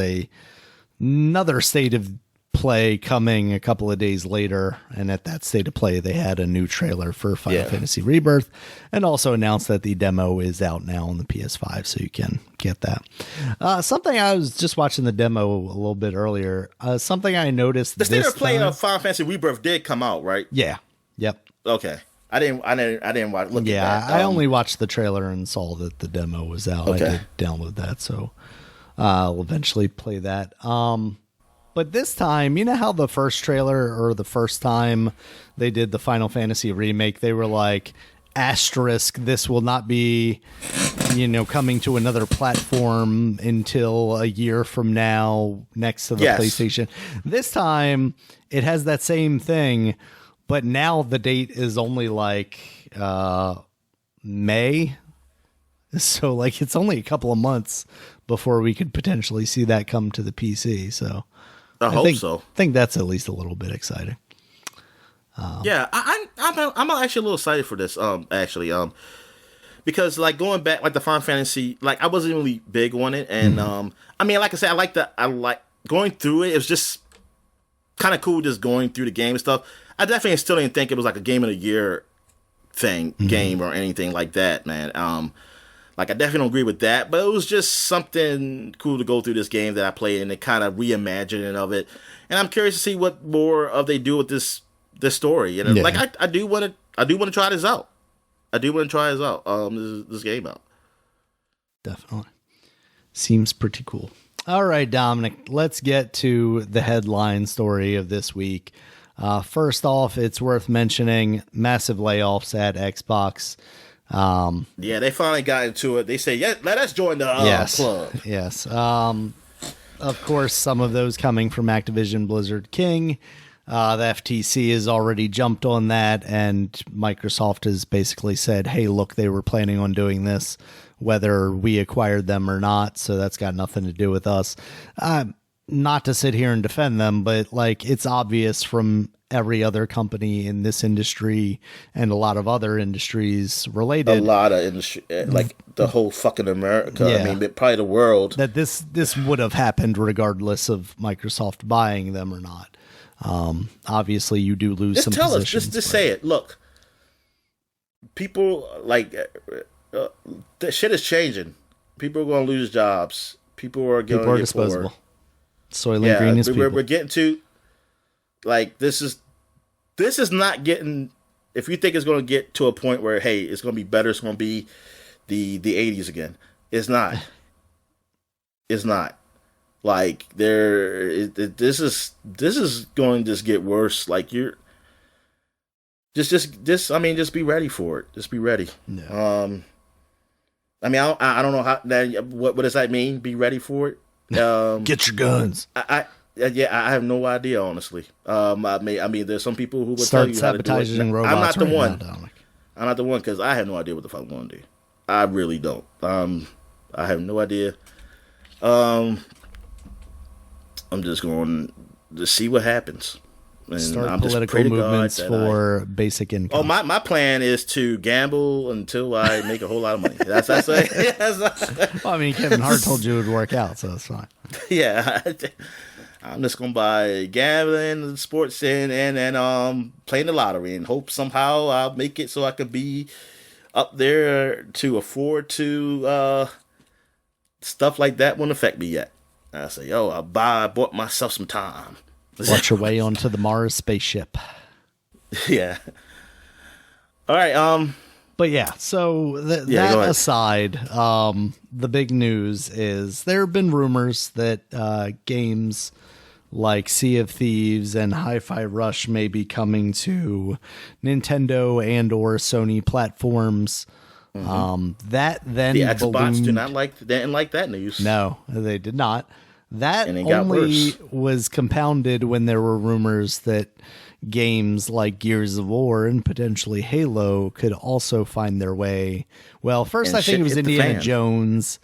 Speaker 1: another state of play coming a couple of days later, and at that state of play, they had a new trailer for Final Fantasy Rebirth, and also announced that the demo is out now on the PS5, so you can get that. Something I was just watching the demo a little bit earlier. Something I noticed.
Speaker 2: The state of play of Final Fantasy Rebirth did come out, right?
Speaker 1: Yeah. Yep.
Speaker 2: Okay. I didn't watch. Look at that.
Speaker 1: I only watched the trailer and saw that the demo was out. Okay. I did download that, so I'll eventually play that. But this time, you know how the first trailer or the first time they did the Final Fantasy remake, they were like, asterisk, this will not be, coming to another platform until a year from now next to the PlayStation. This time, it has that same thing, but now the date is only like May. So like it's only a couple of months before we could potentially see that come to the PC. So
Speaker 2: I hope so.
Speaker 1: I think that's at least a little bit exciting.
Speaker 2: Yeah, I'm actually a little excited for this. Because like going back, like the Final Fantasy, like I wasn't really big on it, and I mean, like I said, I like going through it. It was just kind of cool, just going through the game and stuff. I definitely still didn't think it was like a game of the year game or anything like that, man. Like I definitely don't agree with that, but it was just something cool to go through this game that I played and it kind of reimagining of it. And I'm curious to see what more of they do with this story. And like I do want to try this out. I do want to try this game out.
Speaker 1: Definitely. Seems pretty cool. All right, Dominic, let's get to the headline story of this week. First off, it's worth mentioning massive layoffs at Xbox.
Speaker 2: Yeah, they finally got into it. They say, yeah, let us join the club.
Speaker 1: Yes. Of course, some of those coming from Activision Blizzard King. The FTC has already jumped on that, and Microsoft has basically said, hey, look, they were planning on doing this, whether we acquired them or not, so that's got nothing to do with us. Not to sit here and defend them, but like it's obvious from every other company in this industry and a lot of other industries related.
Speaker 2: A lot of industry, like the whole fucking America. Yeah. I mean, probably the world.
Speaker 1: That this would have happened regardless of Microsoft buying them or not. Obviously, you do lose some positions.
Speaker 2: Tell us, just say it. Look, people like the shit is changing. People are going to lose jobs. People are going to get disposable. Poor.
Speaker 1: Soylent Green is people.
Speaker 2: We're getting to like this is not getting. If you think it's going to get to a point where hey, it's going to be better, it's going to be the 80s again. It's not. It's not. Like this is going to just get worse. Like you're just. I mean, just be ready for it. Just be ready.
Speaker 1: No.
Speaker 2: I mean, I don't know how that. What does that mean? Be ready for it.
Speaker 1: Get your guns.
Speaker 2: I have no idea, honestly. I mean, there's some people who would
Speaker 1: start
Speaker 2: tell you how to do it.
Speaker 1: sabotaging robots.
Speaker 2: I'm not the one.
Speaker 1: Now,
Speaker 2: I'm not the one because I have no idea what the fuck I'm going to do. I really don't. I have no idea. I'm just going to see what happens. And
Speaker 1: start
Speaker 2: I'm
Speaker 1: political movements for basic income.
Speaker 2: Oh, my plan is to gamble until I make a whole lot of money. That's it.
Speaker 1: Well, I mean, Kevin Hart told you it would work out, so that's fine.
Speaker 2: Yeah, I'm just gonna buy gambling, sports, and playing the lottery, and hope somehow I'll make it so I could be up there to afford to stuff like that won't affect me yet. I say, yo, I bought myself some time.
Speaker 1: Watch your way onto the Mars spaceship.
Speaker 2: Yeah. All right.
Speaker 1: But yeah, so that aside, the big news is there have been rumors that games like Sea of Thieves and Hi-Fi Rush may be coming to Nintendo and or Sony platforms. That then
Speaker 2: the Xbox didn't like that news.
Speaker 1: No, they did not. That
Speaker 2: and it got
Speaker 1: only
Speaker 2: worse.
Speaker 1: Was compounded when there were rumors that games like Gears of War and potentially Halo could also find their way. Well, first I think it was Indiana Jones,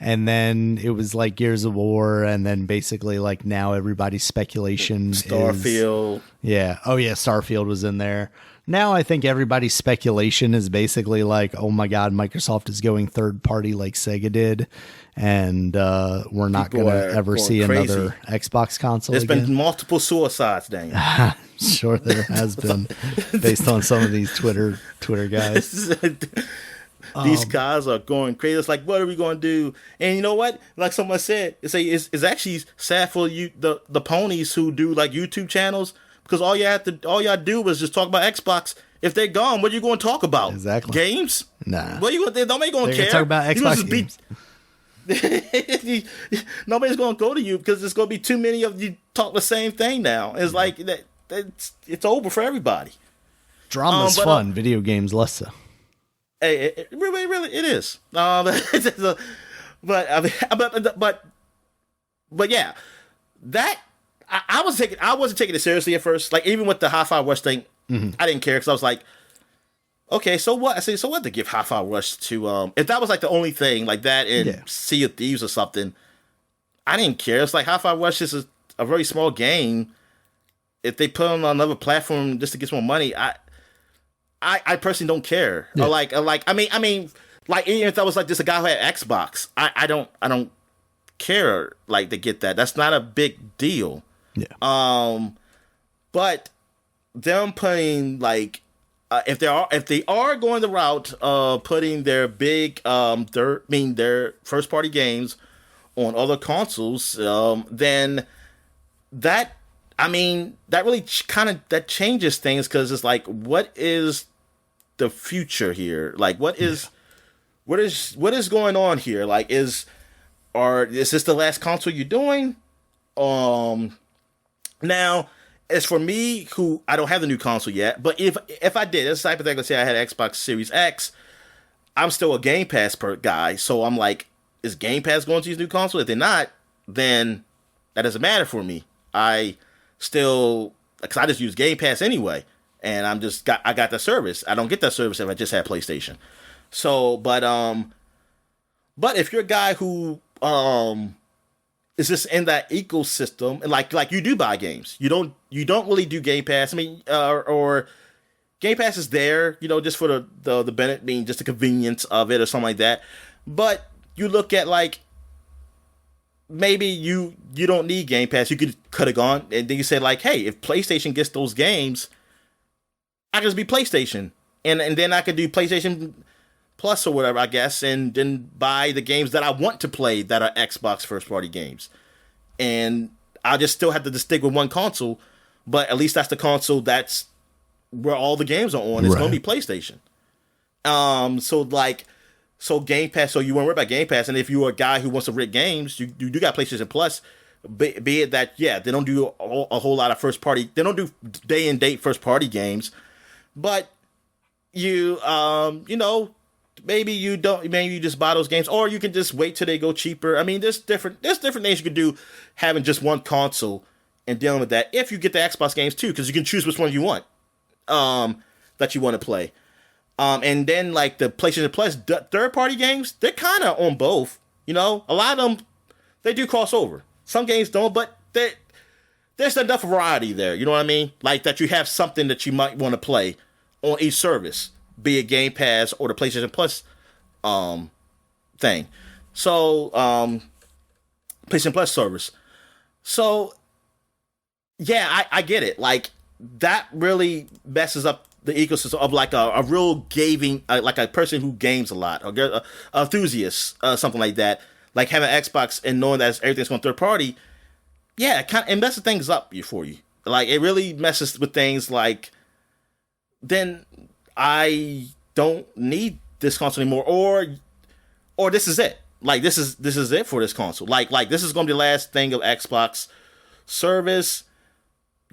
Speaker 1: and then it was like Gears of War, and then basically like now everybody's speculation
Speaker 2: Starfield.
Speaker 1: Starfield was in there. Now I think everybody's speculation is basically like, oh my God, Microsoft is going third party like Sega did, and we're not going to ever see another Xbox console
Speaker 2: There's
Speaker 1: again.
Speaker 2: been multiple suicides, Daniel.
Speaker 1: Sure there has been, based on some of these Twitter guys.
Speaker 2: These guys are going crazy. It's like, what are we going to do? And you know what? Like someone said, it's actually sad for you, the ponies who do like YouTube channels. Because all y'all do was just talk about Xbox. If they're gone, what are you going to talk about?
Speaker 1: Exactly.
Speaker 2: Games?
Speaker 1: Nah.
Speaker 2: What are you going? Nobody going to care.
Speaker 1: Talk about Xbox games.
Speaker 2: Nobody's going to go to you because there's going to be too many of you talk the same thing now. It's like that. It's over for everybody.
Speaker 1: Drama's fun. Video games less so.
Speaker 2: It really, it is. But yeah, that. I wasn't taking it seriously at first. Like even with the Hi-Fi Rush thing, I didn't care because I was like, okay, so what? I say, so what to give Hi-Fi Rush to? If that was like the only thing like that in Sea of Thieves or something, I didn't care. It's like Hi-Fi Rush is a very small game. If they put it on another platform just to get some more money, I personally don't care. Yeah. I mean, like even if that was like just a guy who had Xbox, I don't care like to get that. That's not a big deal.
Speaker 1: Yeah.
Speaker 2: But them putting like if they are going the route of putting their big their first party games on other consoles, then that really that changes things because it's like, what is the future here? Like, what is going on here? Like, is this the last console you're doing? Now, as for me, who I don't have the new console yet, but if I did, let's hypothetically say I had an Xbox Series X, I'm still a Game Pass guy, so I'm like, is Game Pass going to use new console? If they're not, then that doesn't matter for me. I still, because I just use Game Pass anyway, and I got the service. I don't get that service if I just had PlayStation. So, but if you're a guy who is just in that ecosystem, and like you do buy games, you don't really do Game Pass. I mean, or Game Pass is there, just for the benefit, just the convenience of it or something like that. But you look at like, maybe you don't need Game Pass. You could have gone, and then you said like, hey, if PlayStation gets those games, I can just be PlayStation, and then I could do PlayStation Plus or whatever, I guess, and then buy the games that I want to play that are Xbox first party games, and I just still have to stick with one console, but at least that's the console that's where all the games are on. It's going to be PlayStation. So Game Pass, so you won't worry about Game Pass. And if you're a guy who wants to rent games, you do got PlayStation Plus, be it that, yeah, they don't do a whole lot of first party, they don't do day and date first party games, but you, maybe you just buy those games, or you can just wait till they go cheaper. I mean, there's different things you can do having just one console and dealing with that. If you get the Xbox games too, because you can choose which one you want, that you want to play. And then like the PlayStation Plus third party games, they're kind of on both. A lot of them, they do cross over. Some games don't, but there's enough variety there. You know what I mean? Like that you have something that you might want to play on each service, be it Game Pass or the PlayStation Plus thing. So PlayStation Plus service. So yeah, I get it. Like that really messes up the ecosystem of like a real gaming, like a person who games a lot, or a enthusiast, something like that. Like having Xbox and knowing that everything's going third party, yeah, it messes things up for you. Like, it really messes with things like, then I don't need this console anymore, or this is it. Like, this is it for this console. Like this is gonna be the last thing of Xbox service.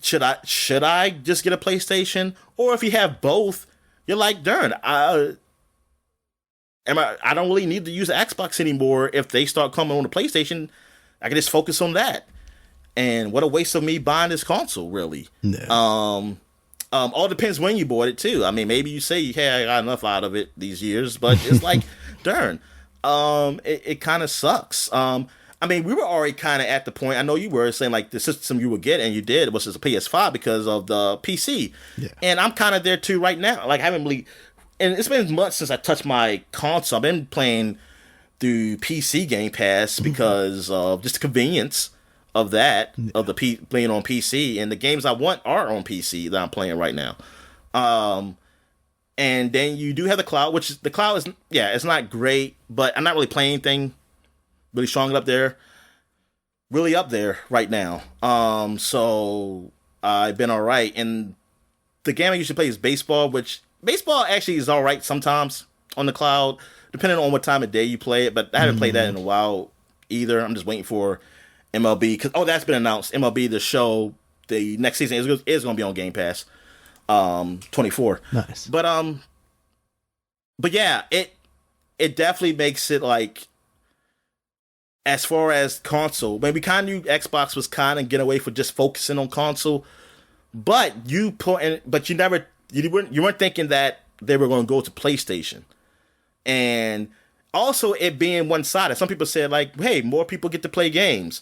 Speaker 2: Should I just get a PlayStation? Or if you have both, you're like, darn, I don't really need to use the Xbox anymore. If they start coming on the PlayStation, I can just focus on that. And what a waste of me buying this console, really.
Speaker 1: No.
Speaker 2: All depends when you bought it too. I mean, maybe you say, hey, I got enough out of it these years, but it's like, darn, it kind of sucks. I mean, we were already kind of at the point, I know you were saying like the system you would get, and you did, was a PS5 because of the PC.
Speaker 1: Yeah.
Speaker 2: And I'm kind of there too right now. Like, I haven't really, and it's been months since I touched my console. I've been playing through PC Game Pass because of just the convenience of that, of the playing on PC. And the games I want are on PC that I'm playing right now. And then you do have the cloud, which the cloud is, it's not great, but I'm not really playing anything really strong up there. Really up there right now. So I've been all right. And the game I usually play is baseball, which baseball actually is all right sometimes on the cloud, depending on what time of day you play it. But I haven't played that in a while either. I'm just waiting for MLB, because that's been announced. MLB, the show, the next season is going to be on Game Pass, 24.
Speaker 1: Nice.
Speaker 2: But yeah, it definitely makes it like, as far as console, maybe kind of knew Xbox was kind of getting away for just focusing on console, but you weren't thinking that they were going to go to PlayStation, and also it being one-sided. Some people said like, hey, more people get to play games,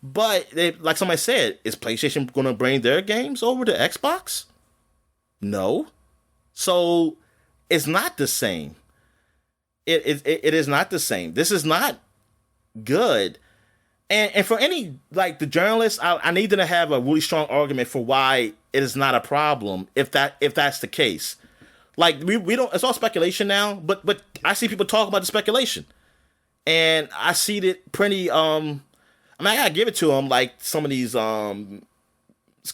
Speaker 2: but like somebody said, is PlayStation going to bring their games over to Xbox? No, so it's not the same. It is not the same. This is not good. And for any, like, the journalists, I need them to have a really strong argument for why it is not a problem if that's the case. Like, we don't, it's all speculation now, but I see people talk about the speculation, and I see it pretty I mean, I gotta give it to them, like some of these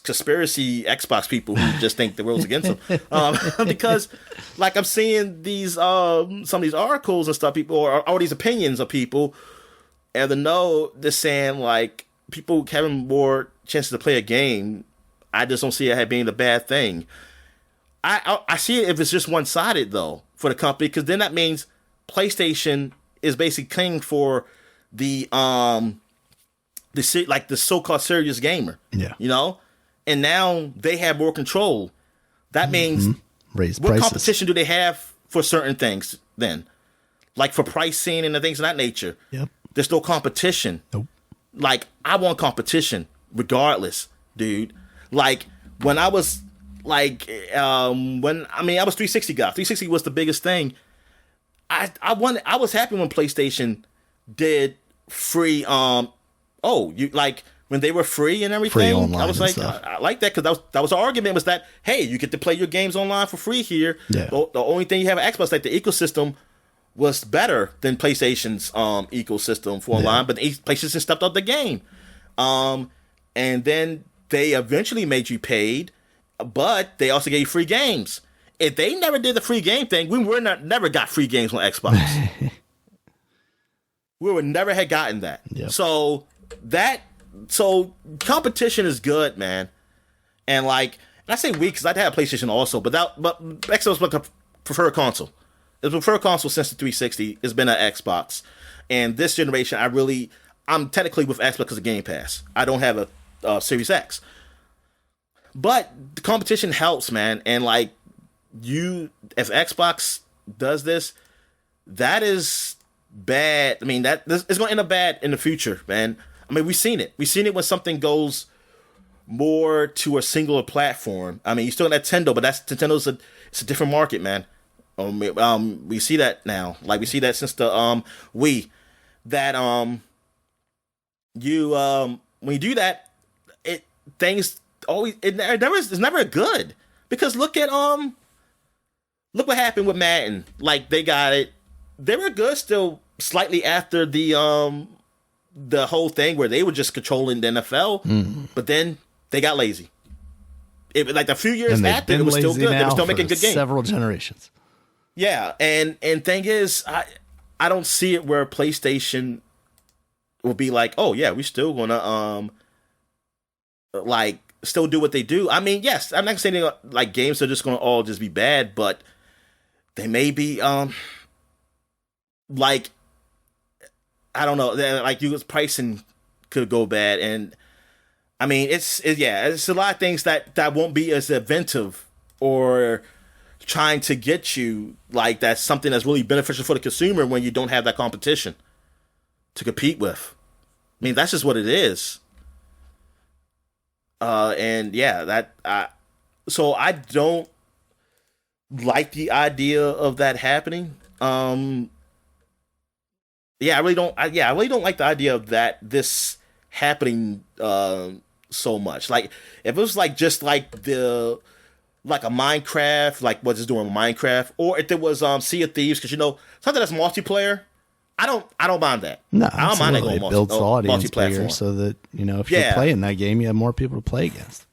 Speaker 2: conspiracy Xbox people who just think the world's against them, because like I'm seeing these some of these articles and stuff, people, or all these opinions of people. And they're saying, like, people having more chances to play a game, I just don't see it being a bad thing. I see it if it's just one-sided, though, for the company, because then that means PlayStation is basically clinging for the so-called serious gamer.
Speaker 1: Yeah.
Speaker 2: You know? And now they have more control. That means
Speaker 1: raise
Speaker 2: what
Speaker 1: prices.
Speaker 2: competition do they have for certain things then? Like for pricing and the things of that nature.
Speaker 1: Yep.
Speaker 2: There's no competition.
Speaker 1: Nope.
Speaker 2: Like, I want competition regardless, dude. Like, when I was like, I was 360 guy. 360 was the biggest thing. I was happy when PlayStation did free. When they were free and everything.
Speaker 1: Free online.
Speaker 2: I was like, I like that, because that was the argument, was that, hey, you get to play your games online for free here.
Speaker 1: Yeah.
Speaker 2: The only thing you have at Xbox, like the ecosystem, was better than PlayStation's ecosystem for online, but PlayStation stepped up the game. And then they eventually made you paid, but they also gave you free games. If they never did the free game thing, we never got free games on Xbox. We would never have gotten that.
Speaker 1: Yep.
Speaker 2: So competition is good, man. And like, and I say we, because I'd have a PlayStation also, but Xbox was a preferred console. The preferred console since the 360 has been an Xbox. And this generation, I'm technically with Xbox because of Game Pass. I don't have a Series X. But the competition helps, man. And like, if Xbox does this, that is bad. I mean, it's going to end up bad in the future, man. I mean, we've seen it. We've seen it when something goes more to a singular platform. I mean, you still got Nintendo, but Nintendo's it's a different market, man. We see that now. Like, we see that since the Wii. That when you do that, things always it's never good. Because look what happened with Madden. Like, they got it. They were good still slightly after the the whole thing where they were just controlling the NFL, but then they got lazy. Like a few years after, it was still good. They were still making good games.
Speaker 1: Several generations.
Speaker 2: Yeah, and thing is, I don't see it where PlayStation will be like, oh yeah, we still gonna like still do what they do. I mean, yes, I'm not saying like games are just gonna all just be bad, but they may be like, I don't know, like you pricing could go bad, and I mean it's a lot of things that won't be as inventive or trying to get you like that's something that's really beneficial for the consumer when you don't have that competition to compete with. I mean, that's just what it is. And yeah, so I don't like the idea of that happening. I really don't like the idea of this happening so much. Like if it was like just like like a Minecraft, like what it's doing with Minecraft, or if it was Sea of Thieves, because something that's multiplayer, I don't mind that.
Speaker 1: No,
Speaker 2: I don't mind that going
Speaker 1: it builds the audience bigger,
Speaker 2: multi-platform.
Speaker 1: so that if you're playing that game, you have more people to play against.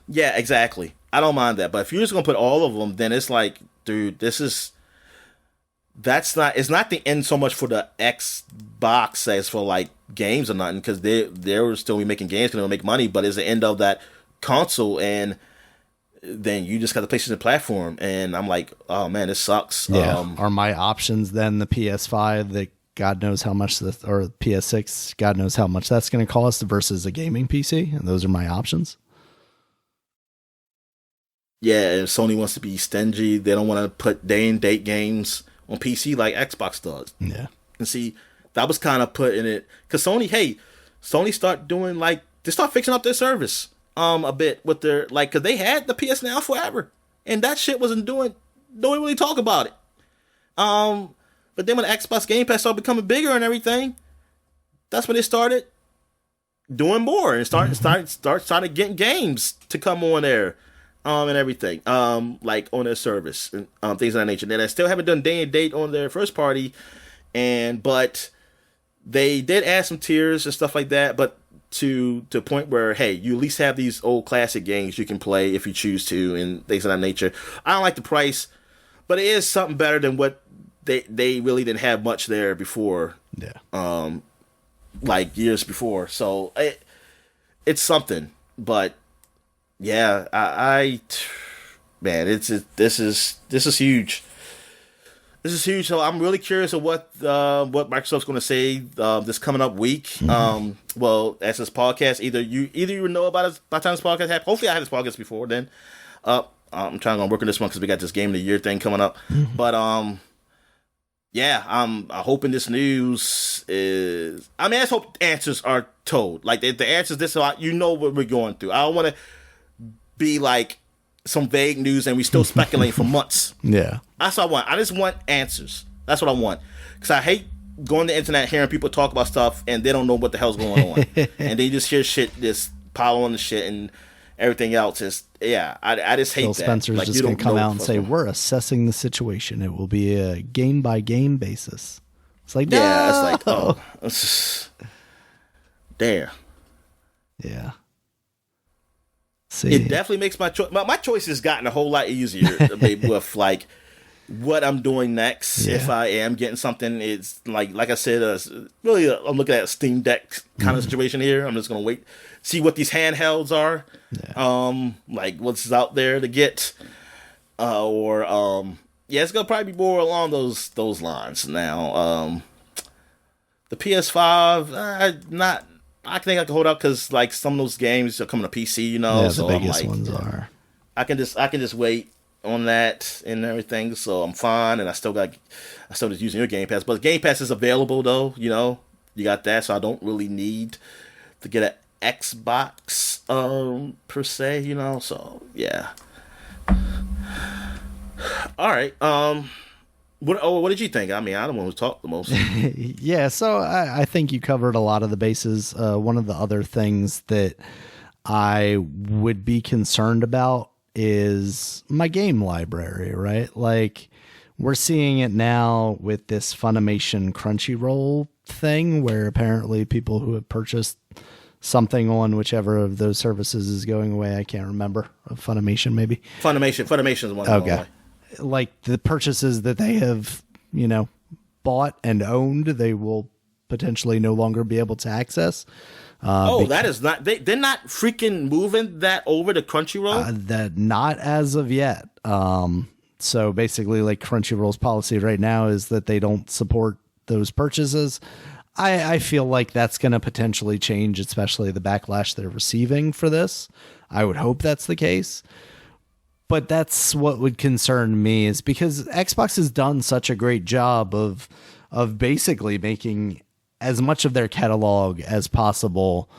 Speaker 2: Yeah, exactly. I don't mind that, but if you're just gonna put all of them, then it's like, dude, it's not the end so much for the Xbox as for like games or nothing, because they're still making games, because they'll make money, but it's the end of that console, and then you just got the PlayStation platform, and I'm like, oh man, this sucks.
Speaker 1: Yeah. Are my options then the PS5 that God knows how much or PS6, God knows how much that's going to cost versus a gaming PC? And those are my options.
Speaker 2: Yeah, and Sony wants to be stingy. They don't want to put day and date games on PC like Xbox does.
Speaker 1: Yeah.
Speaker 2: And see, that was kind of put in it because Sony start doing they start fixing up their service a bit with their because they had the PS Now forever, and that shit wasn't doing. Nobody really talk about it. But then when the Xbox Game Pass started becoming bigger and everything, that's when they started doing more and started getting games to come on there. And everything, like on their service and things of that nature. And I still haven't done day and date on their first party, but they did add some tiers and stuff like that. But to the point where, hey, you at least have these old classic games you can play if you choose to, and things of that nature. I don't like the price, but it is something better than what they really didn't have much there before.
Speaker 1: Yeah.
Speaker 2: Like years before. So it's something, but. Yeah, man, this is huge. This is huge. So I'm really curious of what Microsoft's going to say this coming up week.
Speaker 1: Mm-hmm.
Speaker 2: Well, as this podcast, either you know about it by the time this podcast happens. Hopefully, I had this podcast before then. I'm trying to work on this one because we got this Game of the Year thing coming up. Mm-hmm. But yeah, I'm hoping this news is. I mean, I just hope answers are told. Like the answers, this what we're going through. I don't want to be like some vague news and we still speculating for months.
Speaker 1: Yeah,
Speaker 2: that's what I want. I just want answers. That's what I want, because I hate going to the internet hearing people talk about stuff and they don't know what the hell's going on and they just hear shit, just pile on the shit and everything else is I just hate
Speaker 1: Phil
Speaker 2: that.
Speaker 1: Spencer's
Speaker 2: like,
Speaker 1: just gonna come out and say we're assessing the situation. It will be a game by game basis. It's like
Speaker 2: it's like it's just, there.
Speaker 1: Yeah. See.
Speaker 2: It definitely makes my choice. My choice has gotten a whole lot easier with like what I'm doing next. Yeah. If I am getting something, it's like I said, really I'm looking at a Steam Deck kind of situation here. I'm just gonna wait, see what these handhelds are, like what's out there to get, it's gonna probably be more along those lines now. The PS5, not. I think I can hold out because like some of those games are coming to PC,
Speaker 1: Yeah,
Speaker 2: so
Speaker 1: the biggest
Speaker 2: I'm like,
Speaker 1: ones are.
Speaker 2: I can just wait on that and everything, so I'm fine. And I still just using your Game Pass, but Game Pass is available though. You got that, so I don't really need to get an Xbox per se. So yeah. All right. What did you think? I mean, I don't want to talk the most.
Speaker 1: Yeah, so I think you covered a lot of the bases. One of the other things that I would be concerned about is my game library, right? Like, we're seeing it now with this Funimation Crunchyroll thing where apparently people who have purchased something on whichever of those services is going away. I can't remember. Funimation, maybe.
Speaker 2: Funimation is one.
Speaker 1: Okay. Like the purchases that they have, bought and owned, they will potentially no longer be able to access.
Speaker 2: That is not. They're not freaking moving that over to Crunchyroll.
Speaker 1: That not as of yet. So basically, like Crunchyroll's policy right now is that they don't support those purchases. I feel like that's going to potentially change, especially the backlash they're receiving for this. I would hope that's the case. But that's what would concern me, is because Xbox has done such a great job of basically making as much of their catalog as possible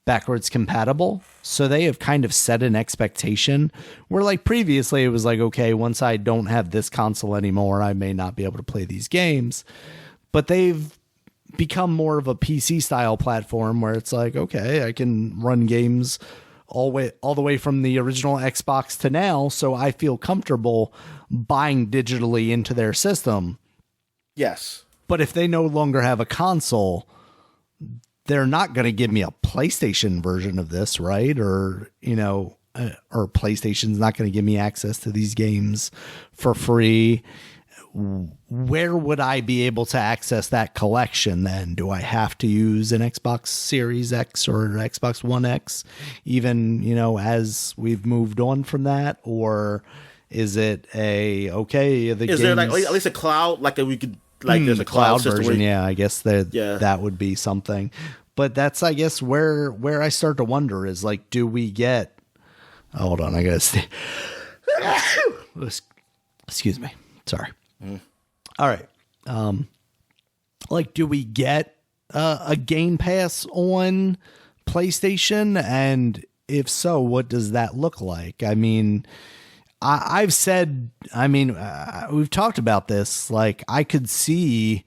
Speaker 1: backwards compatible. So they have kind of set an expectation where, like, previously it was like, okay, once I don't have this console anymore, I may not be able to play these games. But they've become more of a PC style platform where it's like, okay, I can run games all the way from the original Xbox to now, so I feel comfortable buying digitally into their system.
Speaker 2: Yes. But
Speaker 1: if they no longer have a console, they're not going to give me a PlayStation version of this, right? Or, or PlayStation's not going to give me access to these games for free. Where would I be able to access that collection then? Do I have to use an Xbox Series X or an Xbox One X, even, as we've moved on from that? Or is it is
Speaker 2: there like at least a cloud, like we could, like there's a cloud
Speaker 1: version? Yeah, I guess that would be something. But that's, I guess, where I start to wonder is, like, do we get... Hold on, I gotta stay. Excuse me. Sorry. All right. Do we get a Game Pass on PlayStation? And if so, what does that look like? I mean, I've said, we've talked about this. Like, I could see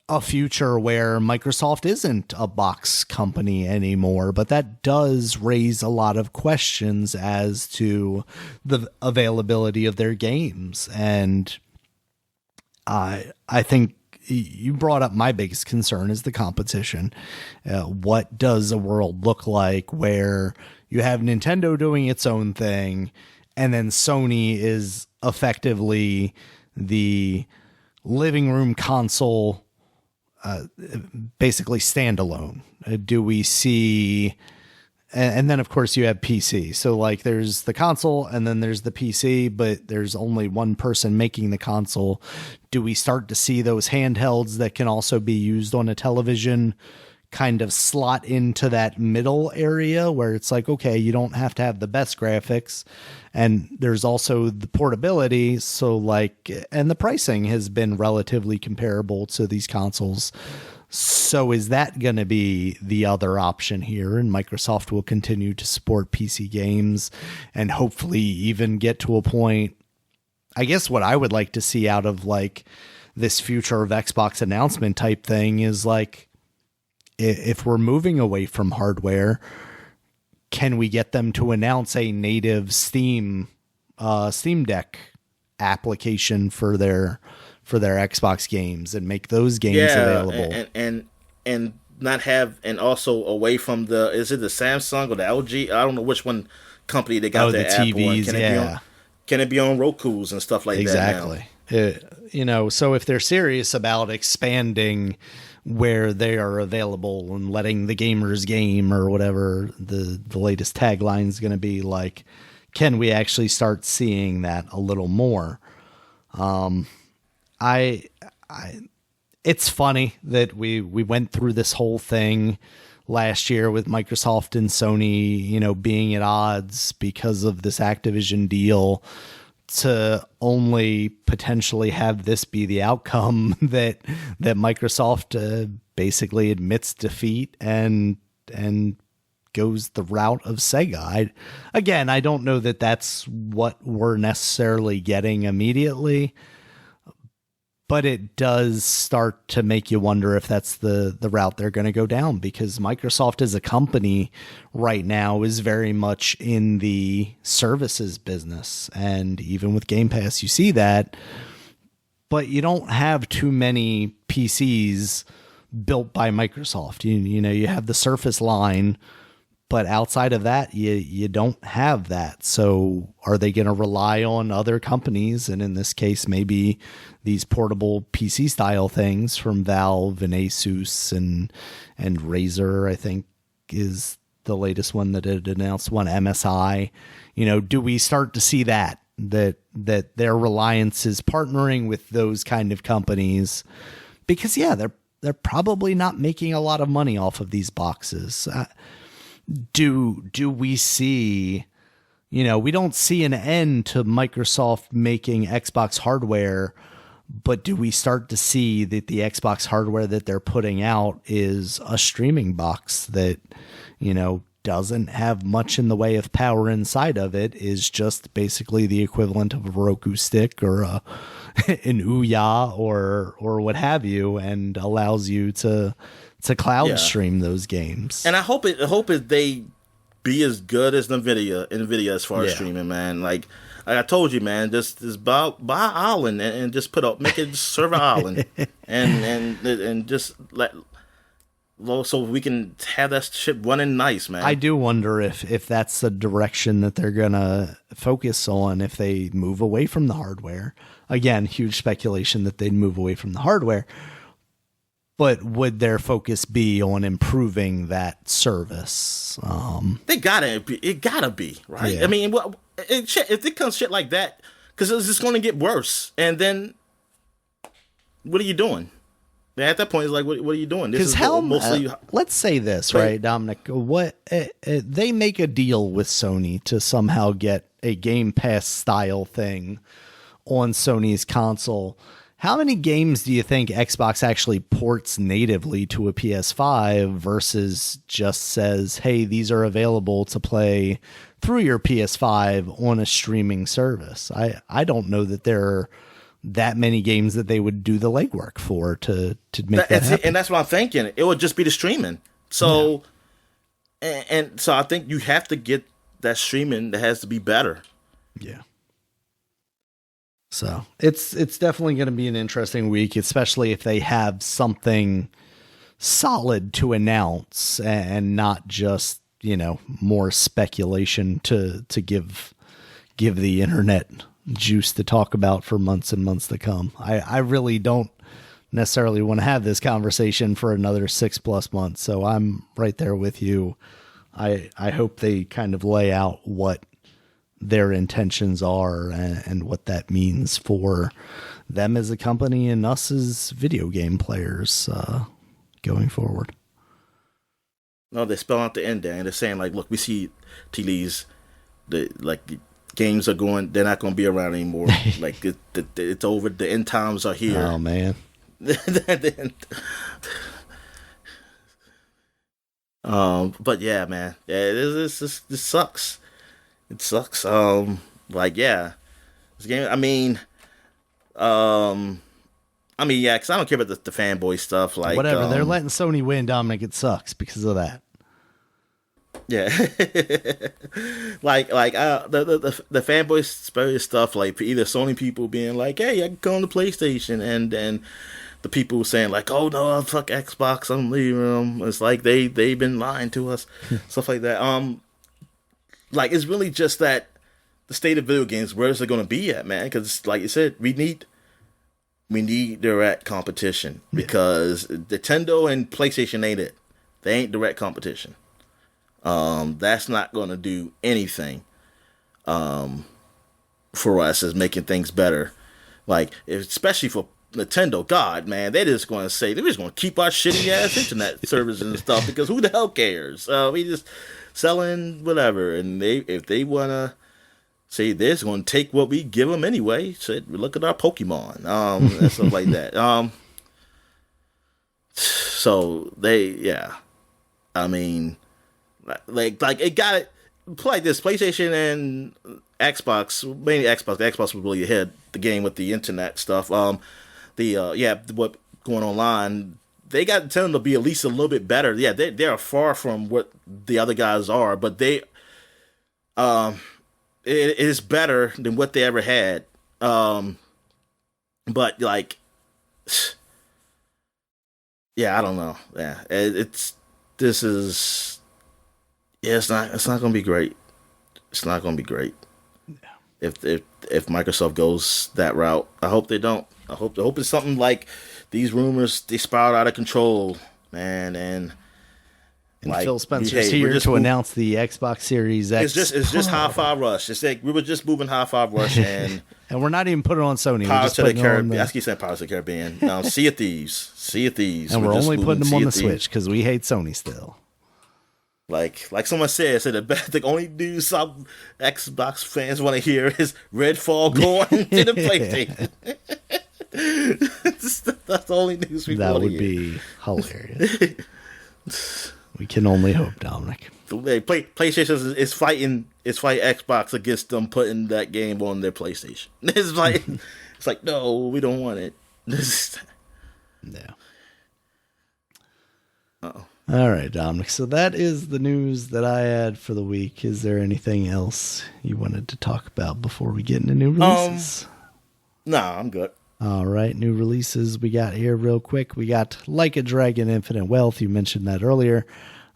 Speaker 1: a future where Microsoft isn't a box company anymore, but that does raise a lot of questions as to the availability of their games. And I think you brought up my biggest concern is the competition. What does a world look like where you have Nintendo doing its own thing, and then Sony is effectively the living room console, basically standalone? Do we see... And then, of course, you have PC. So, like, there's the console and then there's the PC, but there's only one person making the console. Do we start to see those handhelds that can also be used on a television kind of slot into that middle area where it's like, okay, you don't have to have the best graphics. And there's also the portability. So, like, and the pricing has been relatively comparable to these consoles. So is that going to be the other option here? And Microsoft will continue to support PC games and hopefully even get to a point. I guess what I would like to see out of, like, this future of Xbox announcement type thing is, like, if we're moving away from hardware, can we get them to announce a native Steam Deck application for their Xbox games and make those games available,
Speaker 2: and not have, and also away from is it the Samsung or the LG? I don't know which one company they got their
Speaker 1: the
Speaker 2: app
Speaker 1: TVs.
Speaker 2: on. Can it be on Roku's and stuff like
Speaker 1: that? Exactly. So if they're serious about expanding where they are available and letting the gamers game, or whatever the latest tagline is going to be, like, can we actually start seeing that a little more? It's funny that we went through this whole thing last year with Microsoft and Sony, being at odds because of this Activision deal, to only potentially have this be the outcome that Microsoft basically admits defeat and goes the route of Sega. I don't know that that's what we're necessarily getting immediately, but it does start to make you wonder if that's the route they're going to go down, because Microsoft as a company right now is very much in the services business. And even with Game Pass, you see that, but you don't have too many PCs built by Microsoft. You know, you have the Surface line, but outside of that, you don't have that. So are they going to rely on other companies? And in this case, maybe these portable PC style things from Valve and Asus and Razer, I think, is the latest one that had announced one, MSI. You know, do we start to see that their reliance is partnering with those kind of companies? Because they're probably not making a lot of money off of these boxes. Do we see, you know, we don't see an end to Microsoft making Xbox hardware, but do we start to see that the Xbox hardware that they're putting out is a streaming box that, you know, doesn't have much in the way of power inside of it, is just basically the equivalent of a Roku stick or an Ouya or what have you, and allows you to cloud stream those games.
Speaker 2: And I hope they be as good as NVIDIA as far as streaming, man. Like I told you, man, just buy an island and just make it server island and just let. So we can have that shit running nice, man.
Speaker 1: I do wonder if that's the direction that they're going to focus on, if they move away from the hardware. Again, huge speculation that they'd move away from the hardware. But would their focus be on improving that service?
Speaker 2: It gotta be, right?
Speaker 1: Yeah.
Speaker 2: I mean, if it comes shit like that, because it's just going to get worse. And then, what are you doing? At that point, it's like, what are you doing?
Speaker 1: Because let's say this, right, Dominic? What they make a deal with Sony to somehow get a Game Pass style thing on Sony's console. How many games do you think Xbox actually ports natively to a PS5 versus just says, hey, these are available to play through your PS5 on a streaming service? I don't know that there are that many games that they would do the legwork for to make that happen.
Speaker 2: And that's what I'm thinking. It would just be the streaming. So, and so I think you have to get that streaming that has to be better.
Speaker 1: Yeah. So it's definitely going to be an interesting week, especially if they have something solid to announce and not just, you know, more speculation to give the internet juice to talk about for months and months to come. I really don't necessarily want to have this conversation for another 6+ months. So I'm right there with you. I hope they kind of lay out what their intentions are and what that means for them as a company and us as video game players going forward.
Speaker 2: No, they spell out the end there, and they're saying, like, look, we see TLEs, the games are going, they're not going to be around anymore. Like, it's over. The end times are here.
Speaker 1: Oh, man.
Speaker 2: But yeah, man, this sucks. It sucks. Like, yeah, this game. I mean, yeah, because I don't care about the fanboy stuff. Like,
Speaker 1: whatever, they're letting Sony win, Dominic. It sucks because of that.
Speaker 2: Yeah, like the fanboy stuff. Like, either Sony people being like, "Hey, I can come on the PlayStation," and the people saying like, "Oh no, fuck Xbox, I'm leaving them." It's like they've been lying to us, stuff like that. Like, it's really just that the state of video games. Where is it going to be at, man? Because, like you said, we need direct competition, because Nintendo and PlayStation ain't it. They ain't direct competition. That's not going to do anything for us as making things better. Like, especially for Nintendo, God, man, they're just going to say, they're just going to keep our shitty ass internet services and stuff, because who the hell cares? We just selling whatever, and if they want to say they're just going to take what we give them anyway, said, look at our Pokemon, and stuff like that. So I mean, like it got it like this. PlayStation and Xbox, mainly Xbox. The Xbox was really ahead the game with the internet stuff. What going online, they got Nintendo to be at least a little bit better. Yeah, they are far from what the other guys are, but it is better than what they ever had. But like, yeah, I don't know. Yeah, this is yeah, it's not gonna be great. It's not gonna be great. If Microsoft goes that route. I hope they don't. I hope it's something like these rumors they spiral out of control, man. And like,
Speaker 1: Phil Spencer's here to announce the Xbox Series X.
Speaker 2: It's just Hi-Fi Rush. It's like we were just moving Hi-Fi Rush and
Speaker 1: and we're not even putting it on Sony.
Speaker 2: Pirates of the Caribbean. I keep saying Pirates of the Caribbean. Sea of Thieves.
Speaker 1: And we're only putting them on the Switch because we hate Sony still.
Speaker 2: Like someone said the only news some Xbox fans want to hear is Redfall going to the PlayStation. That's the only news we want to hear. That would
Speaker 1: be hilarious. We can only hope, Dominic.
Speaker 2: PlayStation is fighting Xbox against them putting that game on their PlayStation. It's like no, we don't want it.
Speaker 1: No. Uh-oh. All right, Dominic. So that is the news that I had for the week. Is there anything else you wanted to talk about before we get into new releases?
Speaker 2: No, I'm good.
Speaker 1: All right, new releases we got here real quick. We got Like a Dragon Infinite Wealth. You mentioned that earlier.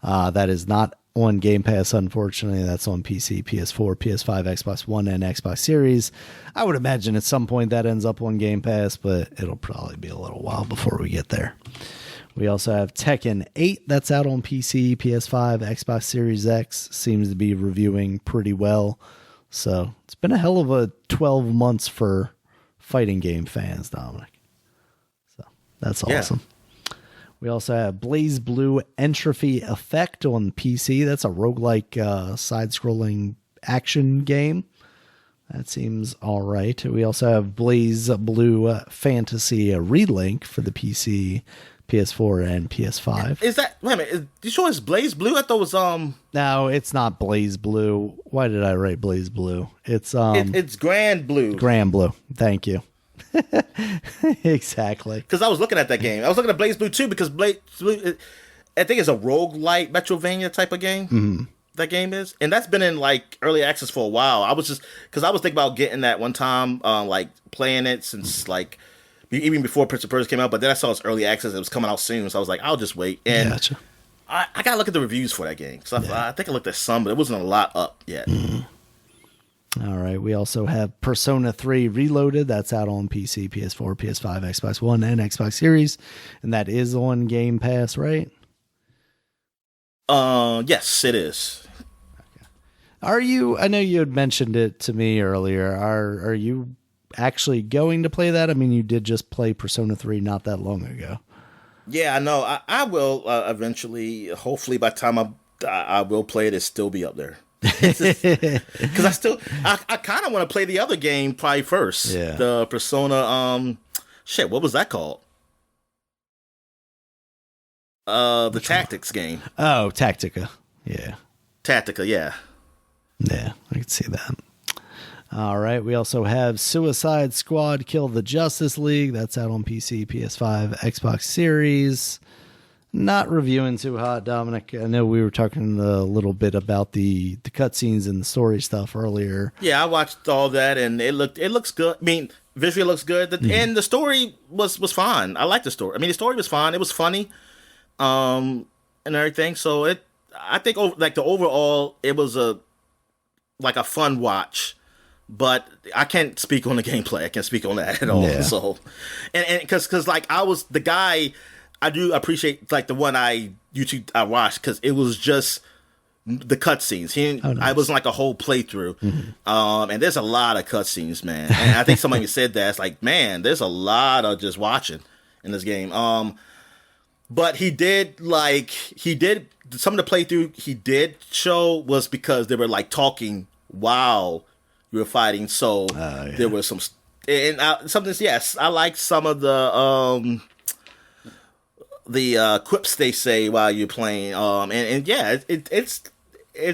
Speaker 1: That is not on Game Pass, unfortunately. That's on PC, PS4, PS5, Xbox One, and Xbox Series. I would imagine at some point that ends up on Game Pass, but it'll probably be a little while before we get there. We also have Tekken 8 that's out on PC, PS5, Xbox Series X. Seems to be reviewing pretty well. So it's been a hell of a 12 months for fighting game fans, Dominic. So that's awesome. Yeah. We also have Blaze Blue Entropy Effect on PC. That's a roguelike side-scrolling action game. That seems all right. We also have Blaze Blue Fantasy Relink for the PC, PS4, and PS5.
Speaker 2: Is that, wait a minute, you sure it's Blaze Blue? I thought it was
Speaker 1: No, it's not Blaze Blue. Why did I write Blaze Blue? It's
Speaker 2: it's Grand Blue.
Speaker 1: Grand Blue. Thank you. Exactly.
Speaker 2: Because I was looking at that game. I was looking at Blaze Blue too, because Blaze Blue, I think it's a roguelite Metrovania type of game.
Speaker 1: Mm-hmm.
Speaker 2: That game is, and that's been in like early access for a while. I was thinking about getting that one time, like playing it since like even before Prince of Persia came out. But then I saw it's early access; it was coming out soon, so I was like, I'll just wait. And
Speaker 1: gotcha.
Speaker 2: I gotta look at the reviews for that game because I think I looked at some, but it wasn't a lot up yet.
Speaker 1: Mm-hmm. All right, we also have Persona 3 Reloaded. That's out on PC, PS4, PS5, Xbox One, and Xbox Series, and that is on Game Pass, right?
Speaker 2: Yes, it is.
Speaker 1: Are you? I know you had mentioned it to me earlier. Are you actually going to play that? I mean, you did just play Persona 3 not that long ago.
Speaker 2: Yeah, I know. I will eventually. Hopefully, by the time I will play it, it'll still be up there. Because I kind of want to play the other game probably first.
Speaker 1: Yeah.
Speaker 2: The Persona. What was that called? The Tactics game.
Speaker 1: Oh, Tactica. Yeah.
Speaker 2: Tactica, yeah.
Speaker 1: Yeah, I can see that. All right, we also have Suicide Squad Kill the Justice League. That's out on PC, PS5, Xbox Series. Not reviewing too hot, Dominic. I know we were talking a little bit about the cutscenes and the story stuff earlier.
Speaker 2: Yeah, I watched all that, and it looks good. I mean, visually it looks good, and the story was fine. I liked the story. I mean, the story was fine. It was funny, and everything. So I think like the overall, it was a fun watch, but I can't speak on the gameplay. I can't speak on that at all. Yeah. So, and because like I was the guy, I do appreciate like the one YouTube I watched because it was just the cutscenes.
Speaker 1: Nice.
Speaker 2: I wasn't like a whole playthrough. Mm-hmm. And there's a lot of cutscenes, man. And I think somebody said that it's like, man, there's a lot of just watching in this game. But he did some of the playthrough he did show was because they were like talking while you were fighting. So there was some, and something. Yes, I like some of the quips they say while you're playing. And yeah, it's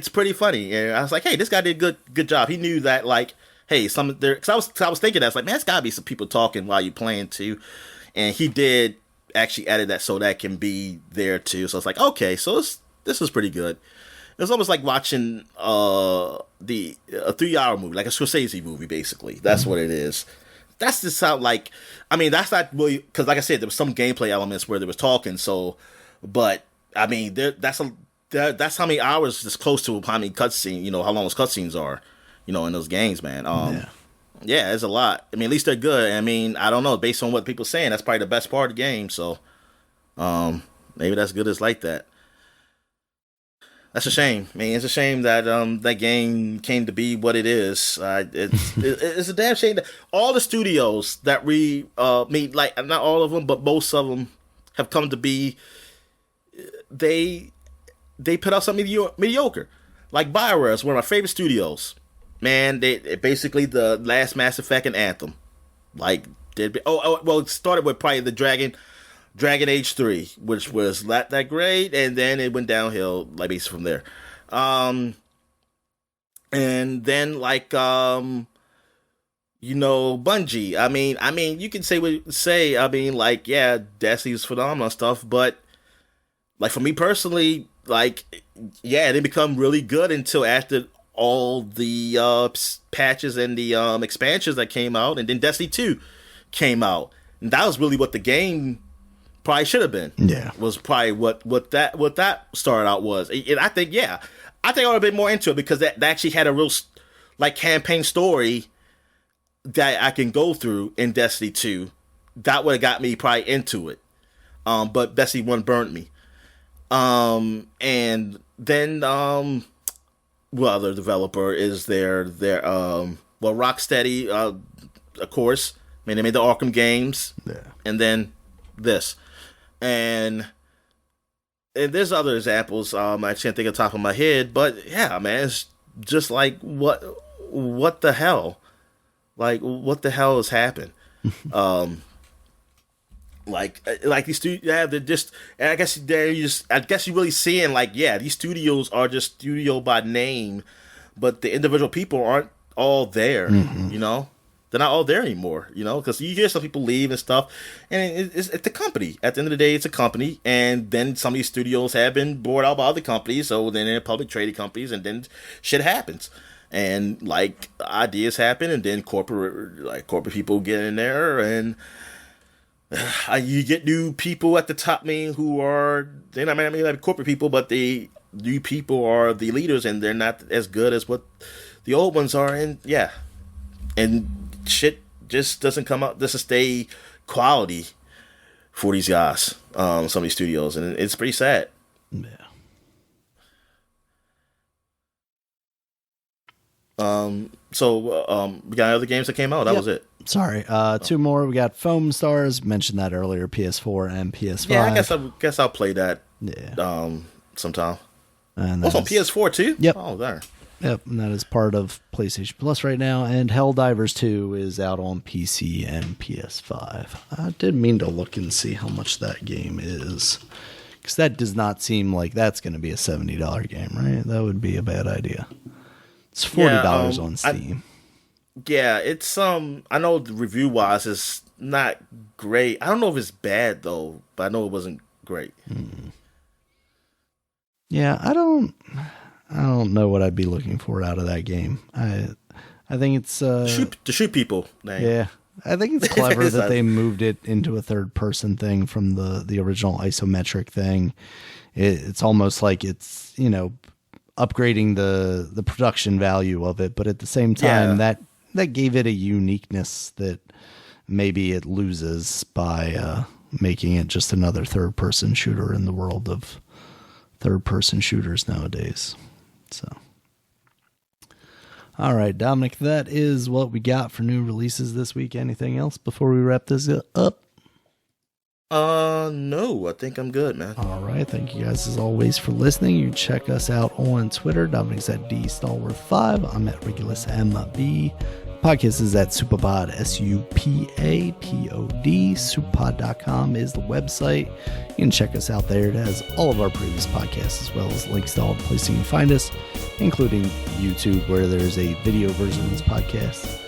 Speaker 2: pretty funny. And I was like, hey, this guy did good job. He knew that like, hey, some there because I was thinking that's like, man, there's gotta be some people talking while you're playing too, and he did actually added that so that can be there too. So it's like, okay, so this is pretty good. It's almost like watching a 3-hour movie, like a Scorsese movie, basically. That's what it is. that's just how like, I mean, that's not really because like I said, there was some gameplay elements where there was talking. So, but I mean, that's how many hours is close to how many cutscenes, you know, how long those cutscenes are, you know, in those games, man. Yeah, it's a lot. I mean, at least they're good. I mean, I don't know. Based on what people are saying, that's probably the best part of the game. So, maybe that's good as like that. That's a shame. I mean, it's a shame that that game came to be what it is. It's a damn shame that all the studios that we meet, like not all of them, but most of them have come to be. They put out something mediocre. Like BioWare is one of my favorite studios. Man, they basically the last Mass Effect and Anthem. Like, it started with probably the Dragon Age 3, which was not that great, and then it went downhill, like, basically from there. And then, like, you know, Bungie. I mean, you can say what you say. I mean, like, yeah, Destiny's phenomenal stuff, but, like, for me personally, like, yeah, it didn't become really good until after all the patches and the expansions that came out, and then Destiny 2 came out, and that was really what the game probably should have been.
Speaker 1: Yeah,
Speaker 2: was probably what that started out was. And I think I would have been more into it because that actually had a real like campaign story that I can go through in Destiny 2. That would have got me probably into it. But Destiny 1 burnt me. And then what other developer is there? Rocksteady, of course. I mean, they made the Arkham games.
Speaker 1: Yeah.
Speaker 2: And then this. And there's other examples. I can't think of the top of my head, but yeah, man, it's just like what the hell? Like, what the hell has happened? Like these studios, yeah, they're just. I guess you're really seeing like, yeah, these studios are just studio by name, but the individual people aren't all there.
Speaker 1: Mm-hmm.
Speaker 2: You know, they're not all there anymore. You know, because you hear some people leave and stuff, and it's a company. At the end of the day, it's a company, and then some of these studios have been bought out by other companies, so then they're public traded companies, and then shit happens. And like ideas happen, and then corporate people get in there, and you get new people at the top, who are they're not like corporate people, but the new people are the leaders, and they're not as good as what the old ones are, and yeah, and shit just doesn't come out, doesn't stay quality for these guys, some of these studios, and it's pretty sad.
Speaker 1: Yeah.
Speaker 2: So we got other games that came out. That was it.
Speaker 1: Sorry. Two more. We got Foam Stars. Mentioned that earlier. PS4 and PS5.
Speaker 2: Yeah, I guess I'll play that.
Speaker 1: Yeah.
Speaker 2: Sometime.
Speaker 1: And
Speaker 2: also on PS4 too.
Speaker 1: Yep.
Speaker 2: Oh, there.
Speaker 1: Yep. And that is part of PlayStation Plus right now. And Helldivers 2 is out on PC and PS5. I did mean to look and see how much that game is, because that does not seem like that's going to be a $70 game, right? That would be a bad idea. It's $40 on Steam.
Speaker 2: It's I know the review wise it's not great. I don't know if it's bad though, but I know it wasn't great.
Speaker 1: Yeah, I don't know what I'd be looking for out of that game. I think it's to
Speaker 2: shoot people. Dang.
Speaker 1: Yeah, I think it's clever that they moved it into a third person thing from the original isometric thing. It's almost like it's, upgrading the production value of it, but at the same time that gave it a uniqueness that maybe it loses by making it just another third person shooter in the world of third person shooters nowadays. So all right, Dominic, that is what we got for new releases this week. Anything else before we wrap this up?
Speaker 2: No, I think I'm good, man.
Speaker 1: All right. Thank you guys as always for listening. You can check us out on Twitter. Dominic's at DStalwart5. I'm at Regulus MB. Podcast is at Supapod, SUPAPOD. Supapod.com is the website. You can check us out there. It has all of our previous podcasts, as well as links to all the places you can find us, including YouTube, where there's a video version of this podcast.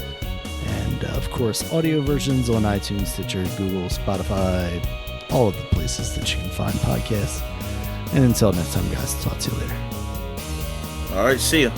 Speaker 1: And, of course, audio versions on iTunes, Stitcher, Google, Spotify, all of the places that you can find podcasts. And until next time, guys, talk to you later.
Speaker 2: All right, see ya.